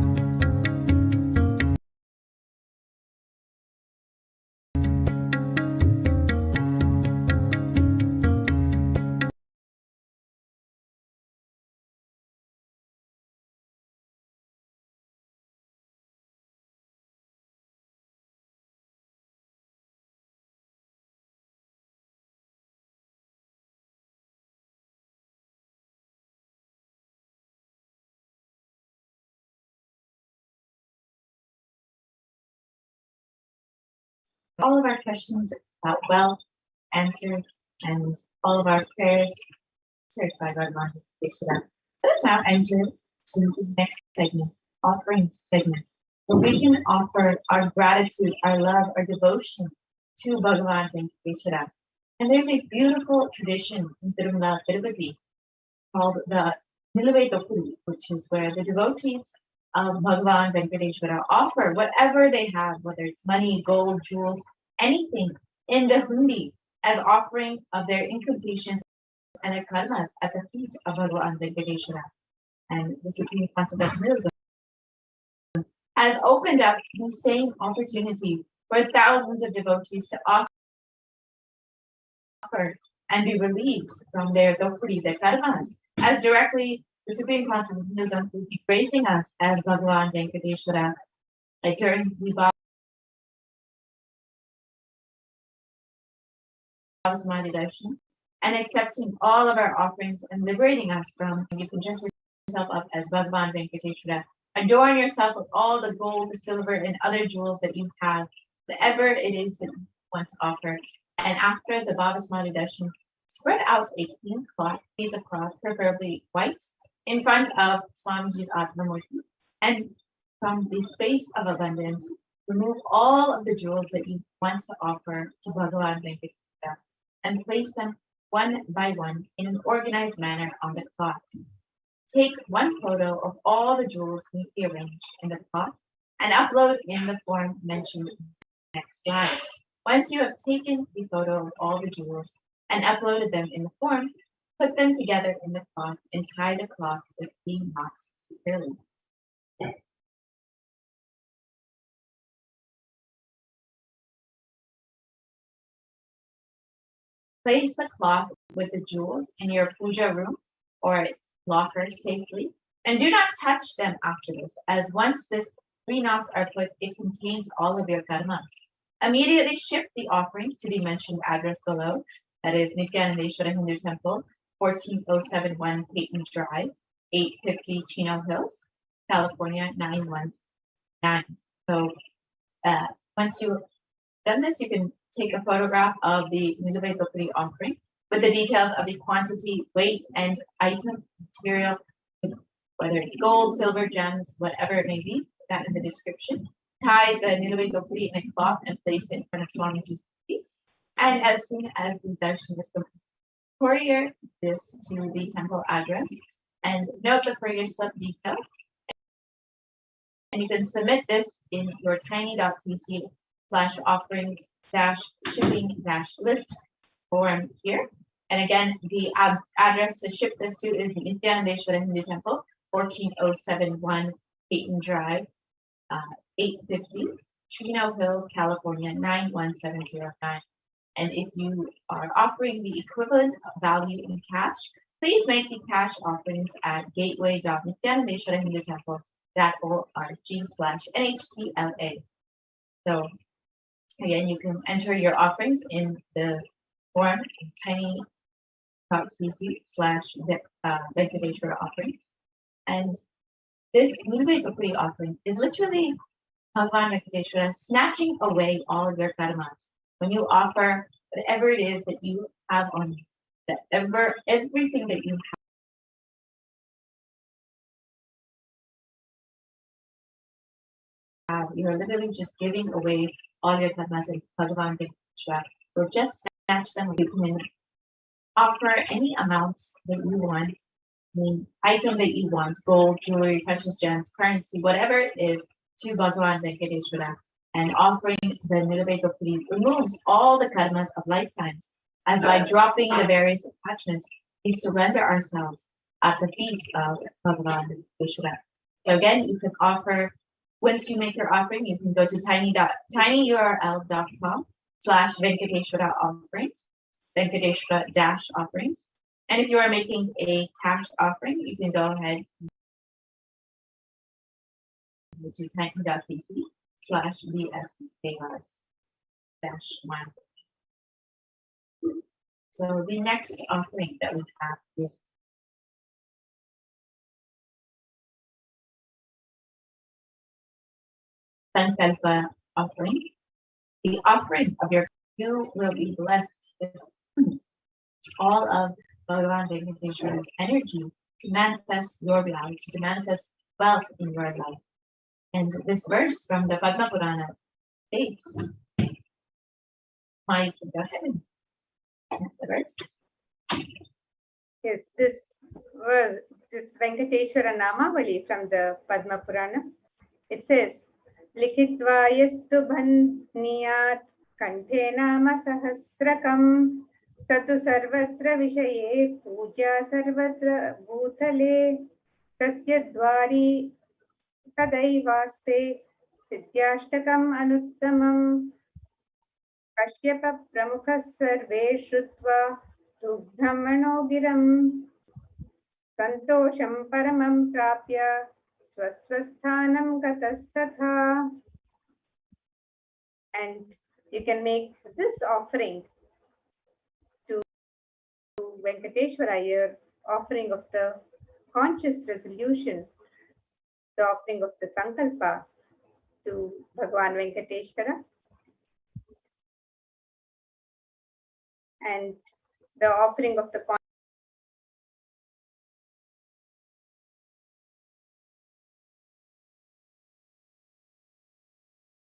All of our questions about wealth answered and all of our prayers answered by Bhagavan. Let us now enter to the next segment, offering segment, where we can offer our gratitude, our love, our devotion to Bhagavan Venkateshwara. And there's a beautiful tradition in Tirumala, Tirupati called the Niluvai Tokkudi, which is where the devotees of Bhagavan Venkateshwara offer whatever they have, whether it's money, gold, jewels, anything in the hundi as offering of their incantations and their karmas at the feet of Bhagavan Venkateshwara. And the Supreme Concept of Buddhism has opened up the same opportunity for thousands of devotees to offer and be relieved from their dokuri, their karmas, as directly the Supreme Concept of Buddhism will be gracing us as Bhagavan Venkateshwara during the Bhava Samadhi Darshan and accepting all of our offerings and liberating us from. You can dress yourself up as Bhagavan Venkateshwara. Adorn yourself with all the gold, the silver, and other jewels that you have, whatever it is that you want to offer. And after the Bhava Samadhi Darshan, spread out a clean cloth, piece of cloth, preferably white, in front of Swamiji's Atmamurti. And from the space of abundance, remove all of the jewels that you want to offer to Bhagavan Venkateshwara and place them one by one in an organized manner on the cloth. take one photo of all the jewels neatly arranged in the pot and upload in the form mentioned in the next slide. Once you have taken the photo of all the jewels and uploaded them in the form, put them together in the cloth and tie the cloth with 3 knots securely. Place the cloth with the jewels in your puja room or locker safely, and do not touch them after this, as once this 3 knots are put, it contains all of your karmas. Immediately ship the offerings to the mentioned address below, that is Nityanandeshwara Hindu Temple, 14071 Peyton Drive, 850 Chino Hills, California, 919. So once you've done this, you can take a photograph of the Niluvai Gopuri offering with the details of the quantity, weight, and item material, whether it's gold, silver, gems, whatever it may be, that in the description. Tie the Niluvai Gopuri in a cloth and place it in front of Swamiji's feet. And as soon as the darshan is complete, courier this to the temple address and note the courier slip details. And you can submit this in your tiny.cc/offerings-shipping-list form here. And again, the address to ship this to is the Nityanandeshwara Hindu Temple, 14071 Peyton Drive, 850 Chino Hills, California, 91709. And if you are offering the equivalent value in cash, please make the cash offerings at gateway.nityanandeshwarahindutemple.org/NHTLA. So again, you can enter your offerings in the form tiny.cc/Venkateshwara offerings. And this Niluvai Gopuri offering is literally Bhagavan Venkateshwara snatching away all of your karmas. When you offer whatever it is that you have on you, everything that you have, you're literally just giving away all your karmas, and Bhagavan Venkateshwara will just snatch them. You can offer any amounts that you want, the item that you want, gold, jewelry, precious gems, currency, whatever it is, to Bhagavan Venkateshwara. And offering the Niluvai Gopuri removes all the karmas of lifetimes, as by dropping the various attachments, we surrender ourselves at the feet of Bhagavan Venkateshwara. So again, you can offer, once you make your offering, you can go to tinyurl.com/Venkateshwara offerings, Venkateshwara-offerings. And if you are making a cash offering, you can go ahead to tiny.cc/VSKRs-1. So the next offering that we have is Sankalpa offering. The offering of you will be blessed with all of Bhagavan Venkateshwara's energy to manifest your reality, to manifest wealth in your life. And this verse from the Padma Purana states, Mike, go ahead and the verse. Yes, this was this Venkateshwara Namavali from the Padma Purana. It says, Likhitva yastu bhandniyat kanthe nama sahasrakam satu sarvatra vishaye puja sarvatra bhutale tasya dvari sadaivaste siddhyashtakam anuttamam kashyapa pramukhas sarve shrutva tu brahmano giram santosham paramam prapya swaswasthanam gatastatha. And you can make this offering to Venkateshwara, your offering of the conscious resolution, the offering of the Sankalpa to Bhagavan Venkateshwara, and the offering of the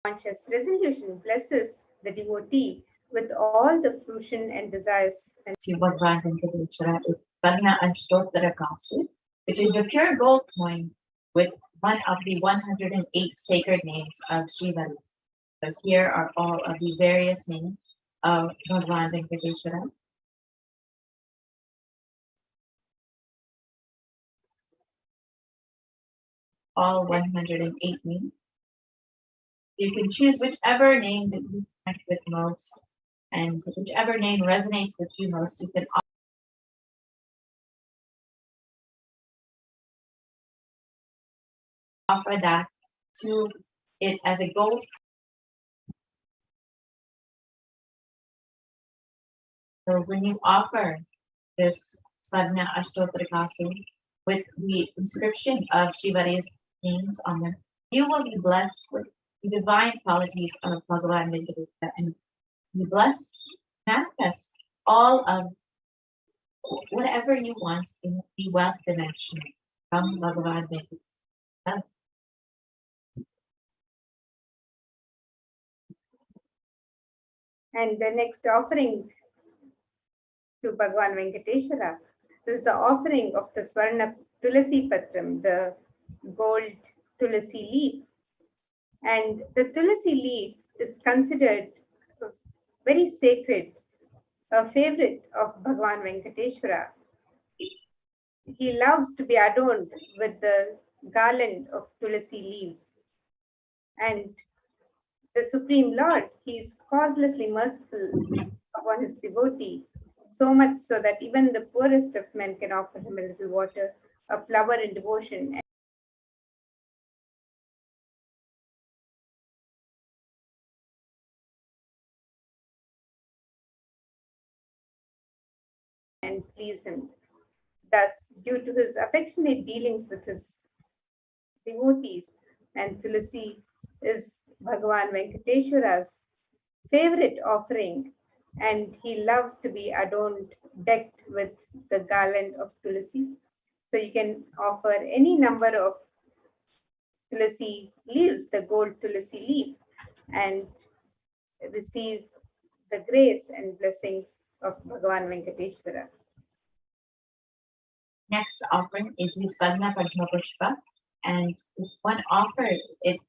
conscious resolution blesses the devotee with all the fruition and desires. To Bhagavan Venkateshwara is Varna Ashtottara Kasu. which is a pure gold coin with one of the 108 sacred names of Shiva. So here are all of the various names of Bhagavan Venkateshwara. All 108 names. You can choose whichever name that you connect with most, and whichever name resonates with you most, you can offer that to it as a gold. So when you offer this Sadhana Ashtotra Kasi with the inscription of Shivari's names on them, you will be blessed with the divine qualities of Bhagavan Venkateshwara and be blessed, manifest all of whatever you want in the wealth dimension from Bhagavan Venkateshwara. And the next offering to Bhagavan Venkateshwara is the offering of the Swarna Tulasi Patram, the gold Tulasi leaf. And the Tulasi leaf is considered very sacred, a favorite of Bhagavan Venkateshwara. He loves to be adorned with the garland of Tulasi leaves. And the Supreme Lord, he is causelessly merciful upon his devotee, so much so that even the poorest of men can offer him a little water, a flower in devotion. And please him. Thus, due to his affectionate dealings with his devotees, and Tulasi is Bhagavan Venkateshwara's favorite offering, and he loves to be adorned, decked with the garland of Tulasi. So you can offer any number of Tulasi leaves, the gold Tulasi leaf, and receive the grace and blessings of Bhagavan Venkateshwara. Next offering is the Sadhana Padma Pushpa, and if one offered it,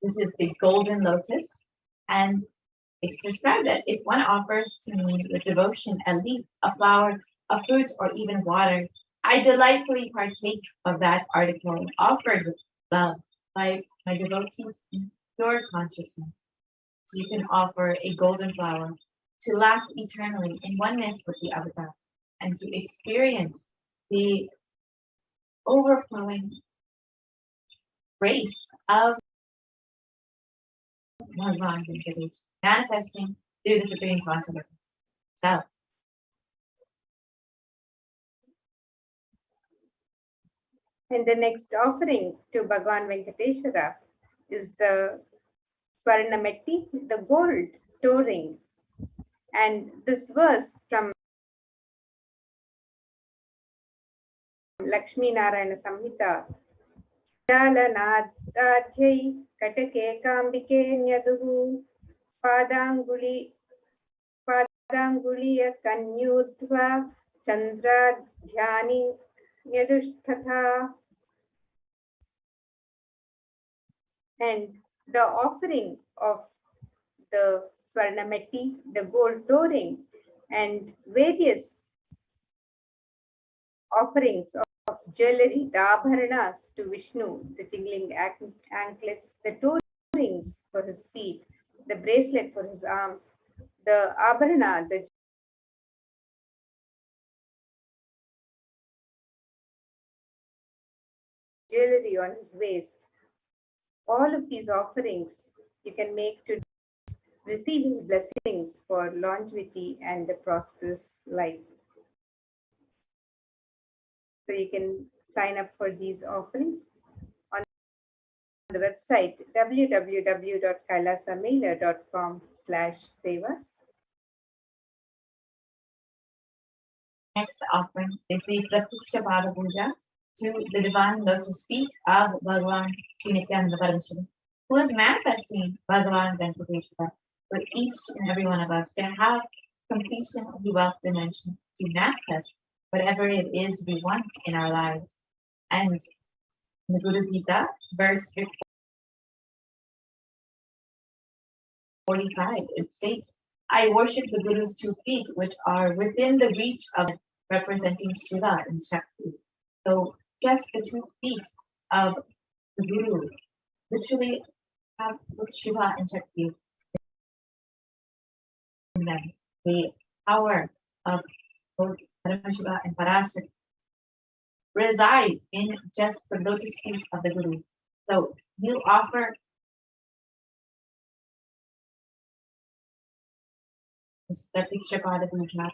this is the golden lotus, and it's described that if one offers to me with devotion a leaf, a flower, a fruit, or even water, I delightfully partake of that article offered with love by my devotees in pure consciousness. So you can offer a golden flower to last eternally in oneness with the avatar and to experience the overflowing grace of Bhagavan Venkateshwara manifesting through the Supreme Quantum of Self. And the next offering to Bhagavan Venkateshwara is the Swarnametti, the gold toe ring. And this verse from Lakshmi Narayana Samhita, Jalanadadhyai Katake Kambike Nyaduhu Padanguliya Kanyudhva Chandra Dhyani Nyadushthatha. And the offering of the Swarnametti, the gold toe ring, and various offerings of jewelry, the abharanas to Vishnu, the jingling anklets, the toe rings for his feet, the bracelet for his arms, the abharana, the jewelry on his waist. All of these offerings you can make to receive his blessings for longevity and a prosperous life. So you can sign up for these offerings on the website www.kailasamailer.com/sevas. Next offering is the Pratiksha Bhava Puja to the divine lotus feet of Bhagavan Sri Ananda Venkateshwara, who is manifesting Bhagavan Venkateshwara for each and every one of us to have completion of the wealth dimension, to manifest whatever it is we want in our lives. And in the Guru Gita, verse 45, it states, I worship the Guru's 2 feet, which are within the reach of representing Shiva and Shakti. So just the 2 feet of the Guru literally have both Shiva and Shakti in them. The power of both Paramashiva and Parashakti reside in just the lotus feet of the Guru. So you offer this Pratikshapada Puja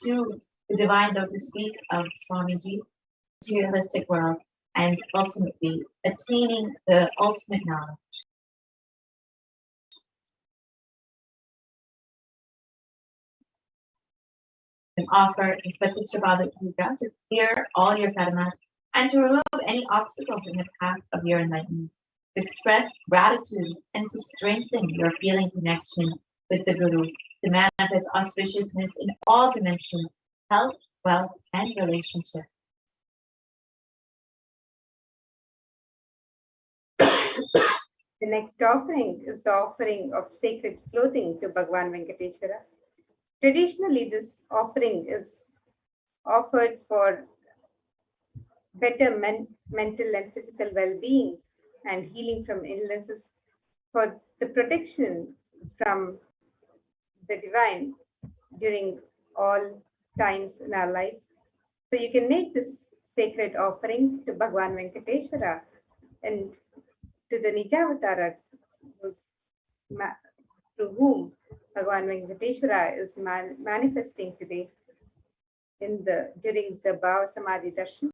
to the divine lotus feet of Swamiji, materialistic world, and ultimately attaining the ultimate knowledge. And offer this Pratikshapada Puja to clear all your karmas and to remove any obstacles in the path of your enlightenment, to express gratitude and to strengthen your feeling connection with the Guru, to manifest auspiciousness in all dimensions, health, wealth, and relationship. The next offering is the offering of sacred clothing to Bhagavan Venkateshwara. Traditionally, this offering is offered for better mental and physical well-being and healing from illnesses, for the protection from the divine during all times in our life. So you can make this sacred offering to Bhagavan Venkateshwara and to the Nijavatara, through whom Bhagavan Venkateshwara is manifesting today during the Bhava Samadhi Darshan.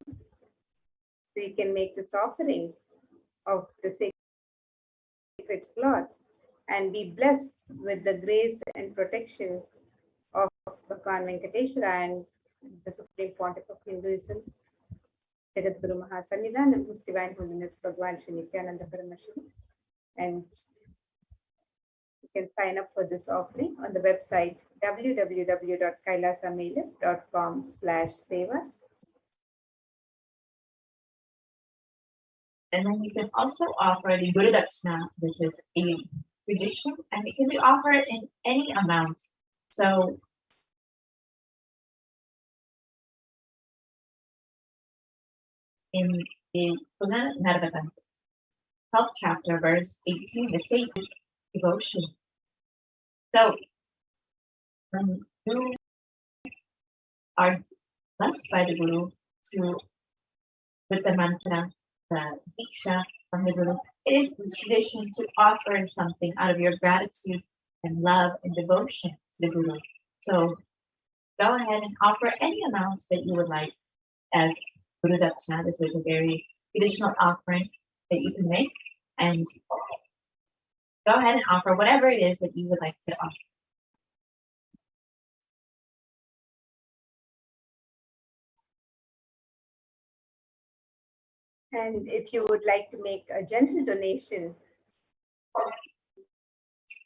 So you can make this offering of the sacred cloth and be blessed with the grace and protection of Bhagavan Venkateshwara and the Supreme Pontiff of Hinduism, Jagat Guru Mahasannidhanam, His Divine Holiness Bhagavan Sri Nityananda Paramashri. And you can sign up for this offering on the website www.kailasamela.com/sevas. And then you can also offer the Guru Dakshina, which is a tradition, and it can be offered in any amount. So in the Purana Narvatan, 12th chapter, verse 18, it states devotion. So when you are blessed by the Guru with the mantra, the Diksha from the Guru, it is the tradition to offer something out of your gratitude and love and devotion to the Guru. So go ahead and offer any amounts that you would like as Guru Dakshina. This is a very traditional offering that you can make, and go ahead and offer whatever it is that you would like to offer. And if you would like to make a general donation,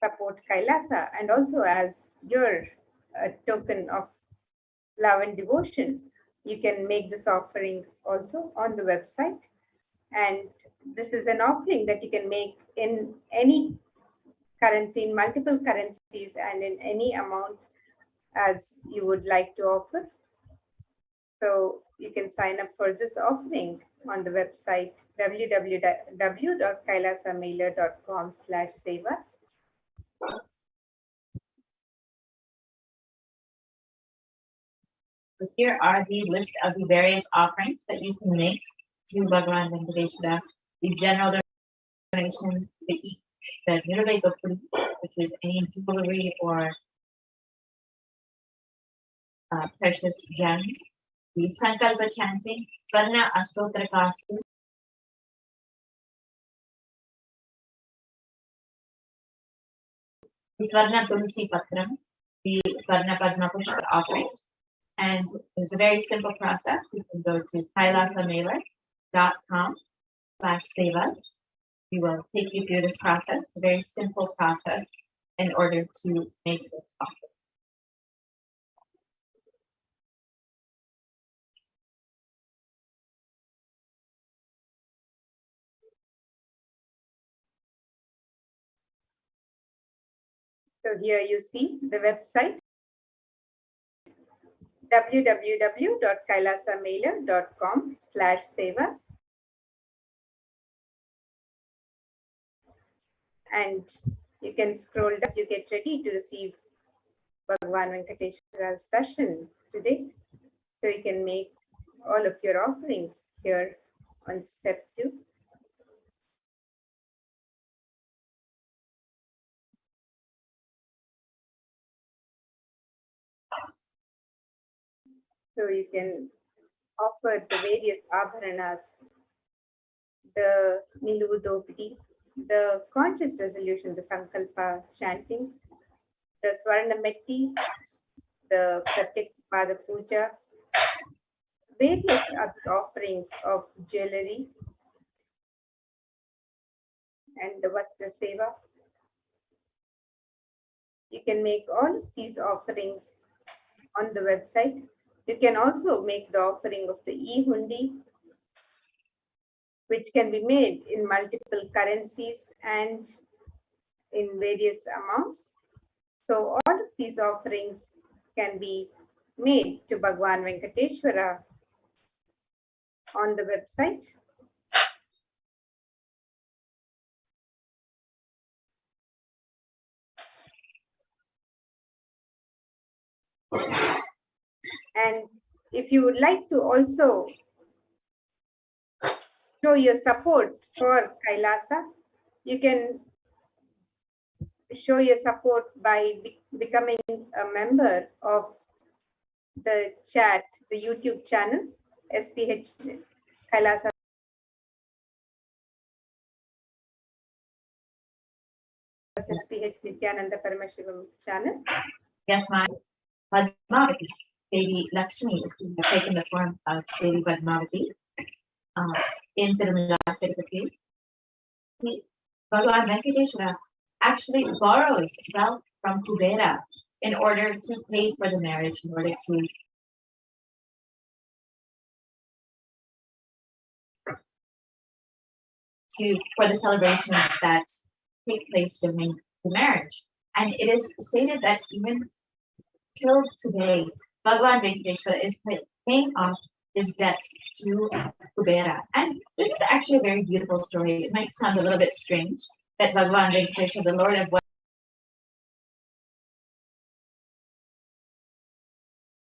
support Kailasa, and also as your token of love and devotion, you can make this offering also on the website. And this is an offering that you can make in any currency, in multiple currencies, and in any amount as you would like to offer. So you can sign up for this offering on the website www.kailasamela.com/sevas. So here are the list of the various offerings that you can make to Bhagavan Venkateshwara. The general donation, the Nirveda Puri, which is any jewelry or precious gems. The Sankalpa chanting, Swarna Ashtotra Kastu, the Swarna Tulsi Patram, the Swarna Padma Pushpa offerings. And it's a very simple process. You can go to kailasamela.com/sevas. We will take you through this process, a very simple process, in order to make this offering. So here you see the website www.kailasamailer.com/sevas, and you can scroll down as you get ready to receive Bhagavan Venkateshwara's darshan today. So you can make all of your offerings here on step 2. So you can offer the various abharanas, the Niludopidi, the conscious resolution, the Sankalpa chanting, the Swarnametti, the Pratyekpada Puja, various other offerings of jewelry, and the Vastra Seva. You can make all of these offerings on the website. You can also make the offering of the e-hundi, which can be made in multiple currencies and in various amounts. So all of these offerings can be made to Bhagavan Venkateshwara on the website. And if you would like to also show your support for Kailasa, you can show your support by becoming a member of the chat, the YouTube channel, SPH Kailasa SPH Nityananda Paramashivam channel. Yes, my Padmavati, Devi Lakshmi, has taken the form of Devi Padmavati in Tirumala, Tirupati. Bhagavan Venkateshwara actually borrows wealth from Kubera in order to pay for the marriage, in order for the celebrations that take place during the marriage. And it is stated that even till today, Bhagavan Venkateshwara is paying off his debts to Kubera. And this is actually a very beautiful story. It might sound a little bit strange that Bhagavan Venkateshwara, the Lord of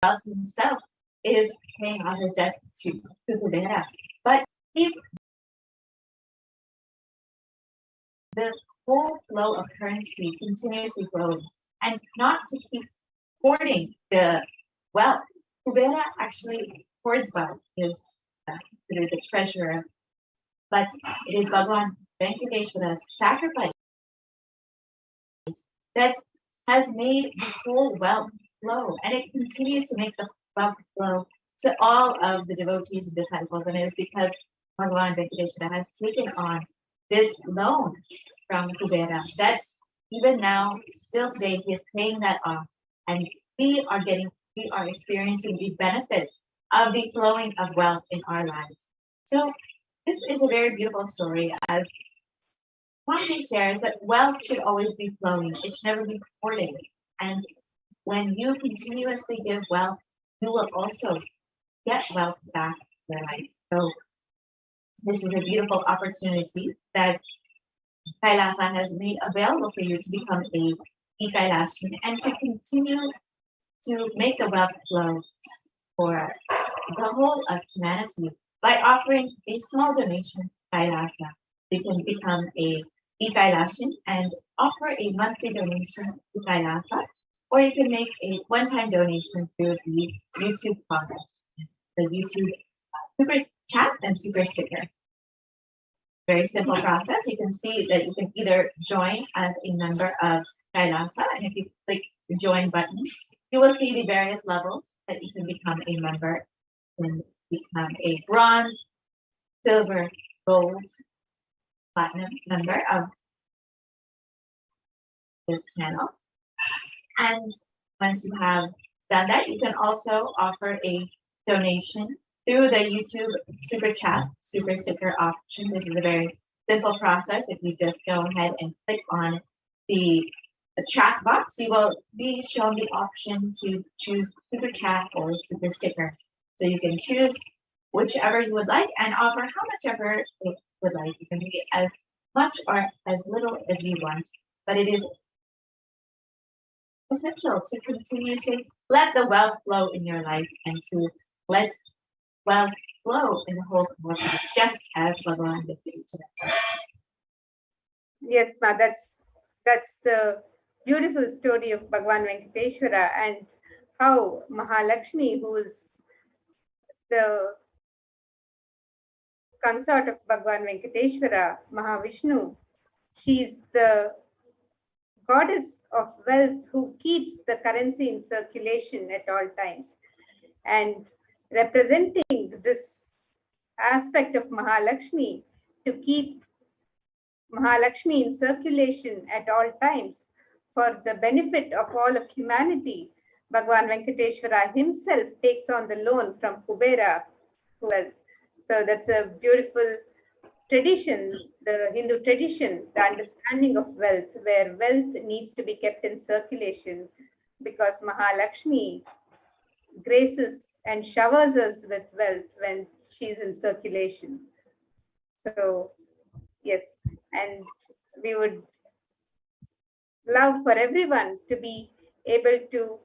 wealth himself, is paying off his debt to Kubera. But the whole flow of currency continuously grows, and not to keep hoarding the wealth. Kubera actually hoards wealth, is considered the treasurer, but it is Bhagavan Venkateshwara's sacrifice that has made the whole wealth flow, and it continues to make the wealth flow to all of the devotees and disciples, and it is because Bhagavan Venkateshwara has taken on this loan from Kubera that even now, still today, he is paying that off, and we are experiencing the benefits of the flowing of wealth in our lives. So this is a very beautiful story, as Swami shares that wealth should always be flowing. It should never be hoarded. And when you continuously give wealth, you will also get wealth back in your life. So this is a beautiful opportunity that Kailasa has made available for you to become a Kailashin and to continue to make the wealth flow for the whole of humanity by offering a small donation to Kailasa. You can become a Kailashin and offer a monthly donation to Kailasa, or you can make a one-time donation through the YouTube process, the YouTube super chat and super sticker. Very simple process. You can see that you can either join as a member of Kailasa, and if you click the join button, you will see the various levels that you can become a member. You can become a bronze, silver, gold, platinum member of this channel. And once you have done that, you can also offer a donation through the YouTube super chat, super sticker option. This is a very simple process. If you just go ahead and click on the the chat box, you will be shown the option to choose super chat or super sticker. So you can choose whichever you would like and offer how much ever you would like. You can make it as much or as little as you want, but it is essential to continuously let the wealth flow in your life and to let wealth flow in the whole cosmos, just as Bhagavan did today. Yes, Ma, that's the beautiful story of Bhagavan Venkateshwara and how Mahalakshmi, who is the consort of Bhagavan Venkateshwara, Mahavishnu, she's the goddess of wealth who keeps the currency in circulation at all times. And representing this aspect of Mahalakshmi to keep Mahalakshmi in circulation at all times for the benefit of all of humanity, Bhagavan Venkateshwara himself takes on the loan from Kubera. So that's a beautiful tradition, the Hindu tradition, the understanding of wealth, where wealth needs to be kept in circulation because Mahalakshmi graces and showers us with wealth when she's in circulation. So, yes, and we would love for everyone to be able to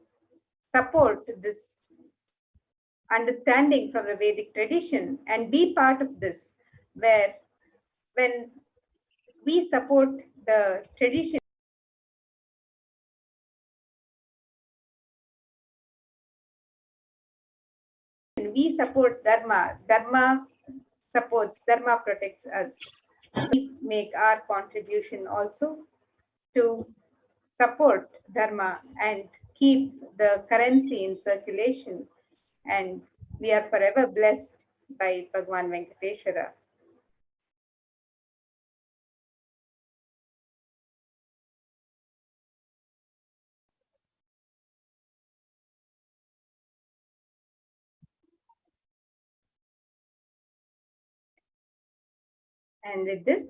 support this understanding from the Vedic tradition and be part of this, where when we support the tradition, we support Dharma. Dharma supports, Dharma protects us. So we make our contribution also to support Dharma and keep the currency in circulation. And we are forever blessed by Bhagavan Venkateshwara. And with this,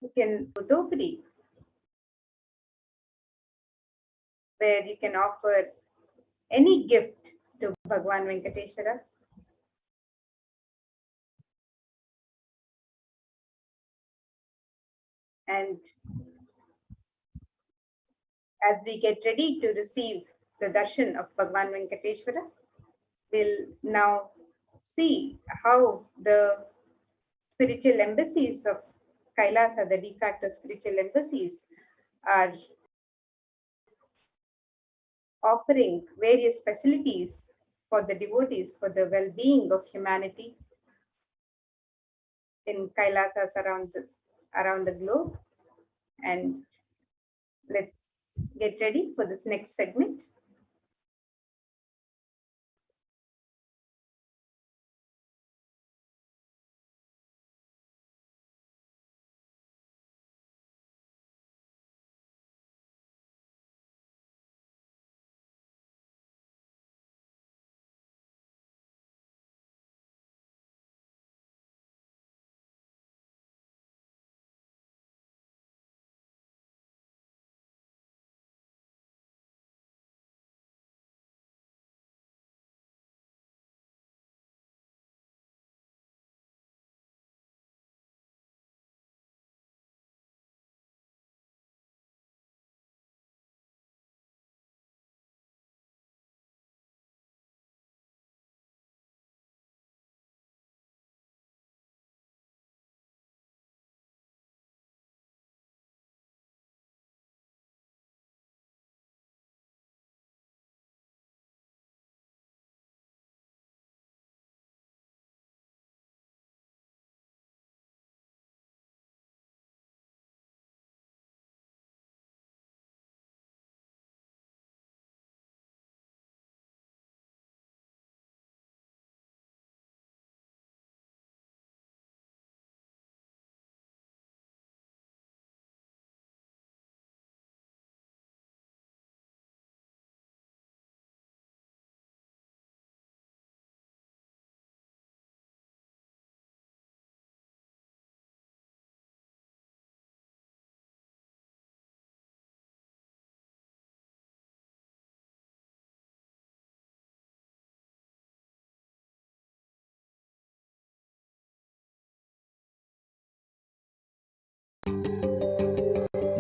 you can do Dopri, where you can offer any gift to Bhagavan Venkateshwara. And as we get ready to receive the darshan of Bhagavan Venkateshwara, we'll now see how the spiritual embassies of Kailasa, the de facto spiritual embassies, are offering various facilities for the devotees, for the well-being of humanity in Kailasas around the globe. And let's get ready for this next segment.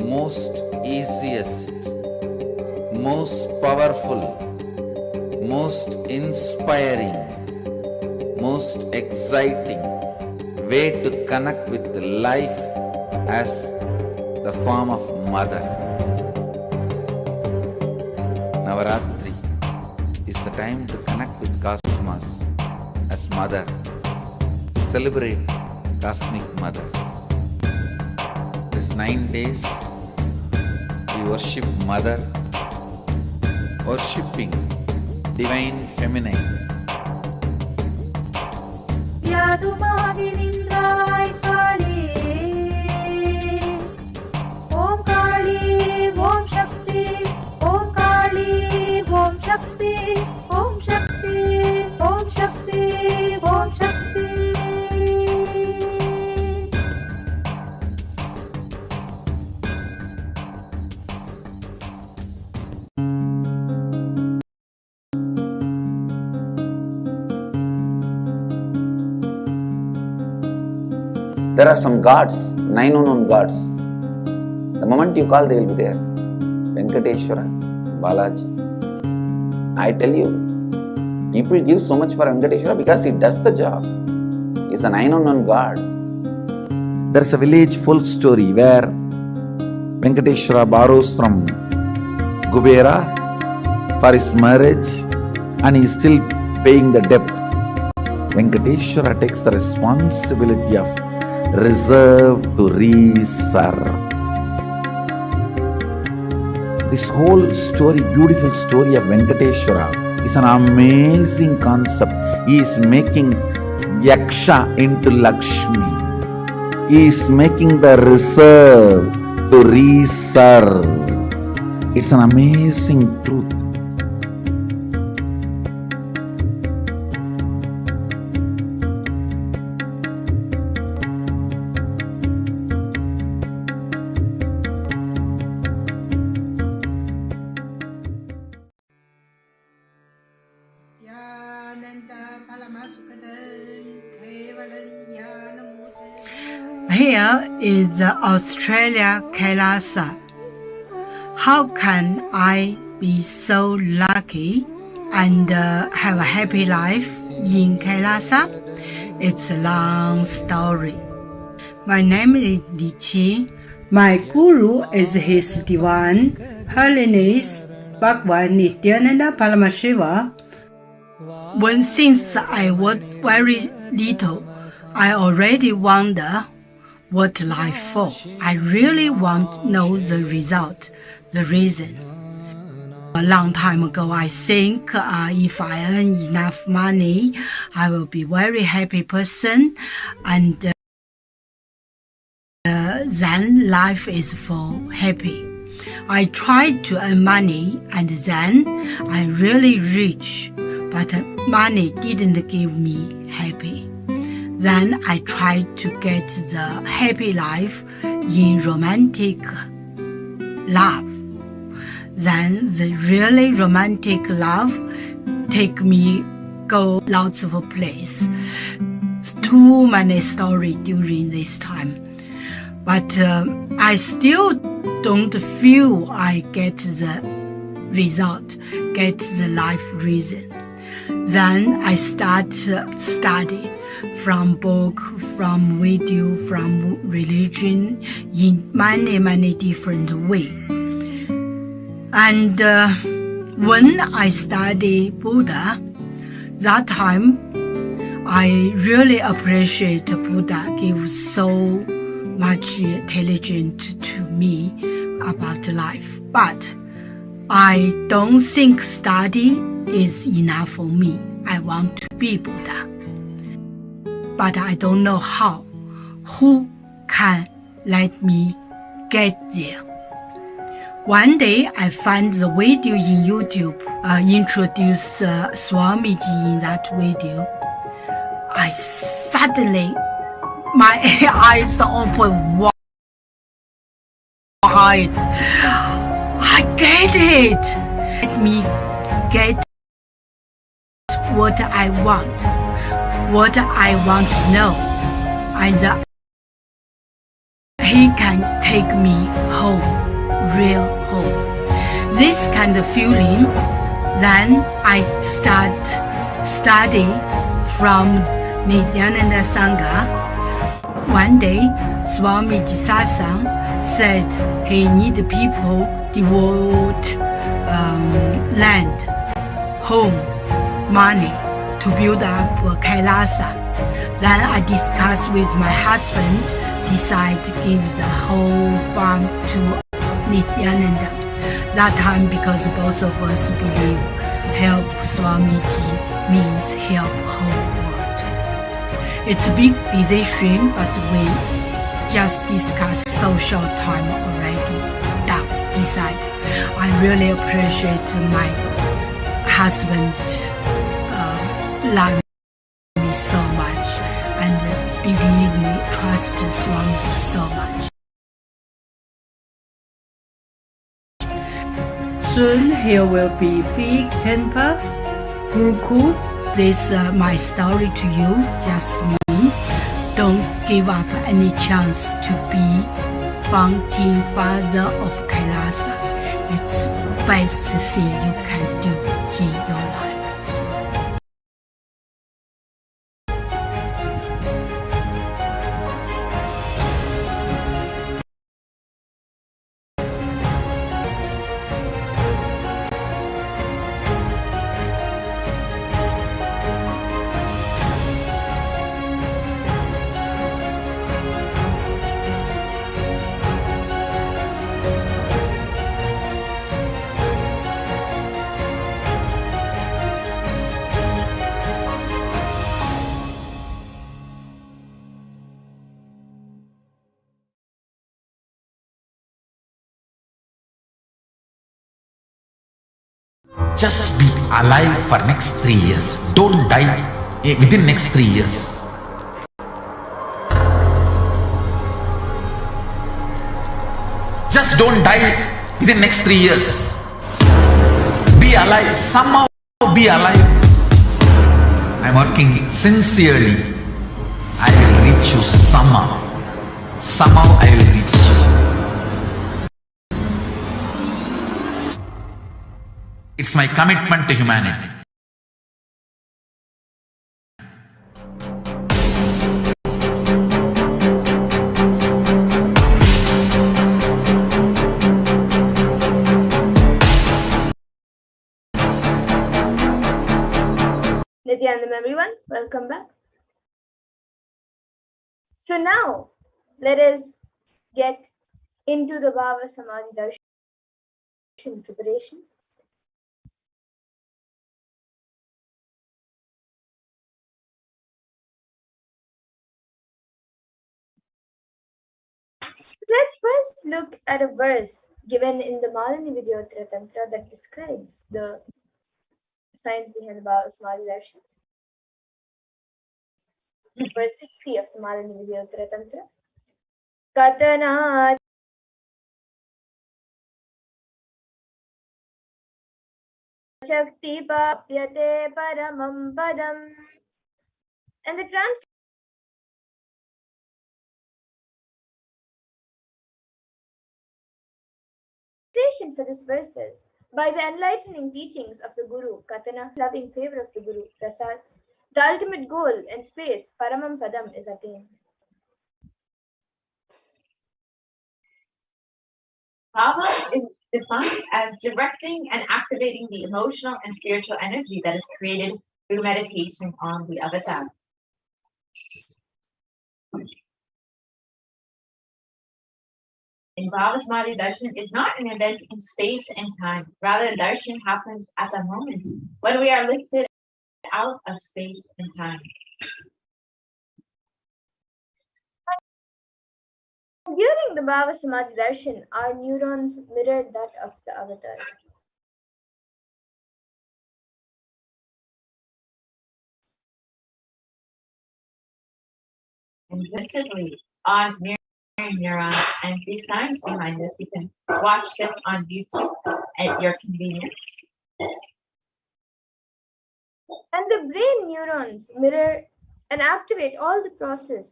most easiest, most powerful, most inspiring, most exciting way to connect with life as the form of mother. Navaratri is the time to connect with Cosmos as mother. Celebrate Cosmic Mother. This 9 days we worship Mother, worshipping Divine Feminine. Yadumaginindrai Kali, Om Kali, Om Shakti, Om Kali, Om Shakti, Om Shakti, Om Shakti, Om Shakti. There are some gods, 9 unknown gods. The moment you call, they will be there. Venkateshwara, Balaji. I tell you, people give so much for Venkateshwara because he does the job. He is the 9 unknown god. There is a village full story where Venkateshwara borrows from Kubera for his marriage and he is still paying the debt. Venkateshwara takes the responsibility of reserve to reserve. This whole story, beautiful story of Venkateshwara is an amazing concept. He is making Yaksha into Lakshmi. He is making the reserve to reserve. It's an amazing truth. Here is the Australia Kailasa. How can I be so lucky and have a happy life in Kailasa? It's a long story. My name is Li Qi. My guru is His Divine Holiness Bhagavan Nityananda Paramashiva. Since I was very little, I already wonder what life for. I really want to know the result, the reason. A long time ago, I think if I earn enough money, I will be very happy person, and then life is for happy. I tried to earn money, and then I'm really rich, but money didn't give me happy. Then I tried to get the happy life in romantic love. Then the really romantic love take me go lots of places. Too many stories during this time. But I still don't feel I get the result, get the life reason. Then I start study from book, from video, from religion in many different ways. And when I study Buddha, that time I really appreciate Buddha gives so much intelligence to me about life. But I don't think study is enough for me. I want to be Buddha. But I don't know how. Who can let me get there? One day I found the video in YouTube, introduced Swamiji in that video. I suddenly, my eyes open wide. I get it. Let me get what I want to know, and he can take me home. real home. This kind of feeling, then I start study from Nityananda Sangha. One day, Swami Jisasang said he need people devote land, home, money to build up Kailasa. Then I discussed with my husband, decide to give the whole farm to Nityananda. That time, because both of us believe help Swamiji means help whole world. It's a big decision, but we just discussed so short time already. Done, decide. I really appreciate my husband love me so much and believe me, trust Swamiji so much. Soon here will be big temple, Gurukul. This my story to you, just me. Don't give up any chance to be founding father of Kailasa. It's best thing you can do in your life. Just be alive for next 3 years. Don't die within next 3 years. Just don't die within next 3 years. Be alive. Somehow be alive. I'm working sincerely. I will reach you somehow. Somehow I will reach you. It's my commitment to humanity. Nityanandam everyone, welcome back. So now, let us get into the Bhava Samadhi Darshan preparations. Let's first look at a verse given in the Malini Vidyottara Tantra that describes the science behind the Bhava Samadhi Darshan. Verse 60 of the Malini Vidyottara Tantra. Katana Shakti Papyate Paramam Padam. And the translation for this verse is, by the enlightening teachings of the Guru, Katana, love in favor of the Guru, Prasad, the ultimate goal and space, Paramam Padam, is attained. Bhava is defined as directing and activating the emotional and spiritual energy that is created through meditation on the avatar. In Bhava Samadhi Darshan is not an event in space and time. Rather, darshan happens at the moment when we are lifted out of space and time. During the Bhava Samadhi Darshan, our neurons mirrored that of the avatar. Intensively on neurons, and the science behind this, you can watch this on YouTube at your convenience. And the brain neurons mirror and activate all the process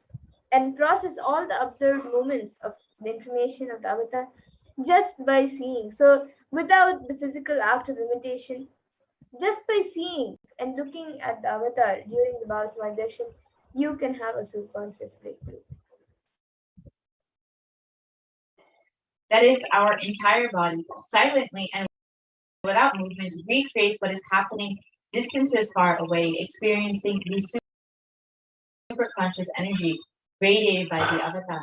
all the observed movements of the information of the avatar just by seeing. So, without the physical act of imitation, just by seeing and looking at the avatar during the Bhava Samadhi darshan, you can have a subconscious breakthrough. That is, our entire body, silently and without movement, recreates what is happening distances far away, experiencing the superconscious energy radiated by the avatar.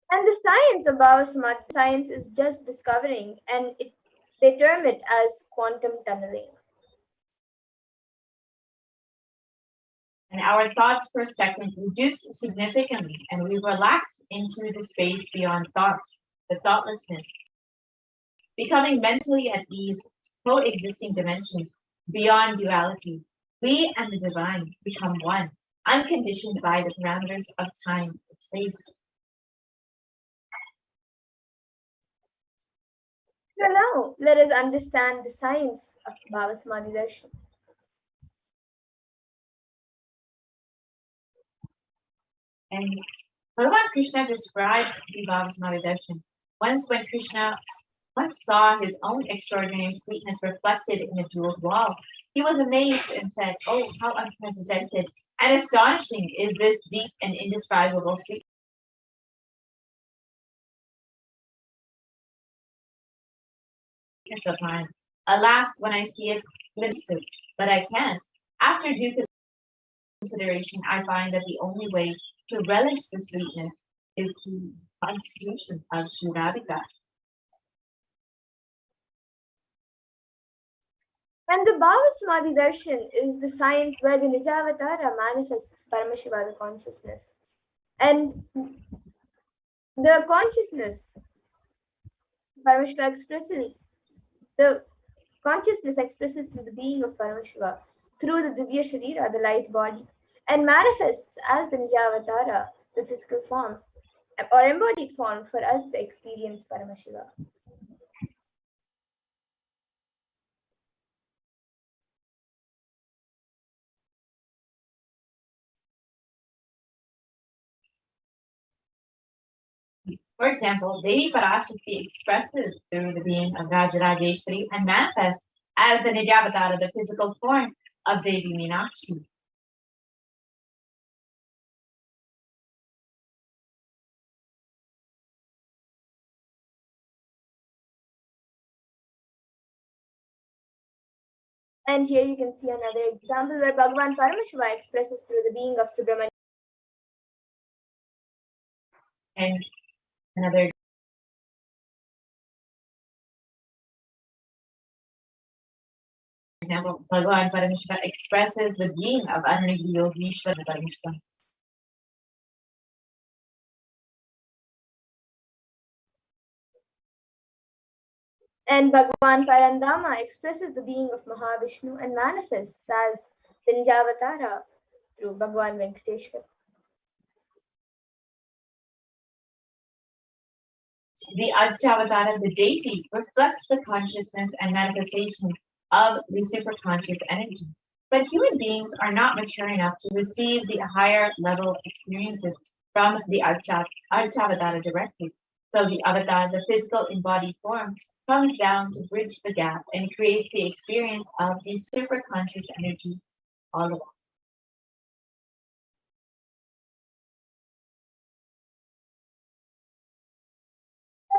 And the science of Bhava Samadhi science is just discovering, and they term it as quantum tunneling. And our thoughts per second reduce significantly, and we relax into the space beyond thoughts, the thoughtlessness, becoming mentally at ease, coexisting dimensions beyond duality. We and the divine become one, unconditioned by the parameters of time and space. So now, let us understand the science of Bhava Samadhi darshan. And Bhagavan Krishna describes the Bhava Samadhi darshan. Once when Krishna saw his own extraordinary sweetness reflected in a jeweled wall, he was amazed and said, "Oh, how unprecedented and astonishing is this deep and indescribable sweetness of mine. Alas, when I see it, limited, but I can't. After due consideration, I find that the only way to relish the sweetness is the constitution of Sri Radhika." And the Bhava Samadhi darshan is the science where the Nijavatara manifests Paramashiva, the consciousness. And the consciousness, Paramashiva expresses, the consciousness expresses through the being of Paramashiva, through the Divya Sharira, the light body, and manifests as the Nijavatara, the physical form, or embodied form for us to experience Paramashiva. For example, Devi Parashakti expresses through the being of Rajarajeshwari and manifests as the Nijavatara, the physical form of Devi Meenakshi. And here you can see another example where Bhagavan Paramashiva expresses through the being of Subramanya. And another example, Bhagavan Paramashiva expresses the being of Anuragya Yogeshwara Paramashiva. And Bhagavan Parandama expresses the being of Mahavishnu and manifests as the Nijavatara through Bhagavan Venkateshwara. The Archavatara, the deity, reflects the consciousness and manifestation of the superconscious energy. But human beings are not mature enough to receive the higher level experiences from the Archavatara directly. So the avatar, the physical embodied form, comes down to bridge the gap and create the experience of the superconscious energy all along.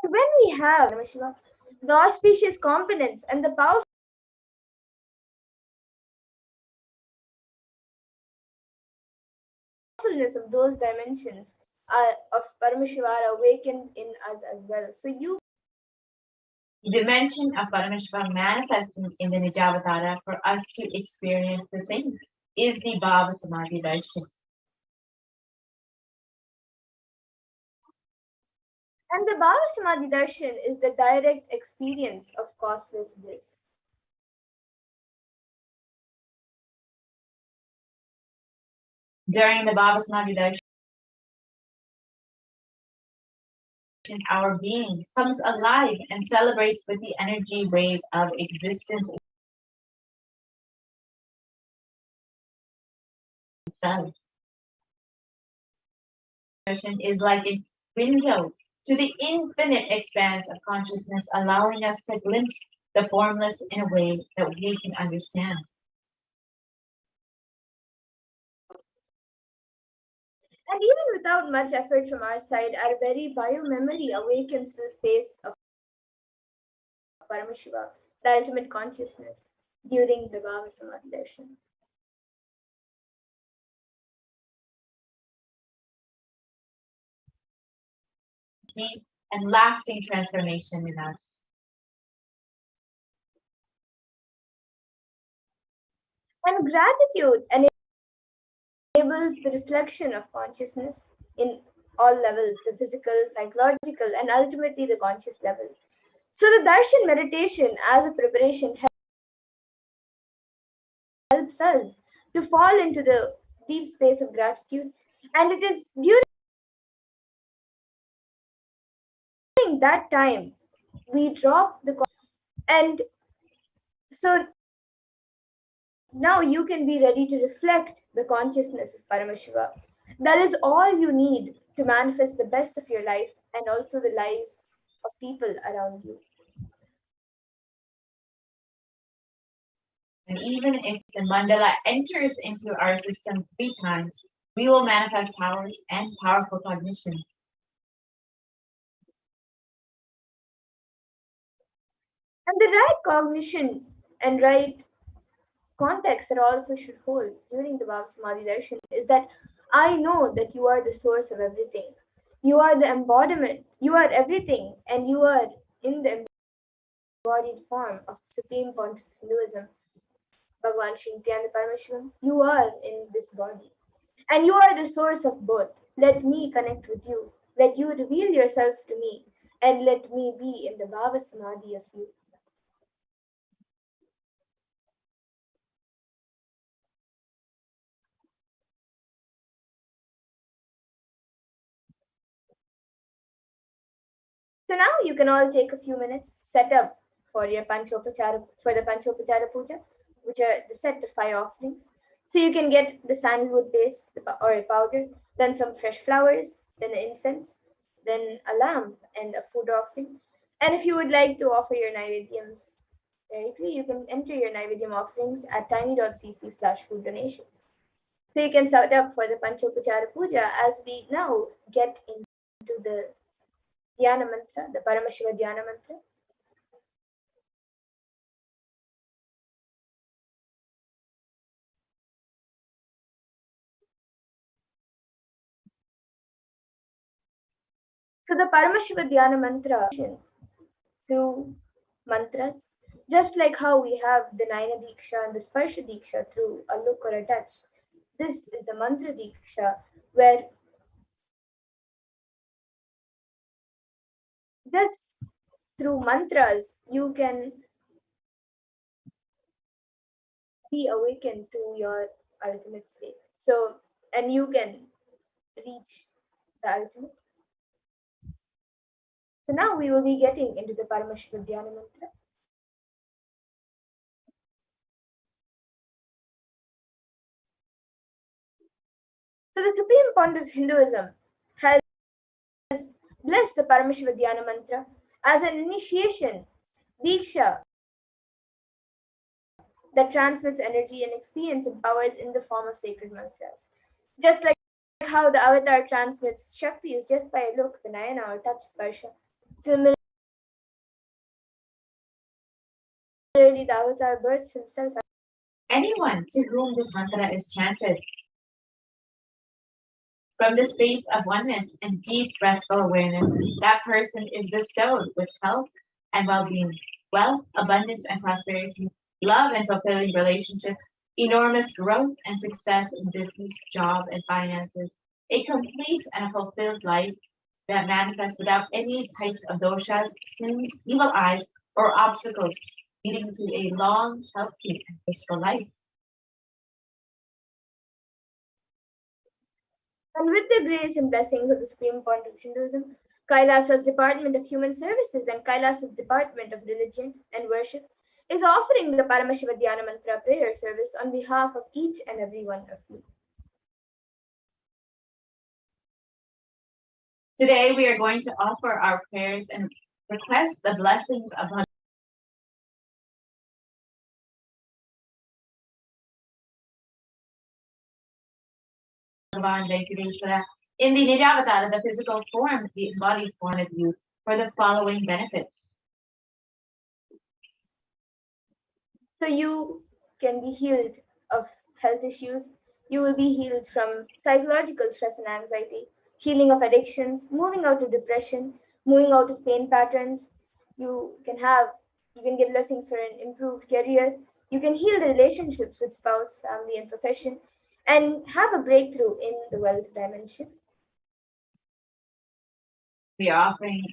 And when we have the auspicious components and the powerfulness of those dimensions of Paramashiva are awakened in us as well. So The dimension of Paramashiva manifesting in the Nijavatara for us to experience the same is the Bhava Samadhi darshan. And the Bhava Samadhi darshan is the direct experience of causeless bliss. During the Bhava Samadhi darshan, our being comes alive and celebrates with the energy wave of existence itself. Darshan is like a window to the infinite expanse of consciousness, allowing us to glimpse the formless in a way that we can understand. And even without much effort from our side, our very biomemory awakens the space of Paramashiva, the ultimate consciousness, during the Bhava Samadhi Darshan. Deep and lasting transformation in us. And gratitude enables the reflection of consciousness in all levels, the physical, psychological, and ultimately the conscious level. So the Darshan meditation as a preparation helps us to fall into the deep space of gratitude. And it is during that time we drop the and so now you can be ready to reflect the consciousness of Paramashiva. That is all you need to manifest the best of your life and also the lives of people around you. And even if the mandala enters into our system 3 times, we will manifest powers and powerful cognition. And the right cognition and right context that all of us should hold during the Bhava Samadhi Darshan is that I know that you are the source of everything. You are the embodiment. You are everything. And you are in the embodied form of the Supreme Pontiff of Hinduism, Bhagavan Sri Nityananda Parameswaram. You are in this body. And you are the source of both. Let me connect with you. Let you reveal yourself to me. And let me be in the Bhava Samadhi of you. So now you can all take a few minutes to set up for your the Panchopachara Puja, which are the set of 5 offerings. So you can get the sandalwood paste or a powder, then some fresh flowers, then incense, then a lamp and a food offering. And if you would like to offer your Naivedyams directly, you can enter your Naivedyam offerings at tiny.cc/food donations. So you can set up for the Panchopachara Puja as we now get into the Dhyana Mantra, the Paramashiva Dhyana Mantra. So the Paramashiva Dhyana Mantra through mantras, just like how we have the Nayana Diksha and the Sparsha Diksha through a look or a touch. This is the Mantra Diksha where just through mantras you can be awakened to your ultimate state. So, and you can reach the ultimate. So now we will be getting into the Paramashiva Dhyana Mantra. So the Supreme Pontiff of Hinduism has blessed the Paramashiva Dhyana Mantra as an initiation, Diksha, that transmits energy and experience and powers in the form of sacred mantras. Just like how the avatar transmits Shakti is just by a look, the Nayana or touch Sparsha. Similarly, the avatar births himself. Anyone to whom this mantra is chanted from the space of oneness and deep restful awareness, that person is bestowed with health and well-being, wealth, abundance and prosperity, love and fulfilling relationships, enormous growth and success in business, job, and finances, a complete and a fulfilled life that manifests without any types of doshas, sins, evil eyes, or obstacles, leading to a long, healthy, and peaceful life. And with the grace and blessings of the Supreme Pontiff of Hinduism, Kailasa's Department of Human Services and Kailasa's Department of Religion and Worship is offering the Paramashiva Dhyana Mantra prayer service on behalf of each and every one of you. Today we are going to offer our prayers and request the blessings of Bhagavan Venkateshwara in the Nijavatara, the physical form, the embodied form of you, for the following benefits. So you can be healed of health issues. You will be healed from psychological stress and anxiety, healing of addictions, moving out of depression, moving out of pain patterns. You can get blessings for an improved career. You can heal the relationships with spouse, family, and profession, and have a breakthrough in the wealth dimension. We are offering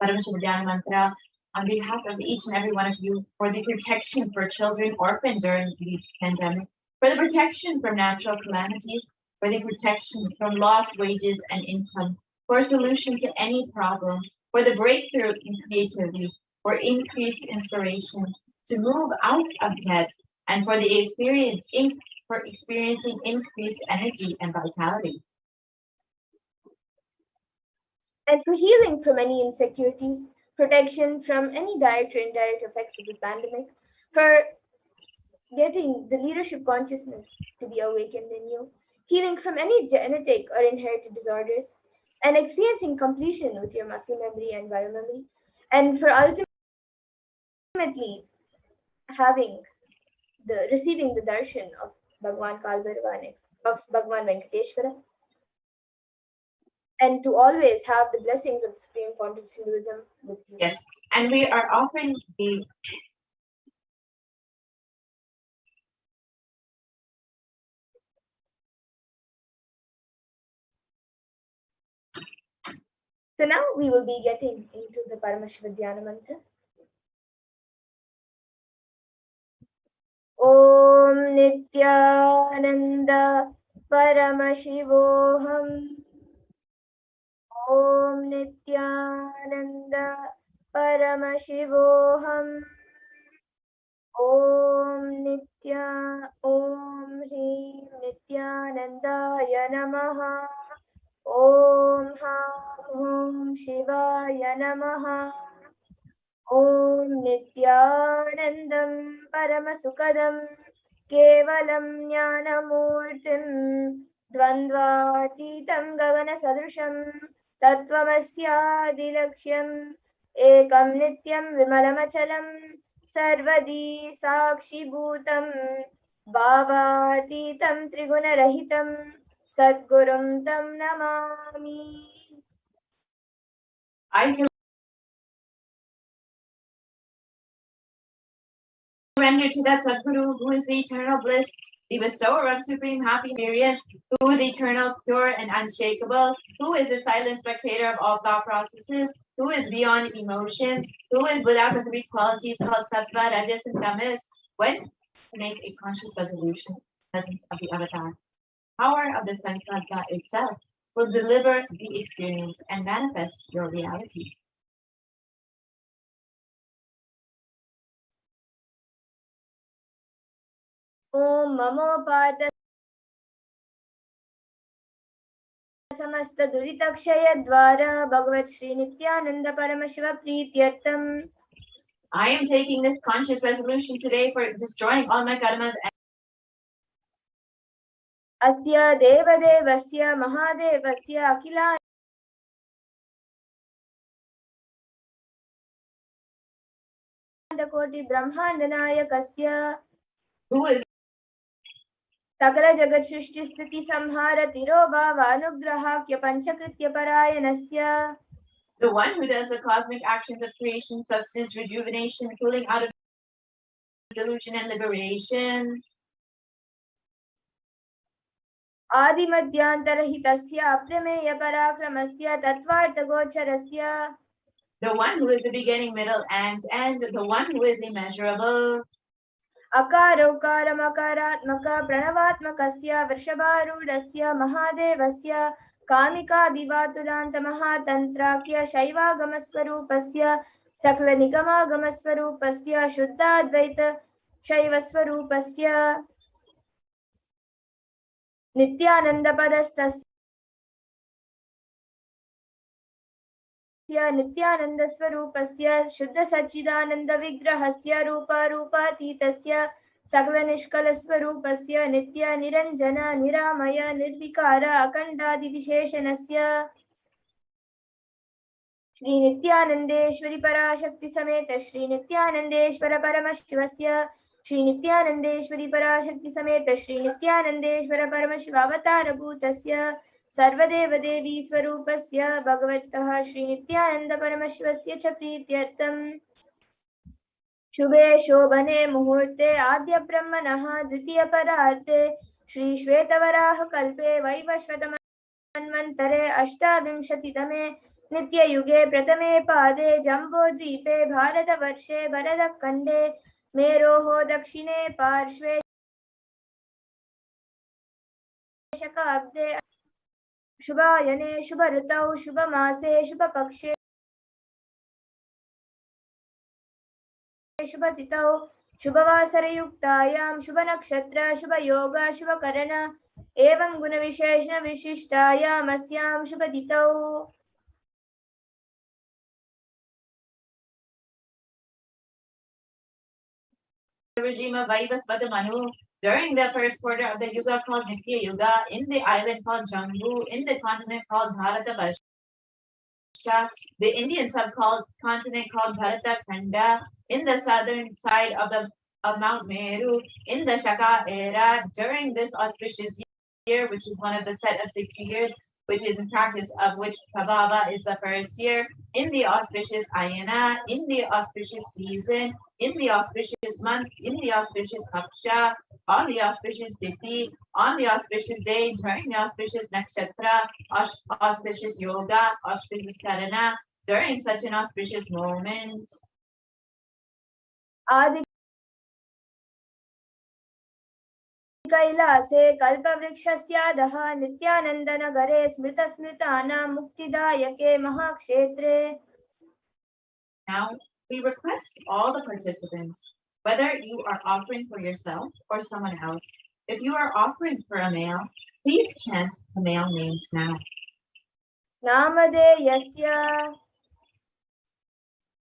Paramashiva Mantra on behalf of each and every one of you for the protection for children orphaned during the pandemic, for the protection from natural calamities, for the protection from lost wages and income, for a solution to any problem, for the breakthrough in creativity, for increased inspiration, to move out of debt, and for the experiencing increased energy and vitality. And for healing from any insecurities, protection from any direct or indirect effects of the pandemic, for getting the leadership consciousness to be awakened in you, healing from any genetic or inherited disorders, and experiencing completion with your muscle memory and biomemory, and for ultimately receiving the darshan of Bhagavan Kalbharvan, of Bhagavan Venkateshwara, and to always have the blessings of the Supreme Fount of Hinduism with you. Yes, and we are offering the So now we will be getting into the Paramashiva Dhyana Mantra. Om Nityananda Paramashivoham. Om Nityananda Paramashivoham. Om Hrim Nityanandaya Namaha. Om Ham Hum Shivaya Namaha. Om Nityanandam Paramasukadam Kevalam Jnanamurtim Dvandvatitam Gagana Sadrusham Tattvamasyadilaksham Ekam Nityam Vimalamachalam Sarvadi Sakshi Bhutam Bhavatitam Trigunarahitam Sadgurum Tam Namami. I surrender to that Sadguru who is the eternal bliss, the bestower of supreme happy experience, who is eternal, pure, and unshakable, who is the silent spectator of all thought processes, who is beyond emotions, who is without the three qualities called sattva, rajas, and tamas. When to make a conscious resolution in the presence of the avatar, power of the sankalpa itself will deliver the experience and manifest your reality. Om Mamopata Samasta Duritakshaya Dvara Bhagavat Sri Nityananda Paramashiva Prityartam. I am taking this conscious resolution today for destroying all my karmas. Asya Devadevasya Mahadevasya Akila Koti Brahmandanayakasya. Who is Sakala Jagat Shrishti Sthiti Samhara Tirobhava Anugrahakya Panchakritya Parayanasya. the one who does the cosmic actions of creation, sustenance, rejuvenation, pulling out of delusion and liberation. Adi Madhyantarhitasya Aprameya Parakramasya Tatvartha Gocharasya. The one who is the beginning, middle, and end, the one who is immeasurable. Akara Makaratmaka Pranavatmakasya Vrishabharudasya Mahadevasya Kamika Divatulanta Mahatantrakya Shaivagamaswarupasya Sakla Nigamagamaswarupasya Shuddhadvaita Shaivaswarupasya Nityananda Padastasya नित्यानन्दस्वरूपस्य शुद्धसच्चिदानन्दविग्रहस्य रूपातीतस्य सकलनिष्कलस्वरूपस्य नित्यनिरञ्जन निरामय निर्विकार अखण्डादिविशेषणस्य श्री नित्यानन्देश्वरि पराशक्ति समेत श्री नित्यानन्देश्वर परमशिवस्य श्री नित्यानन्देश्वरि पराशक्ति समेत श्री नित्यानन्देश्वर परमशिव अवतारभूतस्य सर्वदेव देवी स्वरूपस्य भगवतः श्री नित्यानन्द परमशिवस्य च प्रीत्यर्थम् शुभे शोभने मुहूर्ते आद्य ब्रह्मणः द्वितीय परार्थे श्री श्वेतवराह कल्पे वैवस्वतमन्वन्तरे अष्टाविंशतितमे नित्ययुगे प्रथमे पादे जम्बोद्वीपे भारतवर्षे भरतखण्डे मेरोः दक्षिणे पार्श्वे शकाब्दे शुभायने शुभऋतौ शुभमासे शुभपक्षे शुभतिथौ शुभवासरयुक्तायां शुभनक्षत्र शुभयोग शुभकरण एवं गुणविशेषण विशिष्टायाम् अस्यां शुभतिथौ The regime of Vaivasvata Manu during the first quarter of the Yuga called Nitya Yuga, in the island called Jambu, in the continent called Bharatavarsha, the Indian subcontinent called Bharata Khanda, in the southern side of Mount Meru, in the Shaka era, during this auspicious year, which is one of the set of 60 years, which is in practice of which Bhava is the first year, in the auspicious Ayana, in the auspicious season, in the auspicious month, in the auspicious Paksha, on the auspicious Tithi, on the auspicious day, during the auspicious Nakshatra, auspicious Yoga, auspicious Karana, during such an auspicious moment. आदि कैलासे कल्पवृक्षस्याधः नित्यानन्दनगरे स्मृतस्मृतानां मुक्तिदायके महाक्षेत्रे. Now we request all the participants, whether you are offering for yourself or someone else, if you are offering for a male, please chant the male names now. Namadeyasya.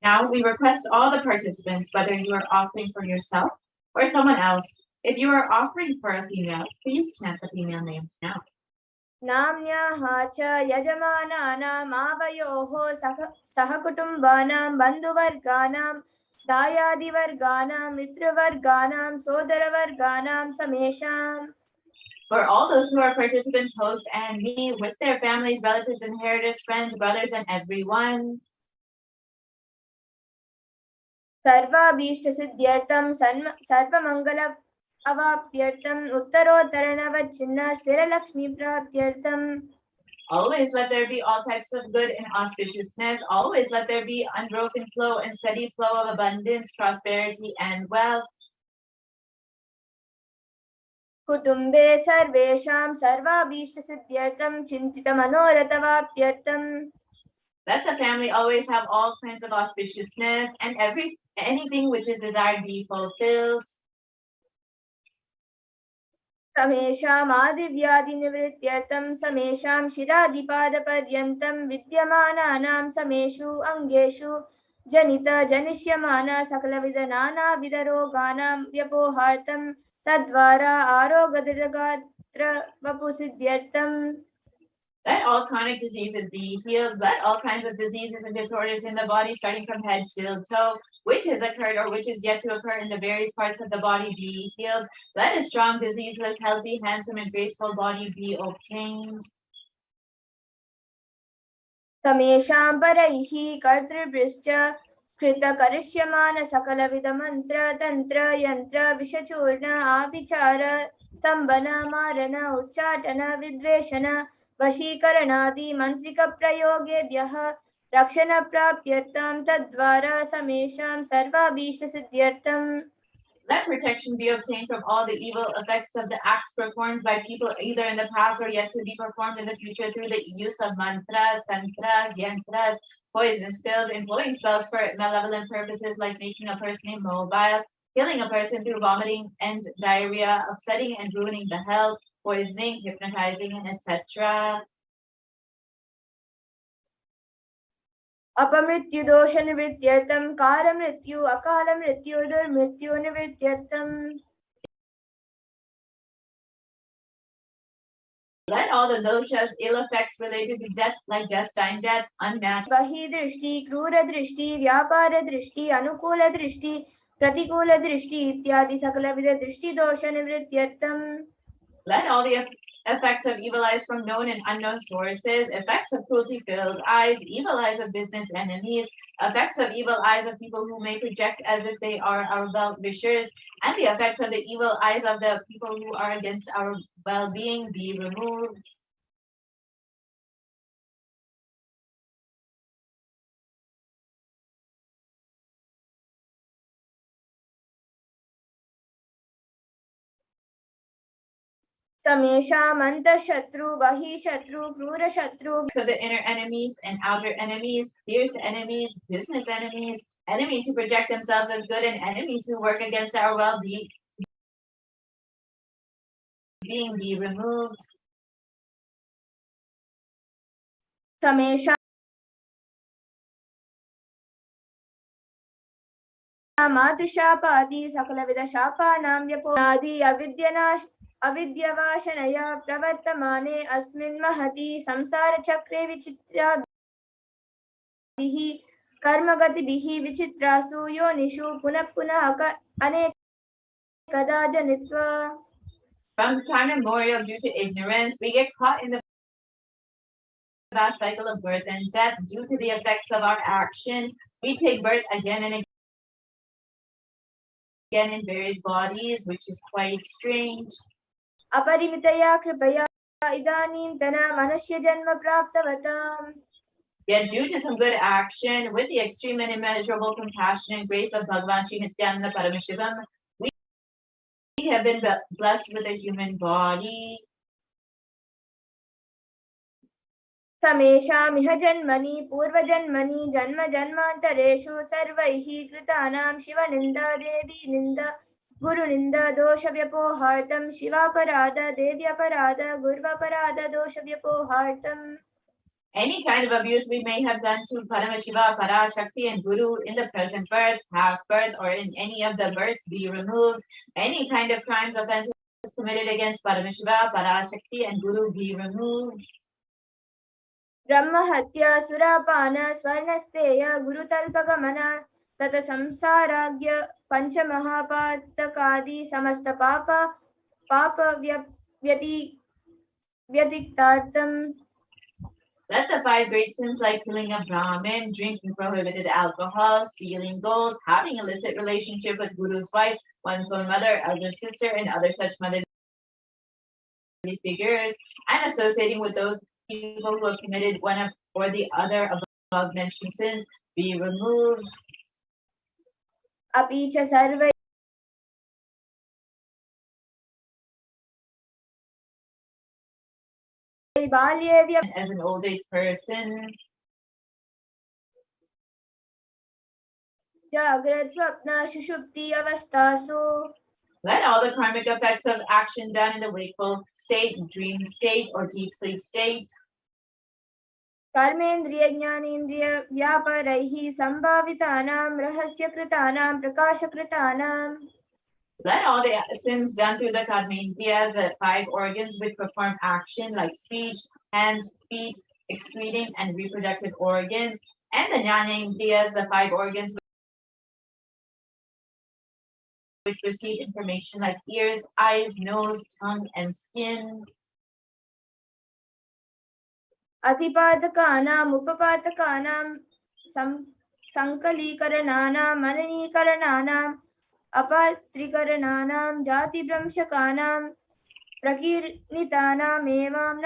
Now we request all the participants, whether you are offering for yourself or someone else, if you are offering for a female, please chant the female names now. Namnyaha cha yajamanaanaam avayoho sahakutumbaanaam bandhuvargaanaam dayadivargaanaam mitravargaanaam sodaravargaanaam samesham. For all those who are participants, host and me, with their families, relatives, inheritors, friends, brothers, and everyone. Sarvabhishta siddhyartam sarvamangala avapyartam uttarottaranavachinna sthiralakshmi praptyartam. Always let there be all types of good and auspiciousness. Always let there be unbroken flow and steady flow of abundance, prosperity, and wealth. Kutumbe sarvesham sarvabhishta siddhyartam chintita manoratavaptyartam. Let the family always have all kinds of auspiciousness and anything which is desired be fulfilled. Samesham adivyadi nivrityartam samesham shiradipada paryantam vidyamananam sameshu angeshu janita janishyamana sakalavidanana vidaroganam vyapohartam tadvara arogadridagatra vapusiddhyartam. Let all chronic diseases be healed. Let all kinds of diseases and disorders in the body, starting from head till toe, which has occurred or which is yet to occur in the various parts of the body, be healed. Let a strong, diseaseless, healthy, handsome, and graceful body be obtained. Samesham paraihi kartribhischa krita karishyamana sakalavidha mantra tantra yantra vishachurna avichara stambana marana uchatana vidveshana वशीकरणादि मंत्रिक प्रयोगेभ्यः रक्षण प्राप्त्यर्थं तद्वारा समेषां सर्वाभीष्ट सिद्ध्यर्थम्. Let protection be obtained from all the evil effects of the acts performed by people either in the past or yet to be performed in the future through the use of mantras, tantras, yantras, poison spells, employing spells for malevolent purposes like making a person immobile, killing a person through vomiting and diarrhea, upsetting and ruining the health, poisoning, hypnotizing, etc. अपमृत्युदोषनिवृत्त्यर्थं कालमृत्यु अकालमृत्यु दुर्मृत्युनिवृत्त्यर्थम्. Let all the doshas, ill effects related to death, like destined death, unnatural, बहि दृष्टि क्रूर दृष्टि व्यापार दृष्टि अनुकूल दृष्टि प्रतिकूल दृष्टि इत्यादि सकलविध दृष्टि दोष निवृत्त्यर्थम्. let all the effects of evil eyes from known and unknown sources, effects of cruelty-filled eyes, evil eyes of business enemies, effects of evil eyes of people who may project as if they are our well-wishers, and the effects of the evil eyes of the people who are against our well-being be removed. तमेषाम् अन्तःशत्रु बहिःशत्रु क्रूरशत्रु. So the inner enemies and outer enemies, fierce enemies, business enemies, enemies who project themselves as good, and enemies who work against our well-being be removed. तमेषाम् मातृशापादि सकलविधशापानां व्यपोनादि अविद्यवाशनया प्रवर्तमाने अस्मिन् महति संसारचक्रे विचित्राभिः कर्मगतिभिः विचित्रासु योनिषु पुनः पुनः अनेकदा जनित्वा. From time immemorial, due to ignorance, we get caught in the vast cycle of birth and death. Due to the effects of our action, we take birth again and again in various bodies, which is quite strange. अपरिमितया कृपया इदानीन्तन मनुष्यजन्म प्राप्तवताम्. Yet due to some good action, with the extreme and immeasurable compassion and grace of Bhagavan Sri Nityananda Paramashivam, we have been blessed with a human body. समेषामिह जन्मनि पूर्वजन्मनि जन्म जन्मान्तरेषु सर्वैः कृतानां शिवनिन्दा देवीनिन्दा गुरुनिन्दा दोषव्यपोहार्थं शिवापराध देव्यपराध गुर्वपराध दोषव्यपोहार्थम्. Any kind of abuse we may have done to Paramashiva, Parashakti, and Guru in the present birth, past birth, or in any of the births be removed. Any kind of crimes, offenses committed against Paramashiva, Parashakti, and Guru be removed. ब्रह्महत्या सुरापान स्वर्णस्तेय गुरुतल्पगमन तत संसाराज्ञ पंचमहापातकादि समस्त पाप व्यतिक्तार्थम्. Let the 5 great sins like killing a Brahmin, drinking prohibited alcohol, stealing gold, having illicit relationship with Guru's wife, one's own mother, elder sister, and other such motherly figures, and associating with those people who have committed one or the other above mentioned sins be removed. अपि च सर्वैः बाल्ये as an old age person, जाग्रत् स्वप्न सुषुप्ति अवस्थासु. let all the karmic effects of action done in the wakeful state, dream state, or deep sleep state, कर्मेन्द्रिय ज्ञानेन्द्रिय व्यापारैः संभावितानां रहस्यकृतानां प्रकाशकृतानां. let all the sins done through the karmendriyas, the 5 organs which perform action like speech, hands, feet, excreting, and reproductive organs, and the jnanendriyas, the 5 organs which receive information like ears, eyes, nose, tongue, and skin. अतिपातकानां उपपातकानां संकलीकरणानां मननीकरणानां अपात्रीकरणानां जातिभ्रंशकानां प्रकीर्णितानाम् एवं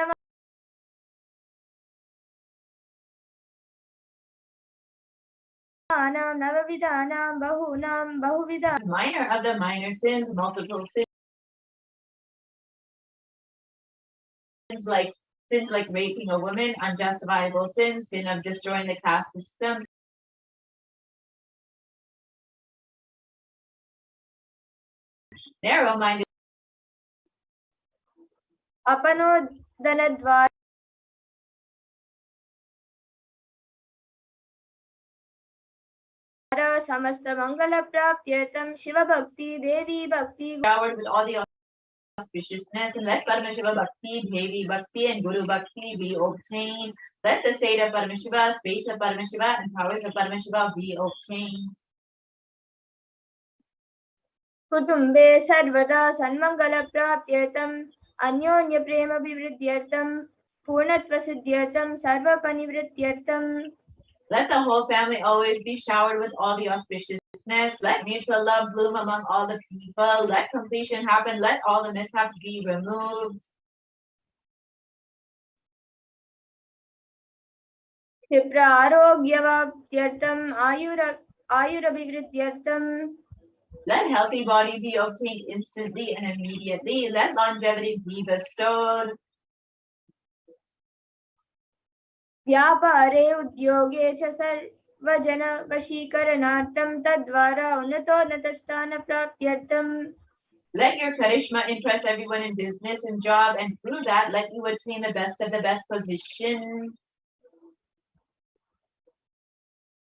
नवविधानां बहुविधानां. Minor of the minor sins, multiple sins like raping a woman, unjustifiable sins, sin of destroying the caste system, narrow-minded अपनोदनद्वारा samasta mangala praptyatam Shiva Bhakti Devi Bhakti showered with all the auspiciousness, and let Paramashiva Bhakti, Devi Bhakti, and Guru Bhakti be obtained. Let the state of Paramashiva, space of Paramashiva, and powers of Paramashiva be obtained. Kutumbe sarvada sanmangala praptyatam Anyonya prema vivridyartam Purnatva siddhyartam Sarva panivridyartam. Let the whole family always be showered with all the auspiciousness. Let mutual love bloom among all the people. Let completion happen. Let all the mishaps be removed. Kripra arogyavaptyartam ayurabhivridyartam. Let healthy body be obtained instantly and immediately. Let longevity be bestowed. व्यापारे उद्योगे च सर्वजन वशीकरणार्थं तद्वारा उन्नतोन्नतस्थानप्राप्त्यर्थं. Let your charisma impress everyone in business and job, and through that, let you attain the best of the best position.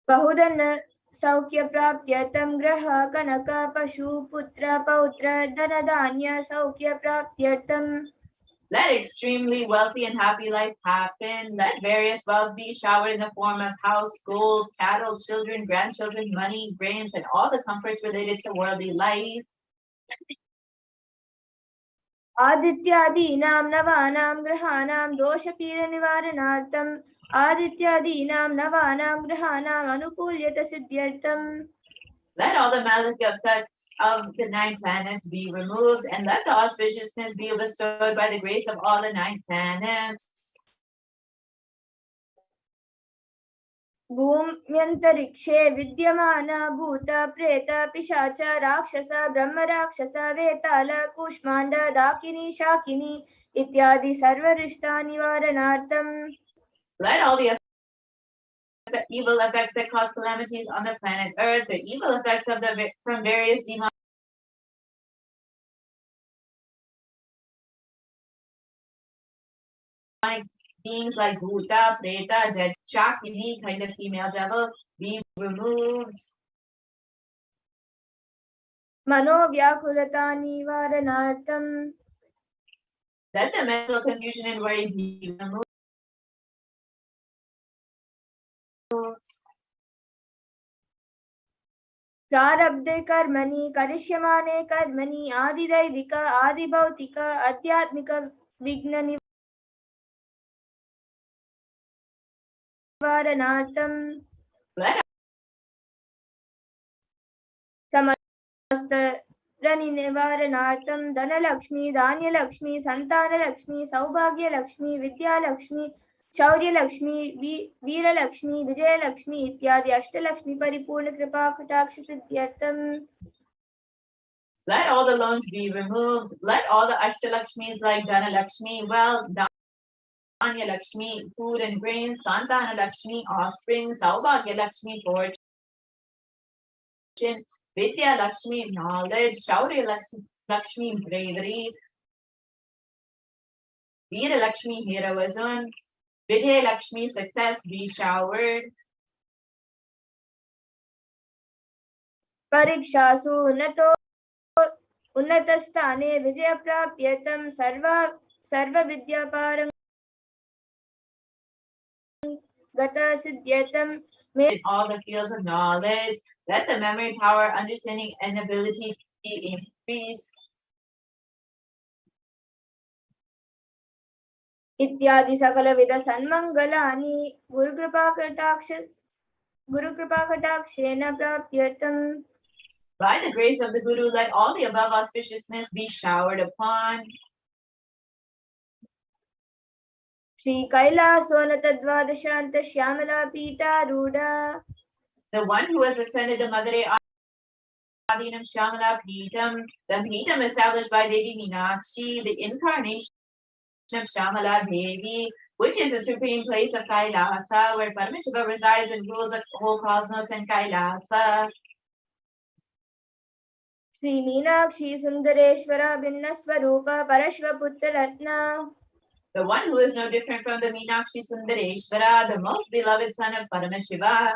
बहुधन सौख्यप्राप्त्यर्थं ग्रह कनक पशु पुत्र पौत्र धनधान्य सौख्यप्राप्त्यर्थं. Let extremely wealthy and happy life happen. Let various wealth be showered in the form of house, gold, cattle, children, grandchildren, money, grains, and all the comforts related to worldly life. आदित्यादीनां नवानां ग्रहाणां दोषपीडनिवारणार्थं आदित्यादीनां नवानां ग्रहाणाम् अनुकूल्यत सिद्ध्यर्थं. Let all the malic effects of the 9 planets be removed, and let the auspiciousness be bestowed by the grace of all the 9 planets. भूम्यन्तरिक्षे विद्यमान भूत प्रेत पिशाच राक्षस ब्रह्म राक्षस वेताल कूष्माण्ड दाकिनी शाकिनी इत्यादि सर्वरिष्टा निवारणार्थं. Let all the evil effects that cause calamities on the planet Earth, the evil effects of from various demonic beings like Bhuta, Preta, Dead Shakini, kind of female devil, be removed. मनोव्याकुलता निवारणार्थं. Let the mental confusion and worry be removed. प्रारब्धे कर्मणि करिष्यमाणे कर्मणि आदिदैविक आदिभौतिक आध्यात्मिक विघ्न निवारणार्थं. समस्त ऋणि निवारणार्थं धनलक्ष्मी धान्यलक्ष्मी संतानलक्ष्मी सौभाग्यलक्ष्मी विद्यालक्ष्मी शौर्यलक्ष्मी वीरलक्ष्मी विजयलक्ष्मी इत्यादि अष्टलक्ष्मी परिपूर्ण कृपा कटाक्ष सिद्ध्यर्थं. Let all the loans be removed. Let all the Ashtalakshmis like Dhanalakshmi, wealth, Dhanya Lakshmi, food and grain, Santana Lakshmi, offspring, Saubhagya Lakshmi, fortune, Vidya Lakshmi, knowledge, Shaurya Lakshmi, bravery, Veera Lakshmi, heroism, Vijay Lakshmi, success, be showered. परीक्षासु उन्नतस्थाने विजयप्राप्त्यर्थं सर्वविद्यापारंगत सिद्ध्यर्थं. In all the fields of knowledge, let the memory, power, understanding, and ability be increased. इत्यादि सकलविध सन्मङ्गलानि गुरुकृपाकटाक्षेन प्राप्त्यर्थं. By the grace of the Guru, let all the above auspiciousness be showered upon. Shri Kailasonatadvadashanත Shyamala Pitaruda. The one who has ascended the Madare Adinam Shyamala Pitam, the Pitam established by Devi Meenakshi, the incarnation of Shyamala Devi, which is the supreme place of Kailasa, where Paramashiva resides and rules the whole cosmos and Kailasa. Sri Meenakshi Sundareshwara Binnaswarupa Parashvaputra Ratna. The one who is no different from the Meenakshi Sundareshwara, the most beloved son of Paramashiva.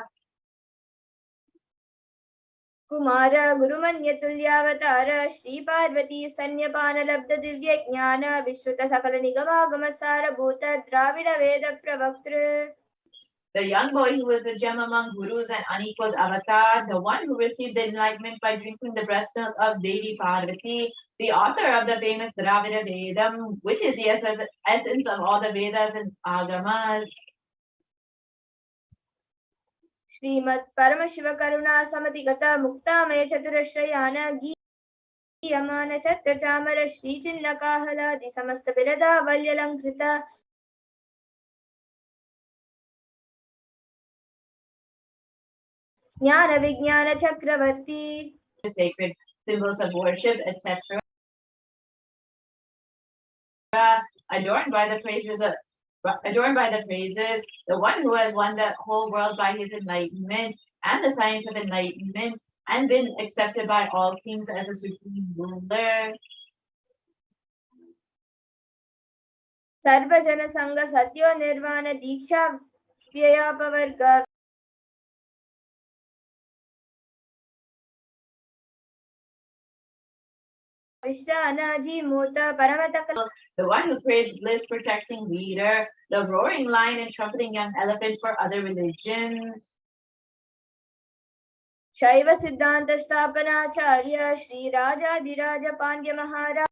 Kumar गुरुमन्य तुल्यावतार Shri Parvati स्तन्यपान लब्ध दिव्य ज्ञान विश्रुत सकल निगमागम सार भूत द्राविड वेद प्रवक्तृ. The young boy who was the gem among gurus and unequaled avatar, the one who received the enlightenment by drinking the breast milk of Devi Parvati, the author of the famous Dravida Vedam, which is the essence of all the Vedas and Agamas. श्रीमत् परम शिव करुणा समति गता मुक्तामय चतुरश्रयान गीयमान छत्र चामर श्री चिन्ह काहलादि समस्त बिरदा वल्यलंकृत ज्ञान विज्ञान चक्रवर्ती. Sacred symbols of worship, etc. Adorned by the praises, the one who has won the whole world by his enlightenment and the science of enlightenment and been accepted by all kings as a supreme ruler. सर्वजन संग सत्यो निर्वाण दीक्षा व्ययापवर्ग The one who creates bliss protecting leader, the roaring lion and trumpeting young elephant for other religions. शैव सिद्धांत स्थापनाचार्य श्री राजाधिराज पांड्य महाराज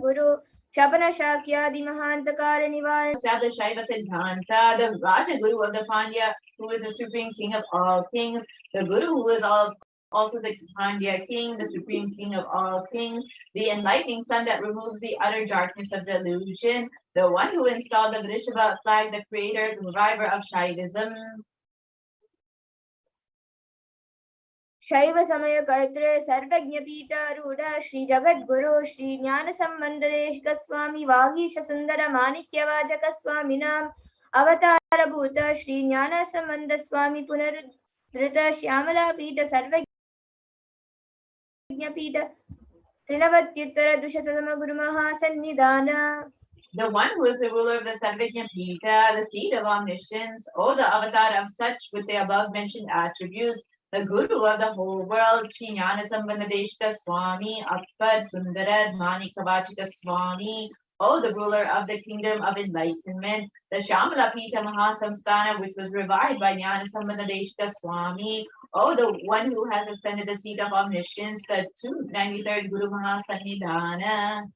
Guru Shabana Shakyadi Mahantakara Nivarana. Established Shaiva Siddhanta, the Raja Guru of the Pandya, who is the supreme king of all kings, the Guru who is also the Pandya king, the supreme king of all kings, the enlightening sun that removes the utter darkness of delusion, the one who installed the Vrishava flag, the creator, the reviver of Shaivism. शैव समय कर्तृ सर्वज्ञ पीठारूढ़ श्री जगत गुरु श्री ज्ञान संबंध देशिक स्वामी वागीश सुंदर माणिक्य वाचक स्वामी नाम अवतार भूत श्री ज्ञान संबंध स्वामी पुनरुद्धृत श्यामला पीठ सर्वज्ञ पीठ त्रिनवत्युत्तर द्विशततम गुरु महासन्निधान. The one who is the ruler of the Sarvajna Pita, the seat of omniscience, O the avatar of such with the above mentioned attributes, the Guru of the whole world, Sri Jnana Sambandadeshika Swami, Appar Sundarar Manikavachika Swami, O the ruler of the kingdom of enlightenment, the Shamala Pita Mahasamsthana, which was revived by Jnana Sambandadeshika Swami, O the one who has ascended the seat of omniscience, the 293rd Guru Mahasannidhana.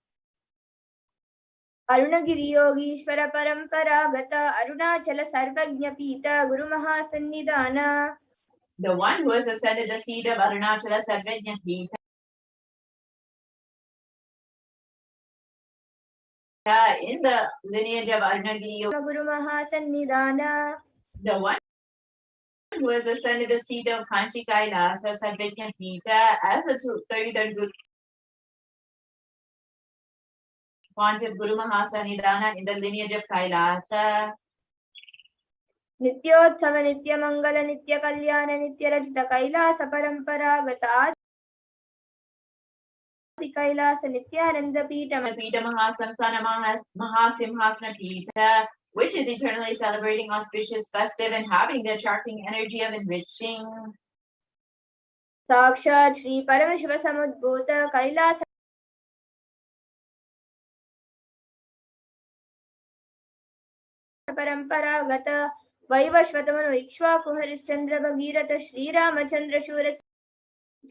अरुणगिरि Yogeshwar परंपरागत अरुणाचल सर्वज्ञ पीता गुरु महासन्निधान. The one who has ascended the seat of Arunachala Sarvajna Pita in the lineage of Arunagiri Guru Mahasannidhana. The one who has ascended the seat of Kanchi Kailasa Sarvajna Pita as the 33rd Guru Panchav Guru Mahasannidhana in the lineage of Kailasa. नित्योत्सव नित्य मंगल नित्य कल्याण नित्य रचित कैलास परंपरागत आदि कैलास नित्यानंद पीठ Pita Mahasamsthana Mahasimhasana Pita, which is eternally celebrating auspicious festive and having the attracting energy of enriching. साक्षात श्री परम शिव समुद्भूत कैलास परंपरागत वैवस्वतमनु इक्ष्वाकु हरिश्चंद्र भगीरथ श्री रामचंद्र शूर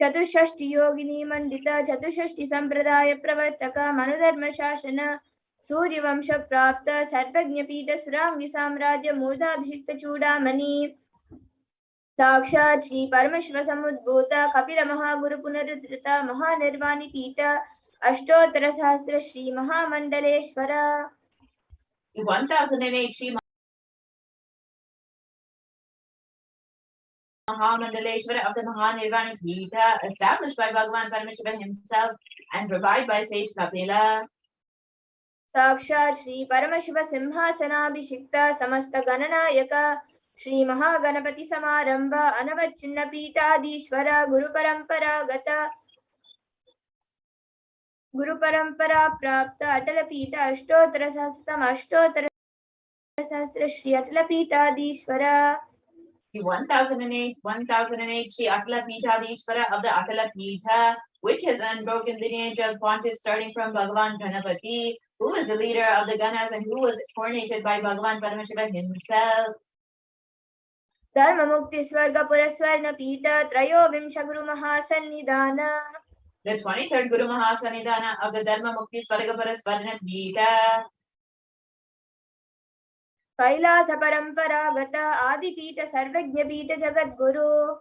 चतुष्षष्टि योगिनी मंडित चतुष्षष्टि संप्रदाय प्रवर्तक मनुधर्म शासन सूर्यवंश प्राप्त सर्वज्ञ पीठ सुरांगी साम्राज्य मूर्धाभिषिक्त चूड़ामणि साक्षात श्री परमशिव समुद्भूत कपिल महागुरु पुनरुद्धृत महानिर्वाणी पीठ अष्टोत्तर सहस्र श्री महामंडलेश्वर. 1008 Sri Mahamandaleshwara of the Mahanirvana Pita, established by Bhagavan Paramashiva himself and revived by sage Kapila. साक्षात श्री परमशिव सिंहासनाभिषिक्त समस्त गणनायक श्री महागणपति समारंभ अनवच्छिन्न पीठाधीश्वर गुरु परंपरा प्राप्त अटल पीठ अष्टोत्तर सहस्त्रम अष्टोत्तर Sahasra Shri Atala Pitadishvara. The 1008 Shri Atala Pitadishvara of the Atala Pitha, which has unbroken lineage of pontiffs starting from Bhagavan Ganapati, who is the leader of the Ganas and who was coronated by Bhagavan Paramashiva himself. Dharma Mukti Swarga Puraswarna Pita Trayo Vimsha Guru Mahasannidhana. The 23rd Guru Mahasanidhana of the Dharma Mukti Swargapara Swarna Pita. Kailasa Paramparagata Adipita Sarvajna Pita Jagat Guru.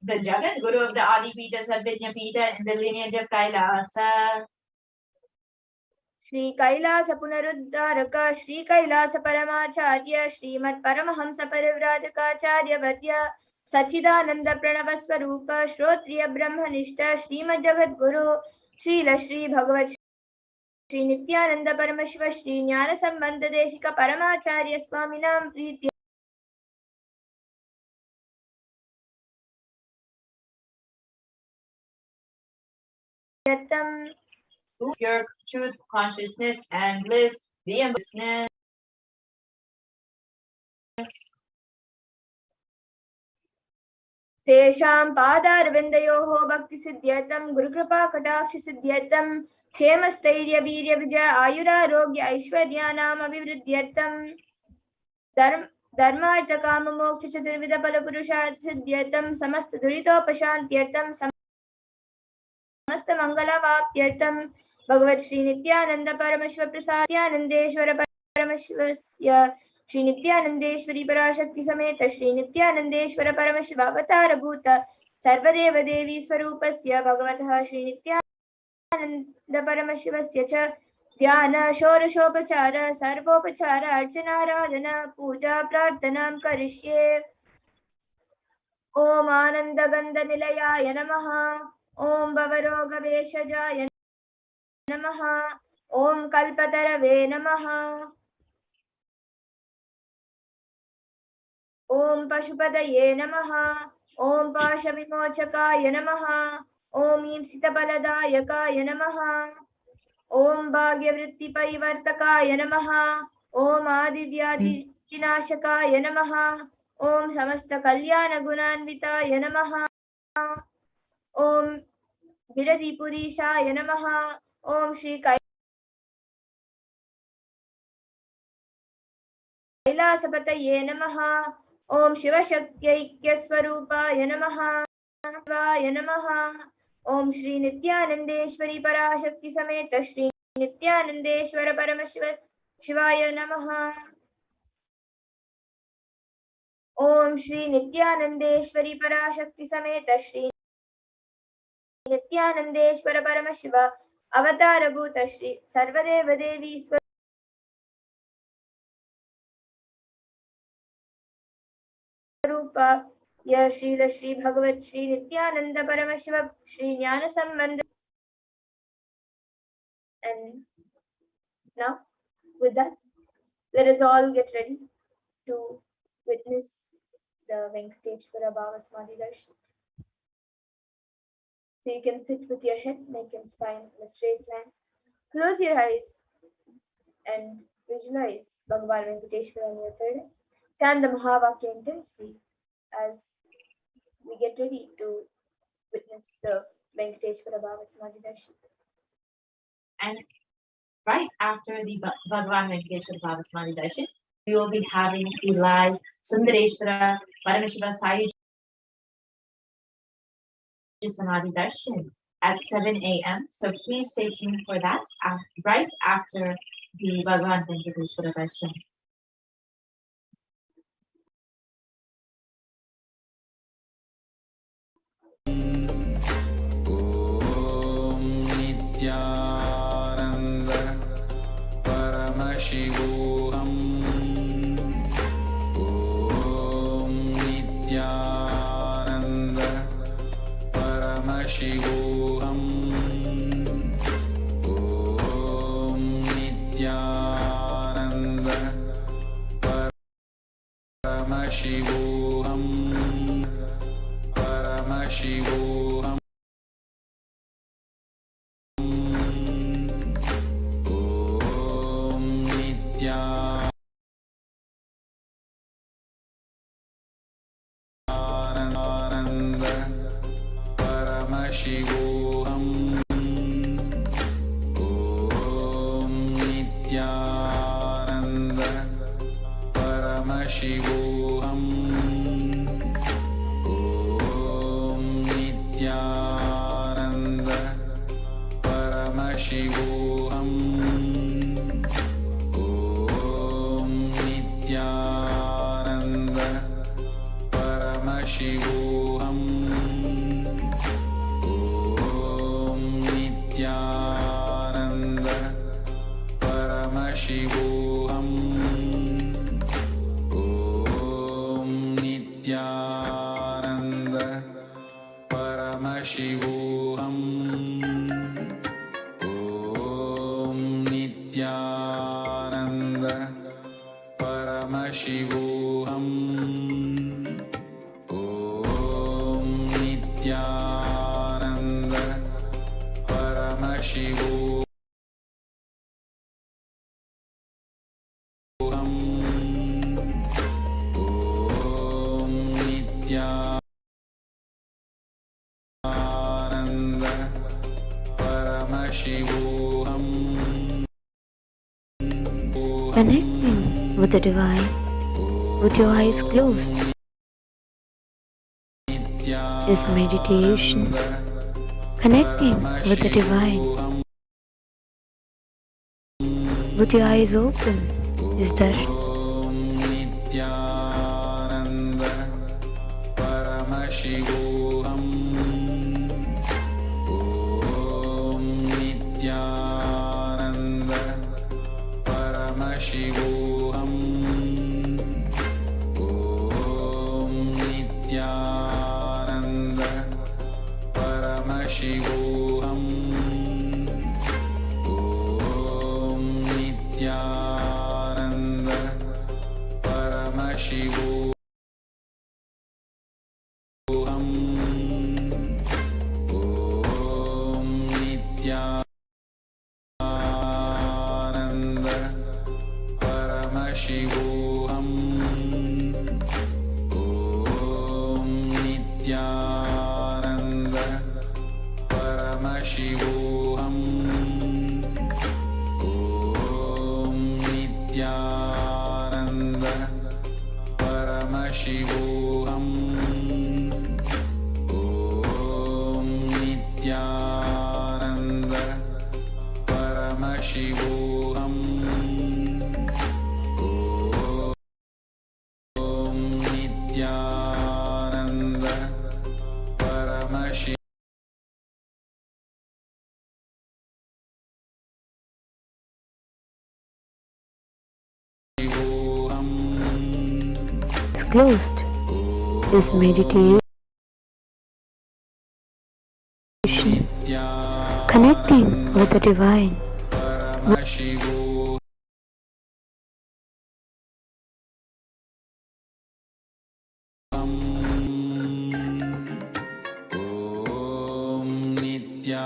The Jagat Guru of the Adi Pita Sarvajna Pita in the lineage of Kailasa. Shri Kailasa Punaruddharaka Shri Kailasa Paramacharya Srimad Paramahamsa Parivrajaka Varya Sachidananda Pranava Swarupa Shrotriya Brahmanishta Srimad Jagat Guru Srila Shri Bhagavat Shri Nityananda Paramashiva Shri Jnana Sambandha Deshika Paramacharya Swaminam Preetya Pure truth, consciousness, and bliss, the embodiment. Tesham Padarvindayoho Bhakti Siddhyatam Guru Kripa Katakshi Siddhyatam Ksemastairya Virya Vijaya Ayura Rogya Aishwaryanam Abhivruddhyartam Dharmartha Kama Moksha Chaturvida Palapurushat Siddhyatam Samasta Duritopashantyartam Samasta Mangala Vaptyartam Bhagavat Shri Nityananda Paramashva Prasadyanandeshwara Paramashvasya Shri Nityanandeshwari Parashakti Sameta Shri Nityanandeshwara Paramashiva Avatara Bhuta Sarvadeva Devi Swarupasya Bhagavataha Shri Nityananda Paramashivasya Cha Dhyana Shorashopachara Sarvopachara Archana Radhana Puja Prarthanam Karishye. Om Ananda Gandha Nilayaya Namaha. Om Bhavaroga Veshajaya Namaha. Om Kalpatarave Namaha. Om Pashupadaye Namaha. Om Pashavimochakaya Namaha. Om Imsitabaladayakaya Namaha. Om Bhagyavritti Parivartakaya Namaha. Om Adivyadi Vinashakaya Namaha. Om Samasta Kalyana Gunanvitaya Namaha. Om Viradi Purishaya Namaha. Om Shri Kailasapataye Namaha. Om Shiva Shakti Swarupaya Namaha. Vaya Namaha. Om Shri Nityanandeshwari Parashakti Sameta Shri Nityanandeshwara Paramashiva Shivaya Namaha. Om Shri Nityanandeshwari Parashakti Sameta Shri Nityanandeshwara Paramashiva Avatara Bhuta Shri Sarvadeva Devi Swarupa Ya Srila Shri Bhagavat Shri Nityananda Paramashiva Shri Jnana Sambandha. And now, with that, let us all get ready to witness the Venkateshwara Bhava Samadhi Darshan. So you can sit with your head, neck and spine in a straight line. Close your eyes and visualize Bhagavan Venkateshwara on your third eye. Chant the Mahavakya intensely as we get ready to witness the Venkateshwara Bhava Samadhi Darshan. And right after the Bhagavan Venkateshwara Bhava Samadhi Darshan, we will be having the live Sundareshwara Paramashiva Sai Samadhi Darshan at 7 a.m. So please stay tuned for that right after the Bhagavan Venkateshwara Darshan. Nityananda Paramashivoham. Om Nityananda Paramashivoham. Om Nityananda Paramashivoham. Paramashivoham. Om Nityananda Shivoham. Om Nityananda Paramashivoham. Om Nityananda Paramashivoham. Om Nityananda Paramashivoham. Om Nityananda Paramashivoham. Om Nityananda Paramashivoham. Om Nityananda Paramashivoham. Connecting with the divine with your eyes closed is meditation. Connecting with the divine with your eyes open is Darshan. Om Nityananda Paramashivoham. Om Nityananda Paramashivoham. Om Nityananda Paramashivoham. Om Nityananda Paramashivoham. Om Nityananda Paramashivoham. Om Nityananda Paramashivoham. Om Nityananda Paramashivoham. Om Nityananda Paramashivoham. Om Nityananda Paramashivoham. It's closed is meditation. Connecting with the divine Paramashivoham. Om Nityananda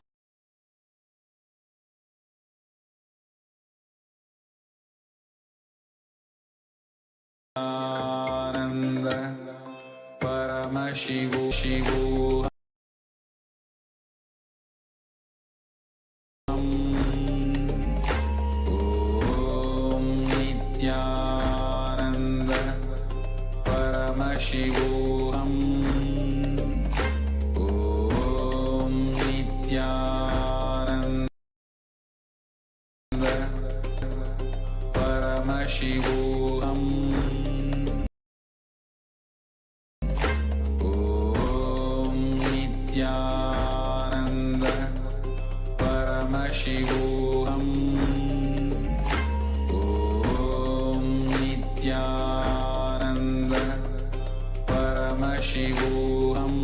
Paramashivoham. Om Nityananda Paramashivoham. Om Nityananda Paramashivoham. Om Nityananda Paramashivoham. Om Nityananda Paramashivoham.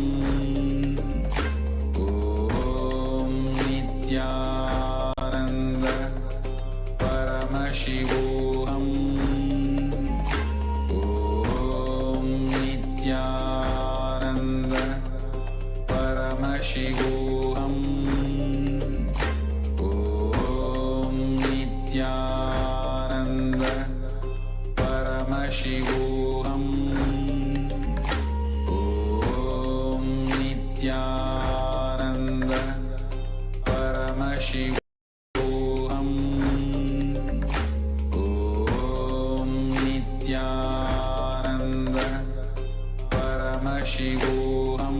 Om Nityananda Paramashivoham. Om Nityananda Paramashivoham. Om Nityananda Paramashivoham. Om Nityananda Paramashivoham. Om Nityananda Paramashivoham.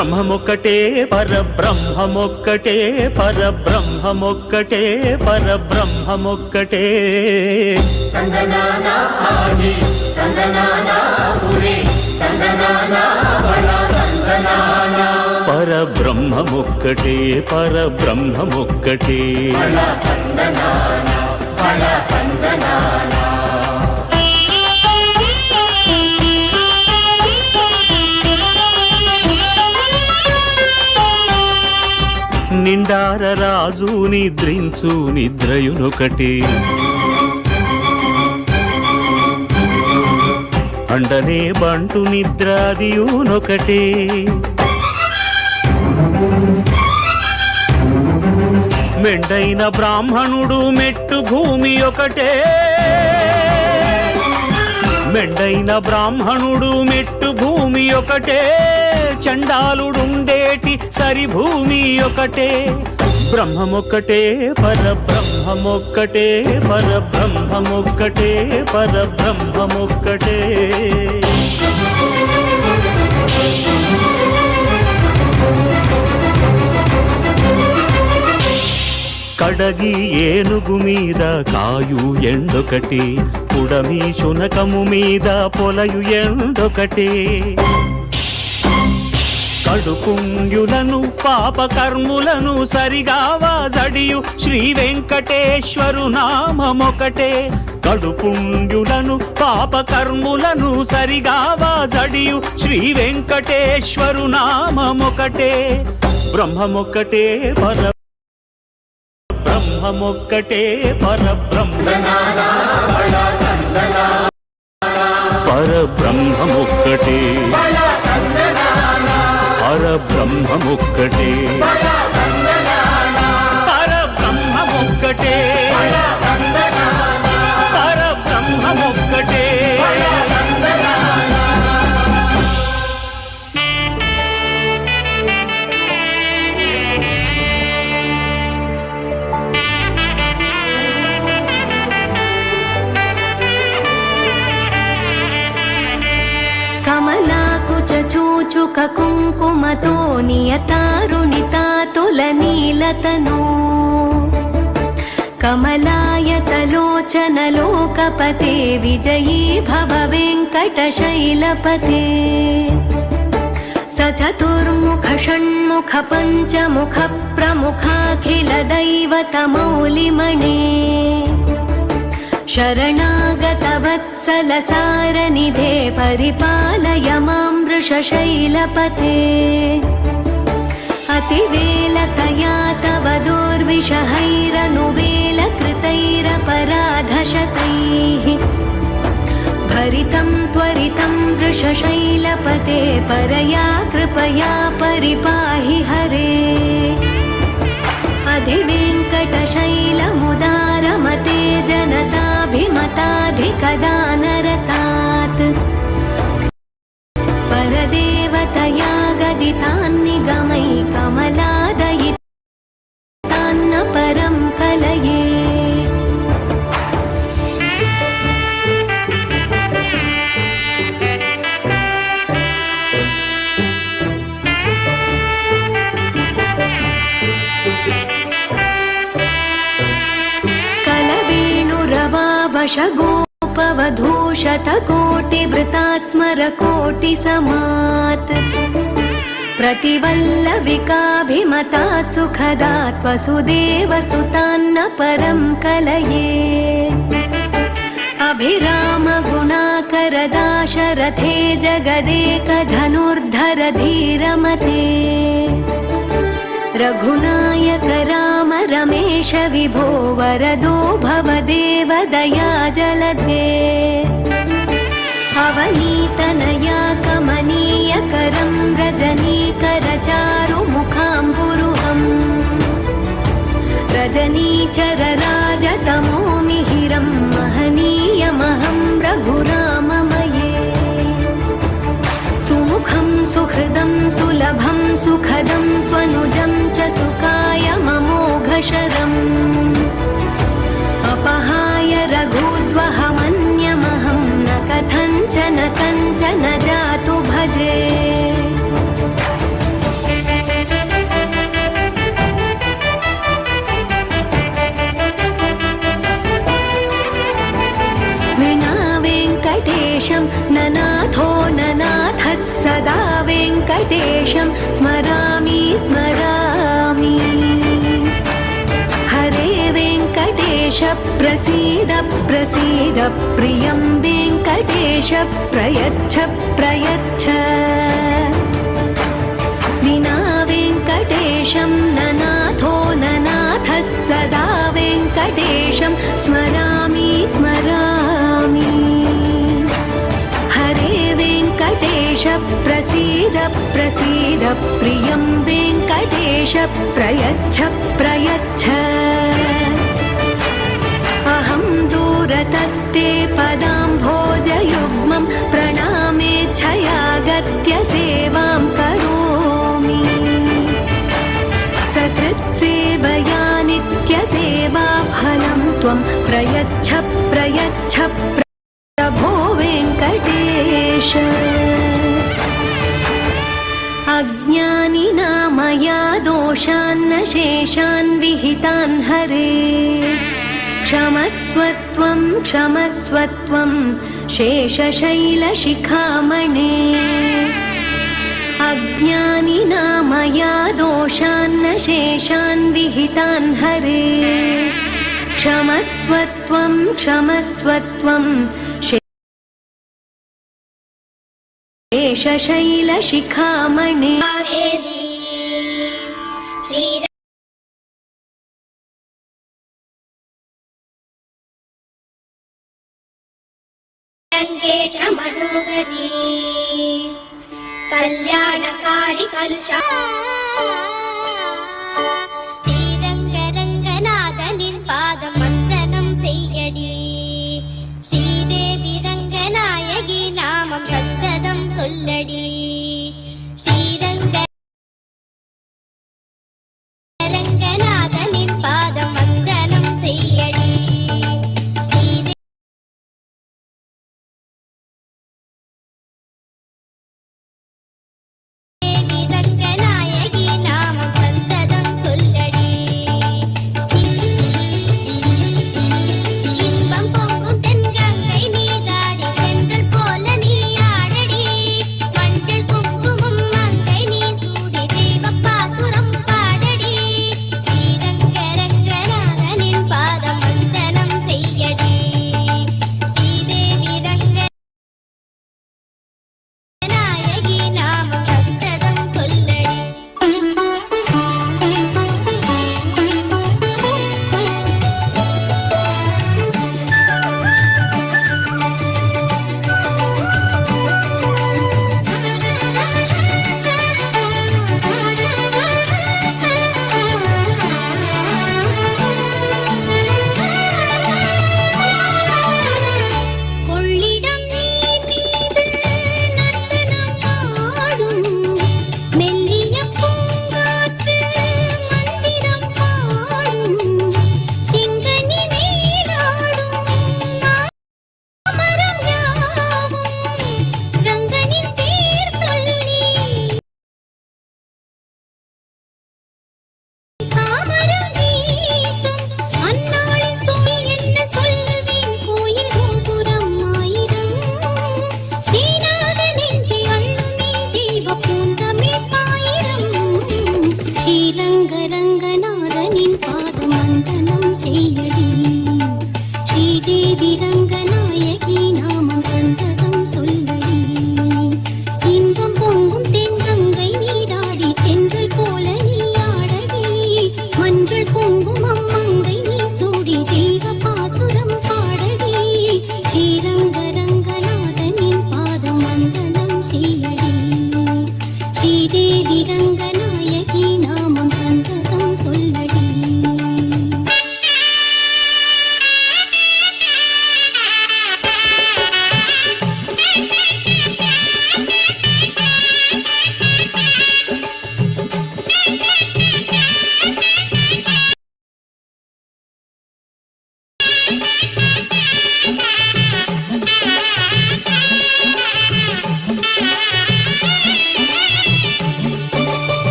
బ్రహ్మమొక్కటే పరబ్రహ్మమొక్కటే పరబ్రహ్మమొక్కటే పరబ్రహ్మమొక్కటే. పరబ్రహ్మమొక్కటే పరబ్రహ్మమొక్కటే. నిండార రాజు నిద్రించు నిద్రయునొకటే, అండనే బంటు నిద్రాదియునొకటే. మెండైన బ్రాహ్మణుడు మెట్టు భూమి ఒకటే, మెండైన బ్రాహ్మణుడు మెట్టు భూమి ఒకటే. చండాలుడుండేటి సరి భూమి ఒకటే. బ్రహ్మమొక్కటే పరబ్రహ్మమొక్కటే పరబ్రహ్మమొక్కటే పరబ్రహ్మమొక్కటే. కడగి ఏనుగు మీద కాయు ఎండొకటి, పుడమి శునకము మీద పొలయు ఎండొకటే. కడుపుంగులను పాపకర్ములను సరిగావా జడియు శ్రీ వెంకటేశ్వరు నామమొకటే. కడుపుంగులను పాపకర్ములను సరిగావా జడియు శ్రీ వెంకటేశ్వరు నామమొకటే. బ్రహ్మమొక్కటే పరబ్రహ్మమొక్కటే పరబ్రహ్మమొక్కటే పరబ్రహ్మమొక్కటే పరబ్రహ్మమొక్కటే పరబ్రహ్మమొక్కటే. కమలాకుచూచుక కుంకుమతో నియతారుణితాతులనీలతనో, కమలాయతలోచనలోకపతే విజయీ భవ వెంకటశైలపతే. సచతుర్ముఖ షణ్ముఖ పంచముఖ ప్రముఖాఖిల దైవతమౌలిమణే. శరణాగత వత్సల సారనిధే పరిపాలయ మాం వృషశైలపతే. అతివేలతయా తవ దోర్విషహైరనువేల కృతైరపరాధశతైః. భరితం త్వరితం వృషశైలపతే పరయా కృపయా పరిపాహి హరే. అధివేంకటశైలముదారమతే జనతాభిమతాధికదానరతాత్. పరదేవతయా గదితాన్నిగమై కమలాదయితాన్న పరం కలయే. गोपवधूशतकोटिवृतात् स्मरकोटिसमात्. प्रतिवल्लविकाभिमतात् सुखदात् वसुदेवसुतान्न परं कलये. अभिरामगुणाकर दाशरथे जगदेकधनुर्धर धीरमते. रघुनायक राम रमेश विभो वरदो भवदेव दया जलधे. अवनीतनया कमनीयकरं रजनीकर चारुमुखाम्बुरुहम्. रजनीचर राजतमो मिहिरं महनीयमहं रघुराममये. सुमुखं सुहृदं सुलभं सुखदं स्वनुजं च सुखाय ममोघशरम्. अपहाय रघुद्वहमन्यमहं न कथञ्चन कञ्चन जातु भजे. वेङ्कटेश प्रसीद प्रसीद प्रियं वेङ्कटेश प्रयच्छ प्रयच्छ विना वेङ्कटेशं ननाथो ननाथः सदा वेङ्कटेशं स्मरामि स्मरामि हरे वेङ्कटेश प्रसीद प्रसीद प्रियं वेङ्कटेश प्रयच्छ प्रयच्छ अहं दूरतस्ते पदाम्भोजयुग्मं प्रणामेच्छयागत्य सेवां करोमि सकृत्सेवया नित्यसेवाफलं त्वं प्रयच्छ प्रयच्छ प्रभो वेङ्कटेश अज्ञानिना मया दोषान्न शेषान् विहितान् हरे क्षमस्वत्वं क्षमस्वत्वं शेषशैलशिखामणे अज्ञानिना मया दोषान्न शेषान् विहितान् हरे क्षमस्वत्वं क्षमस्वत्वं शेषशैलशिखामणे मनोहरी कल्याणकारी कलुषा श्रीरङ्गरङ्गनाथनिन् पादवन्दनं सेय्यडी श्रीदेवी रङ्गनायकी नामं सत्सदं सोल्लडी श्रीरङ्गरङ्गनाथनिन् पादवन्दनं सेय्यडी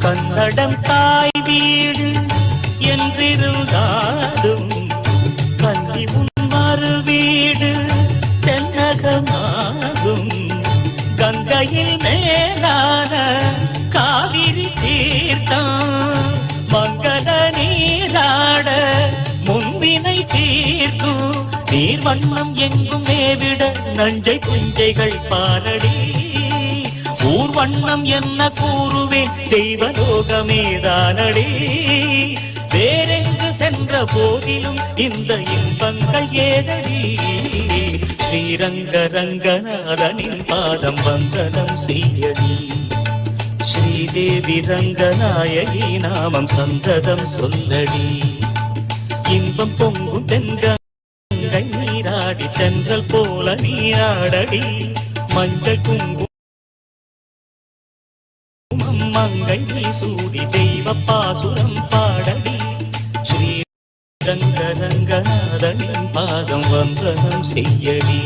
கன்னடம் தாய் வீடு என்றிருந்தாலும் கன்னி உன் மறு வீடு தென்னகமா மங்கள நீராட முன்வினை தீர்க்கும் நீர் வண்ணம் எங்கும் மேவிட நஞ்சை புஞ்சைகள் பாரடி ஊர் வண்ணம் என்ன கூறுவேன் தெய்வலோகமேதானடி வேறெங்கு சென்ற போதிலும் இந்த இன்பங்கள் ஏதடி ஸ்ரீரங்க ரங்கநாதனின் பாதம் வந்தனம் செய்யடி ஸ்ரீதேவி ரங்கநாயகி நாமம் சந்ததம் சொல்லடி இன்பம் பொங்கும் தென்கங்கை நீராடி சென்றல் போல நீராடடி மஞ்சள் குங்குமம் மங்கை நீ சூடி தெய்வ பாசுரம் பாடடி ஸ்ரீரங்க ரங்கநாதனின் பாதம் வந்தனம் செய்யடி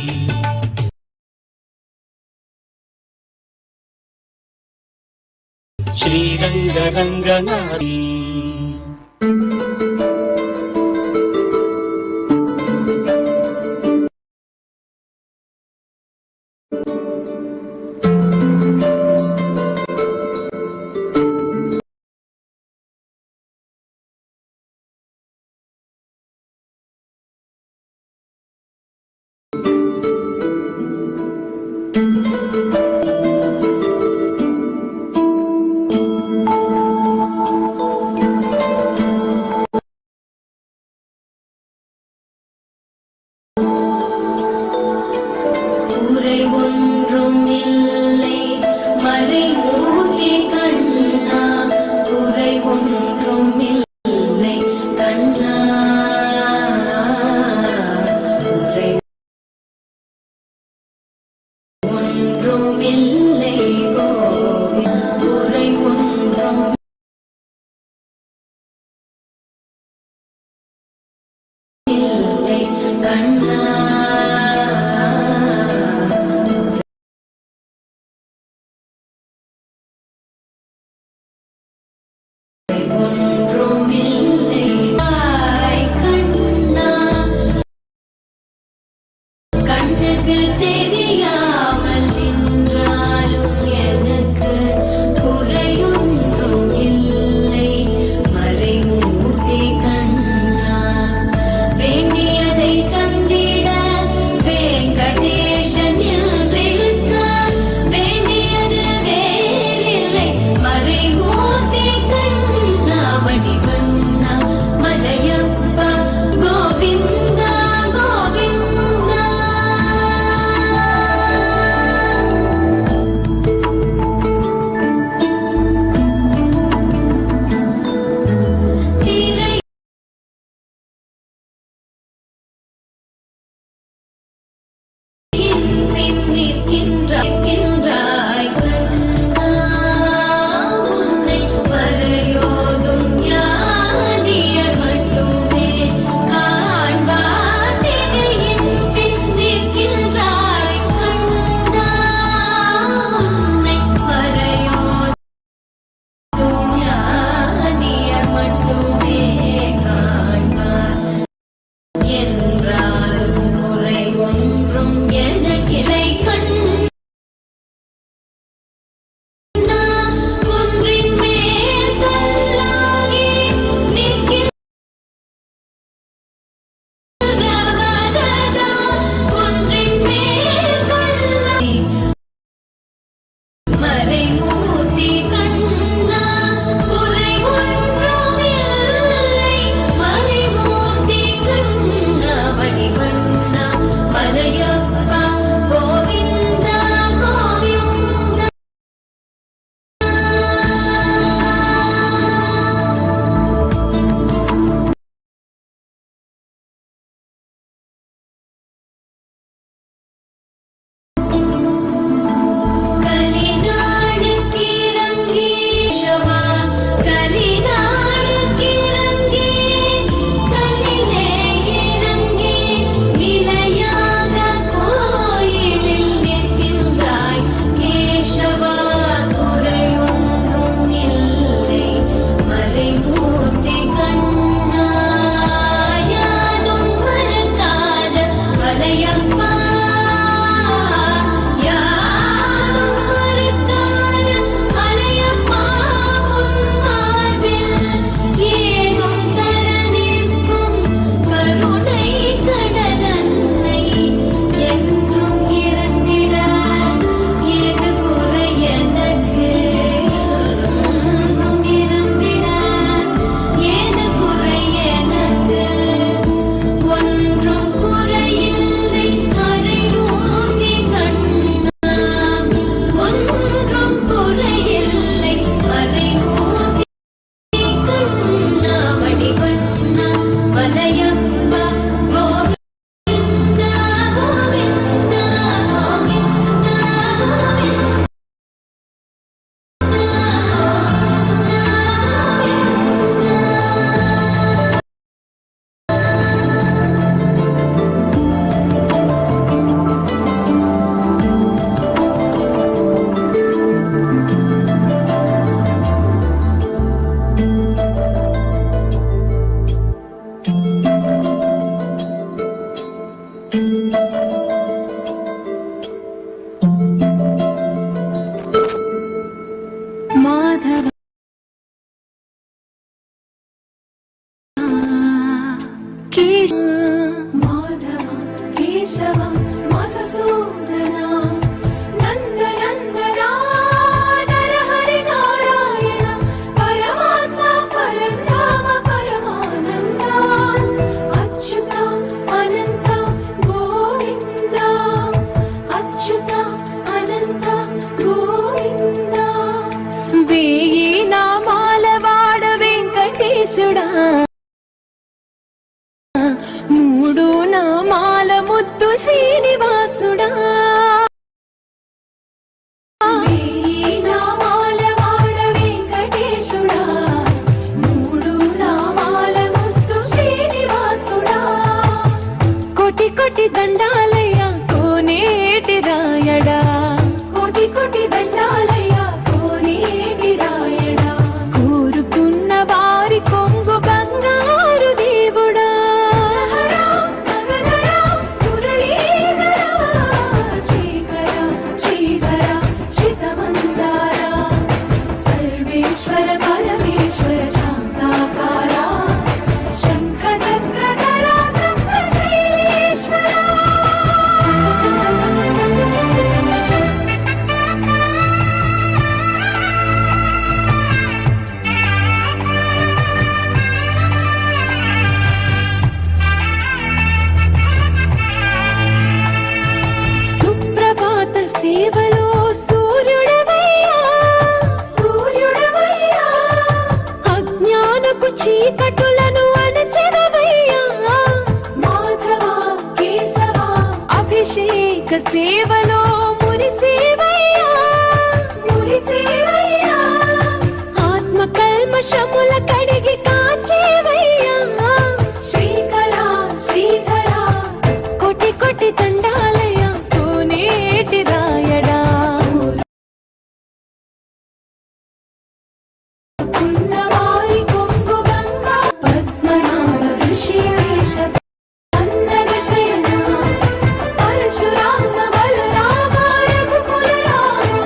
ஸ்ரீரங்க ரங்கநாதன் கண்ணுக்கு தெரியாமல் நின்றாய் వెంకటేశుడా మూడు నామాల ముద్దు శ్రీనివాసుడా వెయ్యి నామాల వాడ వెంకటేశుడా మూడు నామాల ముద్దు శ్రీనివాసుడా కోటి కోటి దండాలయ్య కోనేటి రాయడా కోటి కోటి దండాలయ్య కోనేటి రాయడా కోరుకున్న వారి కొంగు బంగారు దేవుడా సర్వేశ్వర పరమేశ్వర శాంతాకార శంఖ చక్రధర సప్తశైలేశ్వర సుప్రభాత సేవలో సూర్యుడవయ్యా సూర్యుడవయ్యా అజ్ఞానపు చీకటులను అణచెదవయ్యా మాధవ కేశవ అభిషేక సేవలో మురిసేవయ్యా మురిసేవయ్యా ఆత్మ కల్మషముల కడిగి కాచేవయ్యా శ్రీకర శ్రీధర కోటి కోటి దండాలయ కోనేటి రాయడా ఉన్నవారి కొంగు గంగా పద్మనాభ ఋషికేశ అన్నద శయన పరశురామ బలరామ రఘుకుల రామ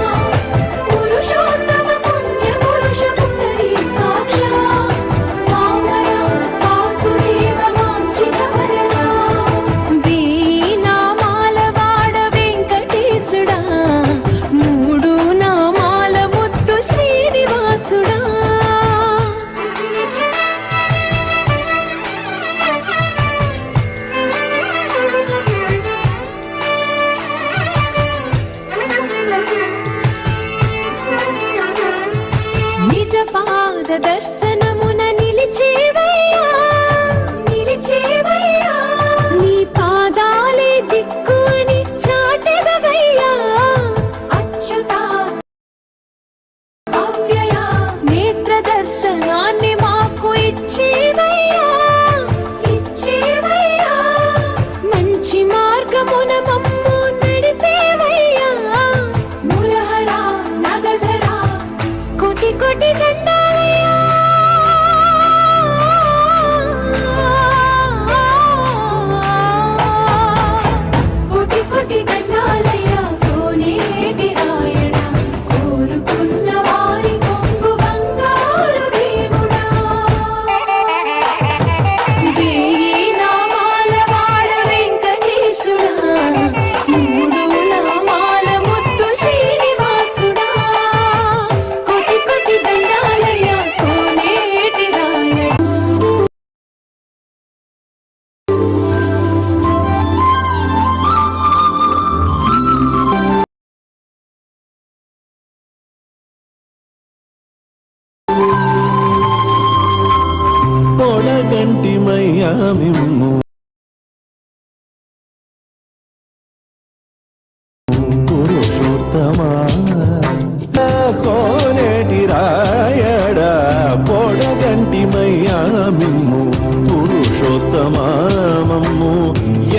పురుషోత్తమ పుణ్య పురుష పుండరీకాక్ష వామన వాసుదేవ వాంఛిత వరదా వెయ్యి నామాల వాడ వెంకటేశుడా మూడు నామాల ముద్దు శ్రీనివాసుడా నిజ పాద దర్శనమున నిలిచేవయ్యా నిలిచేవయ్యా నీ పాదాలే దిక్కు అని చాటెదవయ్యా అచ్యుత అవ్యయ నేత్ర దర్శనాన్ని మాకు ఇచ్చేవయ్యా ఇచ్చేవయ్యా మంచి మార్గమున మమ్ము నడిపేవయ్యా మురహర నగధర కోటి కోటి దండాలయ్యా కోటి కోటి దండాలయ్యా కోనేటి రాయణ కోరుకున్న వారి కొంగు బంగారు దేవుడా వెయ్యి నామాల వాడ వెంకటేశుడా మూడు నామాల ముద్దు శ్రీనివాసుడా కోటి కోటి దండాలయ్యా కోనేటి రాయణ పొడగంటి మయ్యా మిమ్ము పురుషోత్తమా కోనేటి రాయడా పొడగంటి మయ్యా మిమ్ము పురుషోత్తమా మమ్ము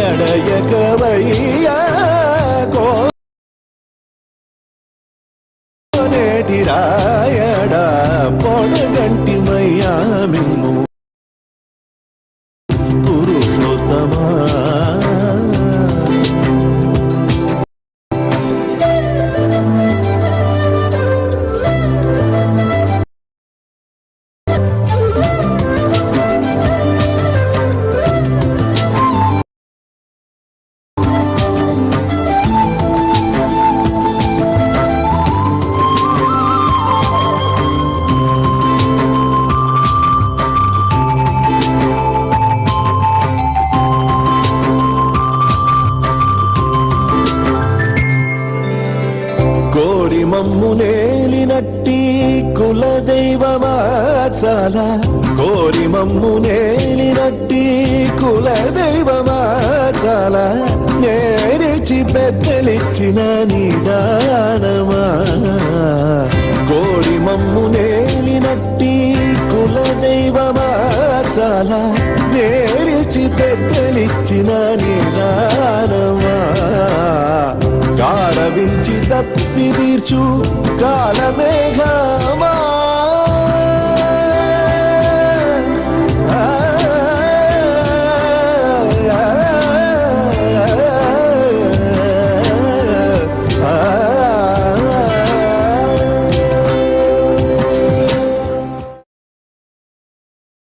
ఎడయకవయ్యా కోనేటి రాయడా పొడగంటి మయ్యా మిమ్ము పురుషోత్తమా కోరి మమ్ము నేలినట్టి కులదైవమా చాలా కోరి మమ్ము నేలినట్టి కులదైవమా చాలా నేరిచి పెద్దలిచ్చిన నిదానమా కోరి మమ్ము నేలినట్టి కులదైవమా చాలా నేరిచి పెద్దలిచ్చిన నిదానమా కారవించి తప్పి తీర్చు కాలమేఘమా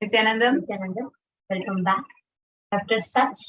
Nityanandam, Nityananda, welcome back. After such